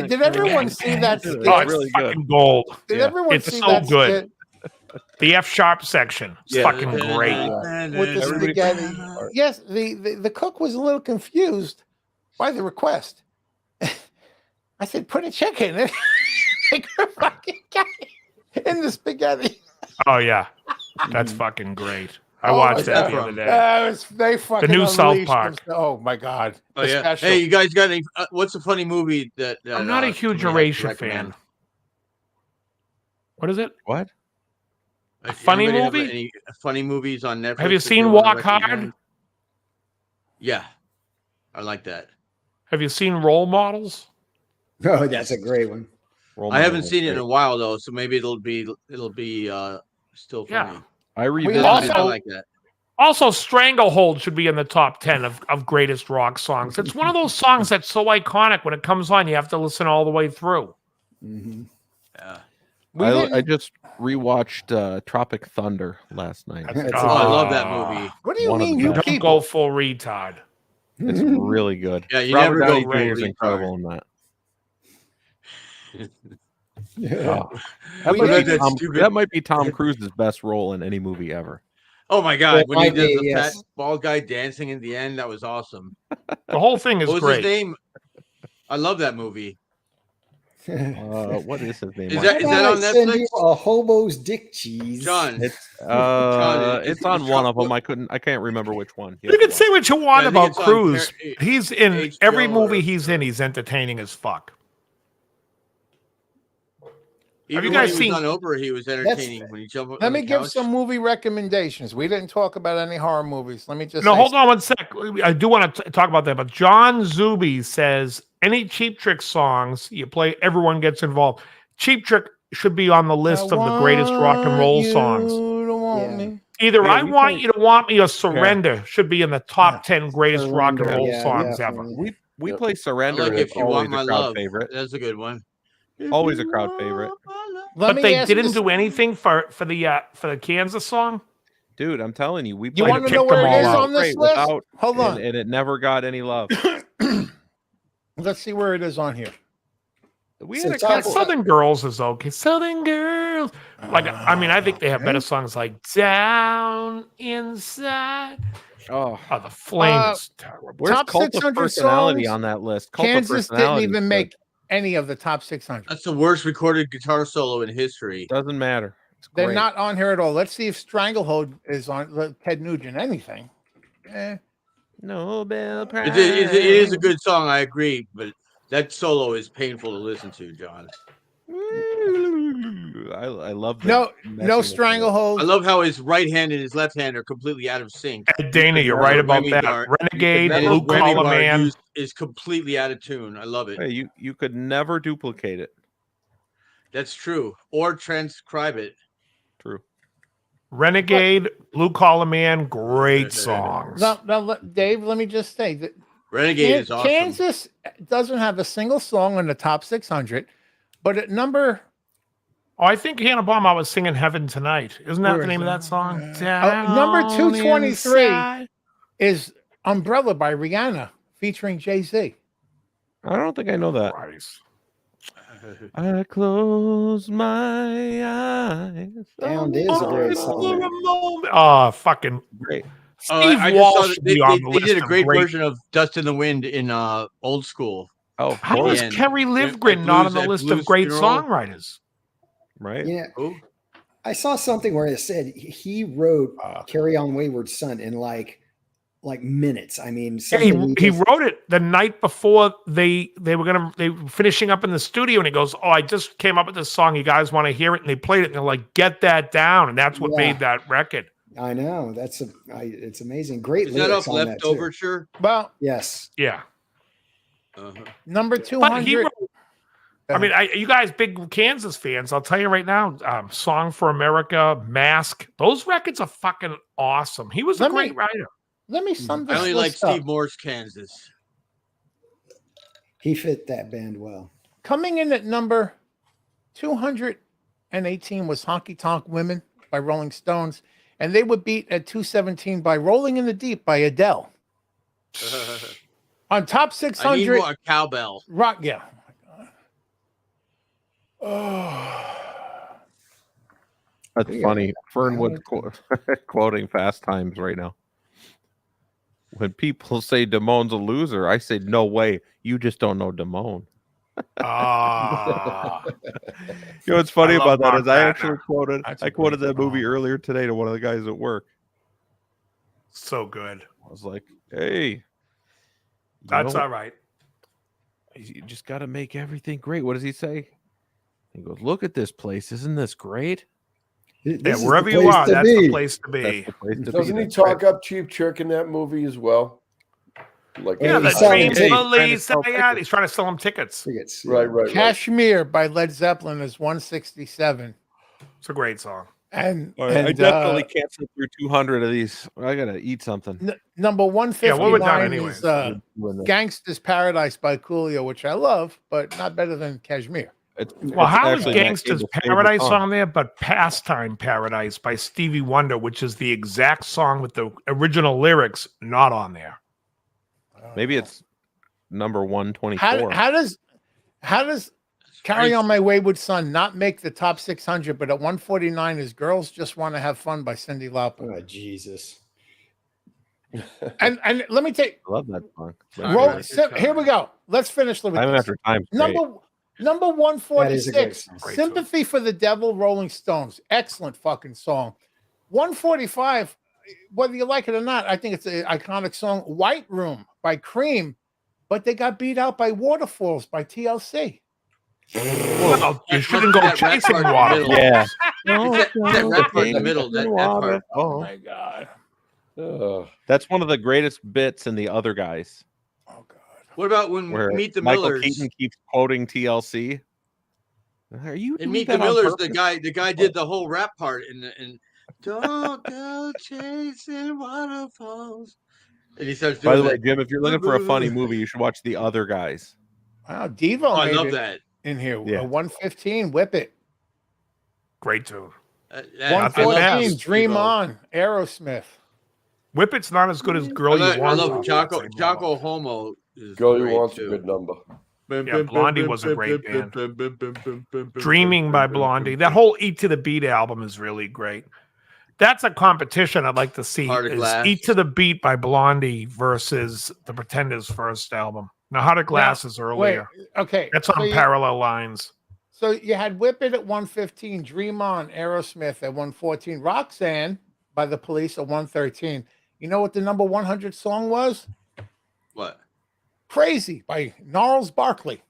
Did everyone see that skit? Oh, It's it's really fucking good. gold. Did Yeah. everyone It's see so that good. skit The F sharp section. It's Yeah. fucking great. with the Everybody- spaghetti? Yes, the cook was a little confused by the request. I said, put a check in it. Like her fucking guy in the spaghetti. Oh yeah, that's fucking great. I Oh, watched my that the God. other day. They fucking new South unleashed Park. them. Oh my god! Oh The yeah. special. Hey, you guys got any? What's a funny movie that? I'm not a huge somebody has to Erasure recommend? fan. What is it? What? If funny anybody have movie? Any funny movies on Netflix? Have you that seen they wanna Walk Hard? recommend? Yeah, I like that. Have you seen Role Models? Oh, that's a great one. Role I haven't Models seen is it in a great. while though, so maybe it'll be still Yeah. funny. I We revisited also- I like that. Also, Stranglehold should be in the top 10 of greatest rock songs. It's one of those songs that's so iconic when it comes on, you have to listen all the way through. Mhm. Yeah. We I didn't- just rewatched Tropic Thunder last night. That's Oh, I love that Ah. movie. What do you one of mean, the you best. Don't people? go full retard. It's really good. Yeah, you Robert never Downey go Jr. full is retard. incredible in that. Yeah. That, We might did be that Tom, stupid- that might be Tom Cruise's best role in any movie ever. Oh my god, It when he might does be, the yes. fat bald guy dancing at the end, that was awesome. The whole thing is What was great. his name? I love that movie. What is his name? Is How that- is about on I send Netflix? you a hobo's dick cheese? John. It's is- it's on is one Trump- of them. I can't remember which one. You can say what you want Yeah, I think about it's on Cruise. Par- He's in HBO every movie or- he's in, he's entertaining as fuck. Even you when guys he seen- was on Oprah, he was entertaining when he jumped Let on me the give couch. some movie recommendations. We didn't talk about any horror movies. Let me just No, say hold on one sec. I do want to talk about that, but John Zuby says any Cheap Trick songs you play, everyone gets involved. Cheap Trick should be on the list of the greatest rock and roll songs. Yeah. Either Yeah, I we Want play- You to Want Me or Surrender should be in the top 10 greatest rock and Surrender, roll yeah, songs definitely. ever. We play I Surrender. like It's If You always Want My a crowd Love. favorite. That's a good one. Always a crowd favorite. Let But me they ask didn't this- do anything for the Kansas song. Dude, I'm telling you, we You played want to kicked know where them it is all out. on this great list? without- Hold on. and it never got any love. Let's see where it is on here. We So had a top- couple. Southern Girls is okay. Southern Girls. Like, I mean, I think they have better songs like Down Inside. Oh, Oh, The Flame Uh, is terrible. where's top Cult of 600 Personality songs, on that list? Cult of Kansas didn't Personality even is make any of the top 600. That's the worst recorded guitar solo in history. good. Doesn't matter. It's They're great. not on here at all. Let's see if Stranglehold is on Ted Nugent. Anything. Nobel Prize. It is a good song, I agree, but that solo is painful to listen to, John. I love that. No messing with it. Stranglehold. I love how his right hand and his left hand are completely out of sync. Hey, Dana, you're Never right about Remy that. bar- Renegade, And Blue his Remy Collar bar Man. use is completely out of tune. I love it. Hey, you could never duplicate it. That's true. Or transcribe it. True. Renegade, Blue Collar Man, great songs. Now, Dave, let me just say that Renegade is awesome. Kansas doesn't have a single song on the top 600, but at number Oh, I think Hannah Baum was singing Heaven Tonight. Isn't that Where the is name of it? that song? number Down 223 inside. is Umbrella by Rihanna featuring Jay-Z. I don't think I know that. Christ. I close my eyes. Down is a great song. Oh, fucking Great. Steve I just Walsh saw that should be on the they list did a of great version of Dust in the Wind in Old School. Oh, of How course. is And- Kerry and Livgren not on Blues- the list Blues of great Funeral. songwriters? Right? Yeah, Who? I saw something where it said he wrote "Carry On Wayward Son" in like minutes. I mean, Yeah, he something he just- wrote it the night before they were finishing up in the studio, and he goes, "Oh, I just came up with this song. You guys want to hear it?" And they played it, and they're like, "Get that down," and that's what Yeah. made that record. I know it's amazing. Great Is that lyrics off on that too. Leftoverture? Well, Yes. Yeah, Uh-huh. number but he 200. wrote. I mean, you guys big Kansas fans. I'll tell you right now, "Song for America," "Mask," those records are fucking awesome. He was a Let me- great writer. Let me sum I this only like list up. Steve Moore's Kansas. He fit that band well. Coming in at number 218 was Honky Tonk Women by Rolling Stones, and they were beat at 217 by Rolling in the Deep by Adele. On top I need 600, more cowbell. rock, yeah. Oh, That's Yeah. funny. Fernwood quoting Fast Times right now. When people say Damone's a loser, I say, no way. You just don't know Damone. Ah, You know what's funny I love about that Mark is I Wagner. actually quoted That's a I quoted great that movie song. earlier today to one of the guys at work. so good. I was like, hey, That's know, all right. you just got to make everything great. What does he say? He goes, look at this place. Isn't this great? This Yeah, is the wherever you place are, to that's the be. place to That's be. the place to Doesn't be. he That's talk right. up Cheap Trick in that movie as well? Like, Yeah, the he's selling dreams tickets. police. Trying to sell Yeah, he's trying to sell them tickets. Tickets, right, yeah. right, right. Kashmir by Led Zeppelin is 167. It's a great song. And, All right, I and definitely can't sit through 200 of these. I got to eat something. number Yeah, what we're done 159 anyways. is Gangsta's Paradise by Coolio, which I love, but not better than Kashmir. Well, how is actually Matt Gangsta's Cable's favorite Paradise song. on there, but Pastime Paradise by Stevie Wonder, which is the exact song with the original lyrics, not on there. Maybe it's number 124. How does Carry On My Wayward Son not make the top 600, but at 149 is Girls Just Want to Have Fun by Cyndi Lauper. Oh, Jesus. And let me take I love that song. here we go. Let's finish with Time this. after time. Number That is a great 146, song. Great Sympathy for the Devil, Rolling Stones. Excellent fucking song. 145, whether you like it or not, I think it's an iconic song. White Room by Cream, but they got beat out by Waterfalls by TLC. Well, you shouldn't go That rap chasing part in the water. middle. Yeah. That rap part in the middle. That part. Oh my God. That's one of the greatest bits in The Other Guys, Oh God. What about when where Meet the Michael Millers? Keaton keeps quoting TLC. Are you And doing Meet that the on Millers, the purpose? guy did the whole rap part and don't go chasing waterfalls. And he starts doing By the way, that. Jim, if you're looking for a funny movie, you should watch The Other Guys. Wow, Devo Oh, I made love it that. in here. Yeah. 115, Whip It. Great tune. I Not the love 114, best. Dream Devo. On, Aerosmith. Whip It's not as good as Girl You I Want. love though. Jocko. That's Jocko Homo is Girl You great Want's a too. good number. Yeah, Blondie was a great band. Dreaming by Blondie. That whole Eat to the Beat album is really great. That's a competition I'd like to see. Heart of Is Glass. Eat to the Beat by Blondie versus the Pretenders' first album. Now, Heart of Glass is earlier. Wait, okay. That's on parallel lines. So you had Whip It at 115, Dream On, Aerosmith at 114, Roxanne by The Police at 113. You know what the number 100 song was? What? Crazy by Gnarls Barkley.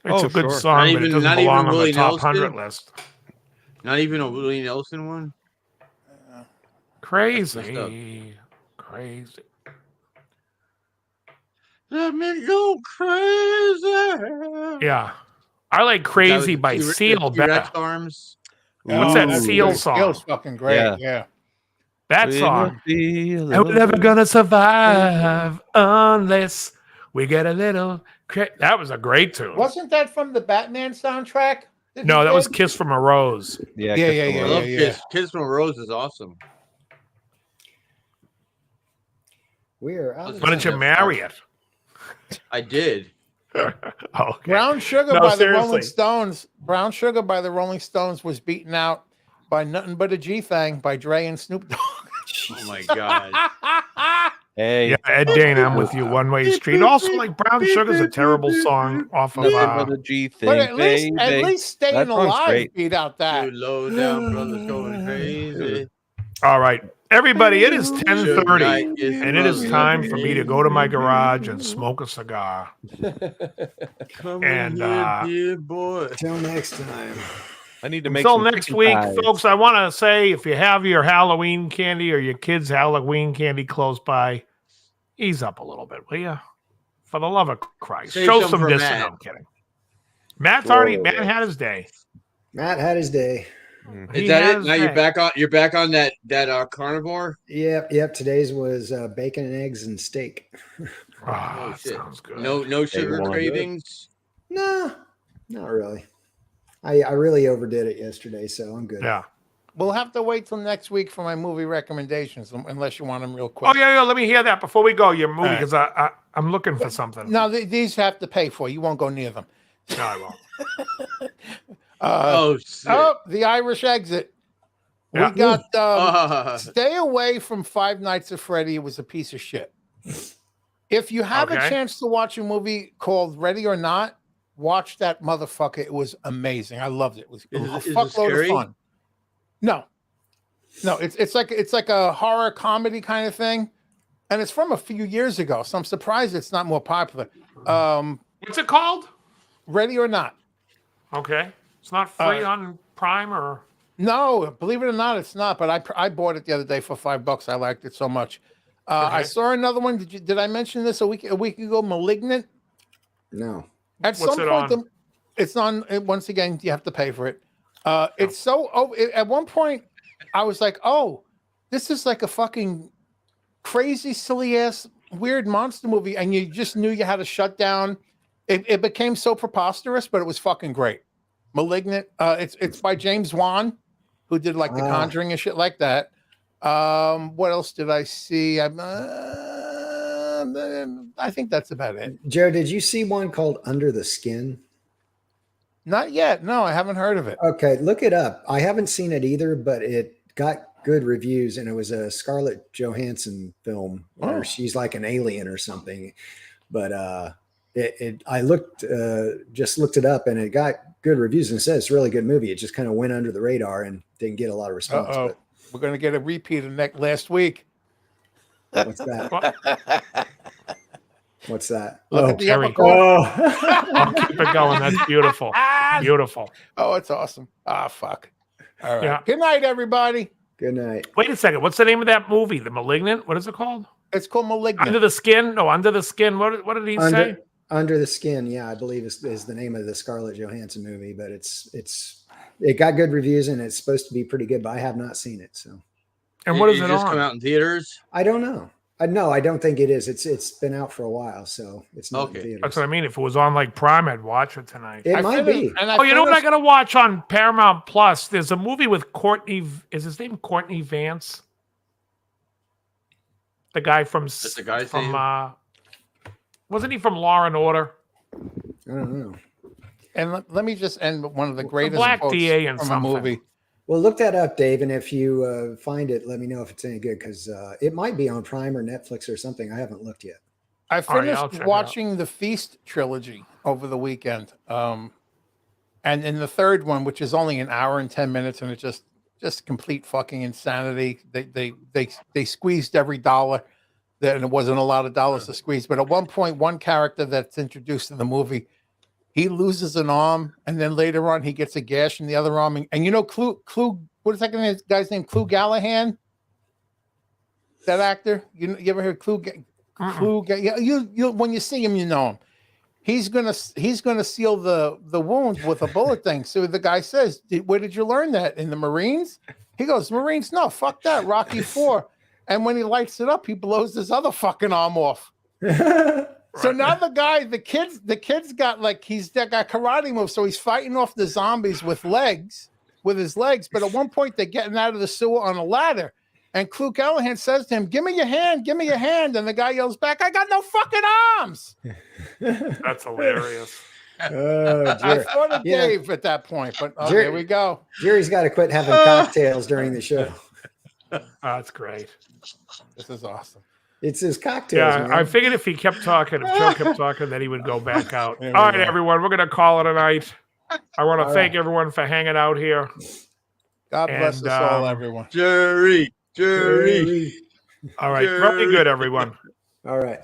It's Oh, a good sure. song, Not but it even- doesn't not even belong on Willie the top Nelson? 100 list. Not even a Willie Nelson one? Crazy. Crazy. Let me go crazy. Yeah. I like Crazy by Seal better. T-Rex arms. What's that that's Seal good. song? Seal's fucking great. Yeah. Yeah. That We song. must be a And little we're never gonna survive unless we get a little. That was a great tune. Wasn't that from the Batman soundtrack? No, he that was did? Kiss from a Rose. Yeah, Yeah, Kiss yeah, the yeah, I World. love Kiss. Kiss from a Rose is awesome. We are out. Why don't you marry it? I did. Okay. Brown Sugar No, by the seriously. Rolling Stones. Brown Sugar by the Rolling Stones was beaten out by Nothing But a G Thing by Dre and Snoop Dogg. Oh my god. Hey, Yeah, Ed Dane, I'm with you. One Way Street. Also, like Brown Sugar's a terrible song off of. nothing but a G thing, But at least baby. Staying That song's Alive great. beat out that. Two low down brothers going crazy. All right, everybody. It is Suge 10:30, Knight is and it is brothers. time for me to go to my garage and smoke a cigar. Come And, on here, boy. Till next time. I need to make Until some next chicken week, pies. folks, I want to say if you have your Halloween candy or your kids' Halloween candy close by, ease up a little bit, will you? For the love of Christ. Save Show some some for distance. Matt. No, I'm kidding. Matt had his day. Matt had his day. Is that it? Now you're back on that carnivore? Yep. Today's was bacon and eggs and steak. Ah, Oh shit! sounds good. No sugar wanna do it? cravings. No, not really. I really overdid it yesterday, so I'm good. Yeah. We'll have to wait till next week for my movie recommendations, unless you want them real quick. Oh yeah, yeah. Let me hear that before we go. Your movie, right. because I'm looking for something. No, these have to pay for. You won't go near them. No, I won't. Oh shit! Oh, The Irish Exit. Yeah. We got stay away from Five Nights at Freddy. It was a piece of shit. If you have a Okay. chance to watch a movie called Ready or Not, watch that motherfucker. It was amazing. I loved it. It was a Is it fuckload of scary? fun. No, it's like a horror comedy kind of thing, and it's from a few years ago. So I'm surprised it's not more popular. What's it called? Ready or Not. Okay. It's not free on Prime or. No, believe it or not, it's not. But I bought it the other day for $5. I liked it so much. I Okay. saw another one. Did I mention this a week ago? Malignant. No. At What's some it point, on? it's on. Once again, you have to pay for it. It's so. At one point, I was like, "Oh, this is like a fucking crazy, silly ass, weird monster movie," and you just knew you had to shut down. It became so preposterous, but it was fucking great. Malignant. It's by James Wan, who did like The Conjuring and shit like that. What else did I see? I think that's about it. Joe, did you see one called Under the Skin? Not yet. No, I haven't heard of it. Okay, look it up. I haven't seen it either, but it got good reviews, and it was a Scarlett Johansson film where she's like an alien or something. But I just looked it up, and it got good reviews and said it's a really good movie. It just kind of went under the radar and didn't get a lot of response. But We're gonna get a repeat of last week. what's that? What's that? Look at the Terry. upper corner. I'll keep it going. That's beautiful. Beautiful. Oh, it's awesome. Ah, fuck. All right. Yeah. Good night, everybody. Good night. Wait a second. What's the name of that movie? The Malignant? What is it called? It's called Malignant. Under the Skin? No, Under the Skin. What did he say? Under the Skin, yeah, I believe is the name of the Scarlett Johansson movie, but it got good reviews and it's supposed to be pretty good, but I have not seen it. So, And what is It it just on? come out in theaters? I don't know. No, I don't think it is. It's been out for a while, so it's not in Okay. theaters. That's what I mean. If it was on like Prime, I'd watch it tonight. It might be. Oh, you know what I gotta watch on Paramount Plus? There's a movie with Courtney. Is his name Courtney Vance? The guy from That's the guy's name? wasn't he from Law and Order? I don't know. And let me just end with one of the greatest black quotes DA in from something. a movie. Well, look that up, Dave, and if you find it, let me know if it's any good because it might be on Prime or Netflix or something. I haven't looked yet. I All right, I'll finished check it out. watching the Feast trilogy over the weekend. And in the third one, which is only an hour and 10 minutes, and it's just complete fucking insanity. They squeezed every dollar, and it wasn't a lot of dollars to squeeze. But at one point, one character that's introduced in the movie, he loses an arm, and then later on, he gets a gash in the other arm. And you know, Clue, what is that guy's name? Clue Gallahan? That actor? You ever heard Clue? Yeah, you when you see him, you know him. He's gonna seal the wound with a bullet thing. So the guy says, "Where did you learn that? In the Marines?" He goes, "Marines? No, fuck that. Rocky IV." And when he lights it up, he blows his other fucking arm off. So now the kid's got he's got karate moves, so he's fighting off the zombies with his legs. But at one point, they're getting out of the sewer on a ladder. And Clue Callahan says to him, give me your hand. And the guy yells back, I got no fucking arms. That's hilarious. I thought of Dave at that point, but there we go. Jerry's got to quit having cocktails during the show. That's great. This is awesome. It's his cocktails. Yeah, man. I figured if Joe kept talking, then he would go back out. All right, everyone, we're going to call it a night. I want to thank everyone for hanging out here. God bless us all, everyone. Jerry. All right, very good, everyone. All right.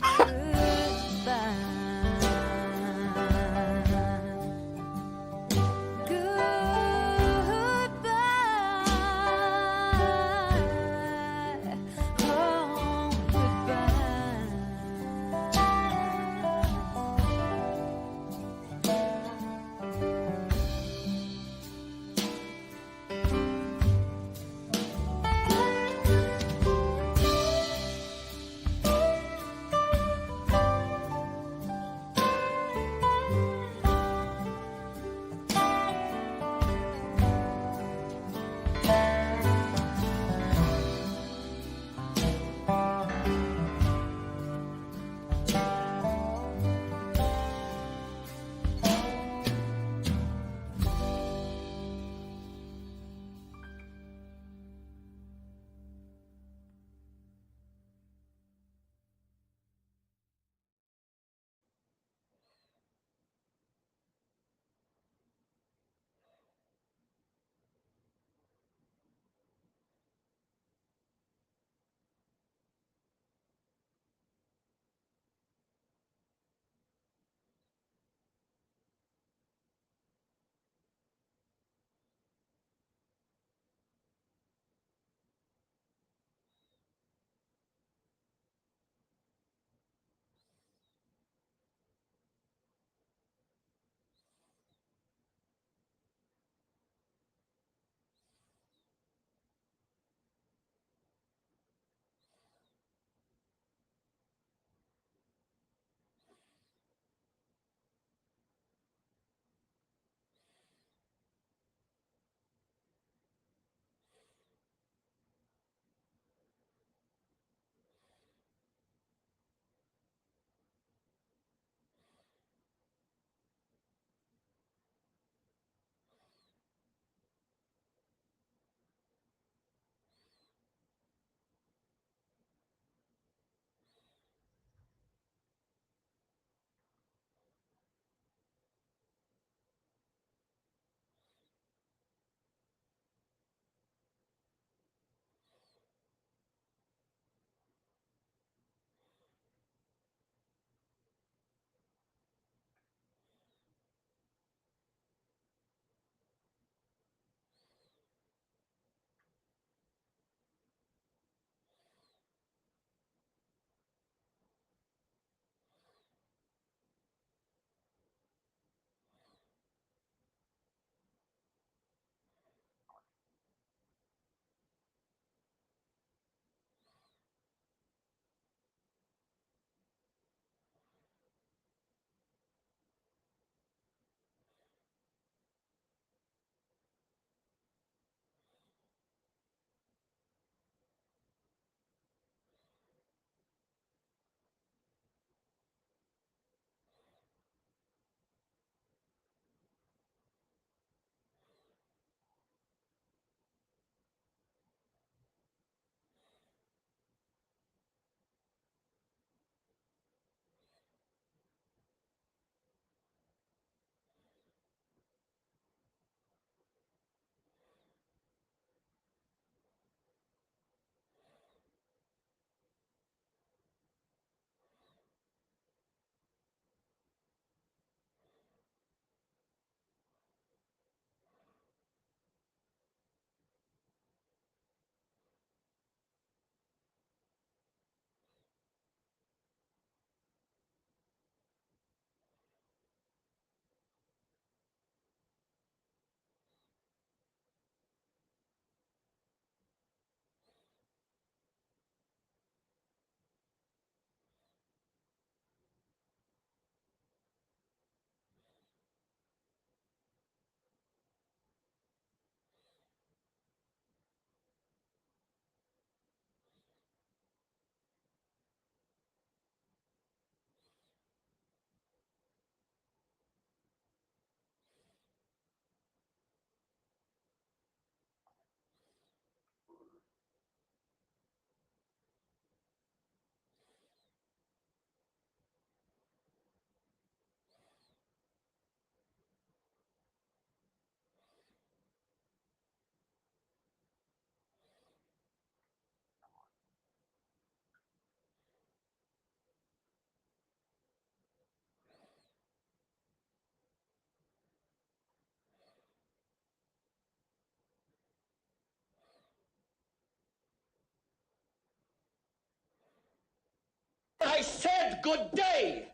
I said good day.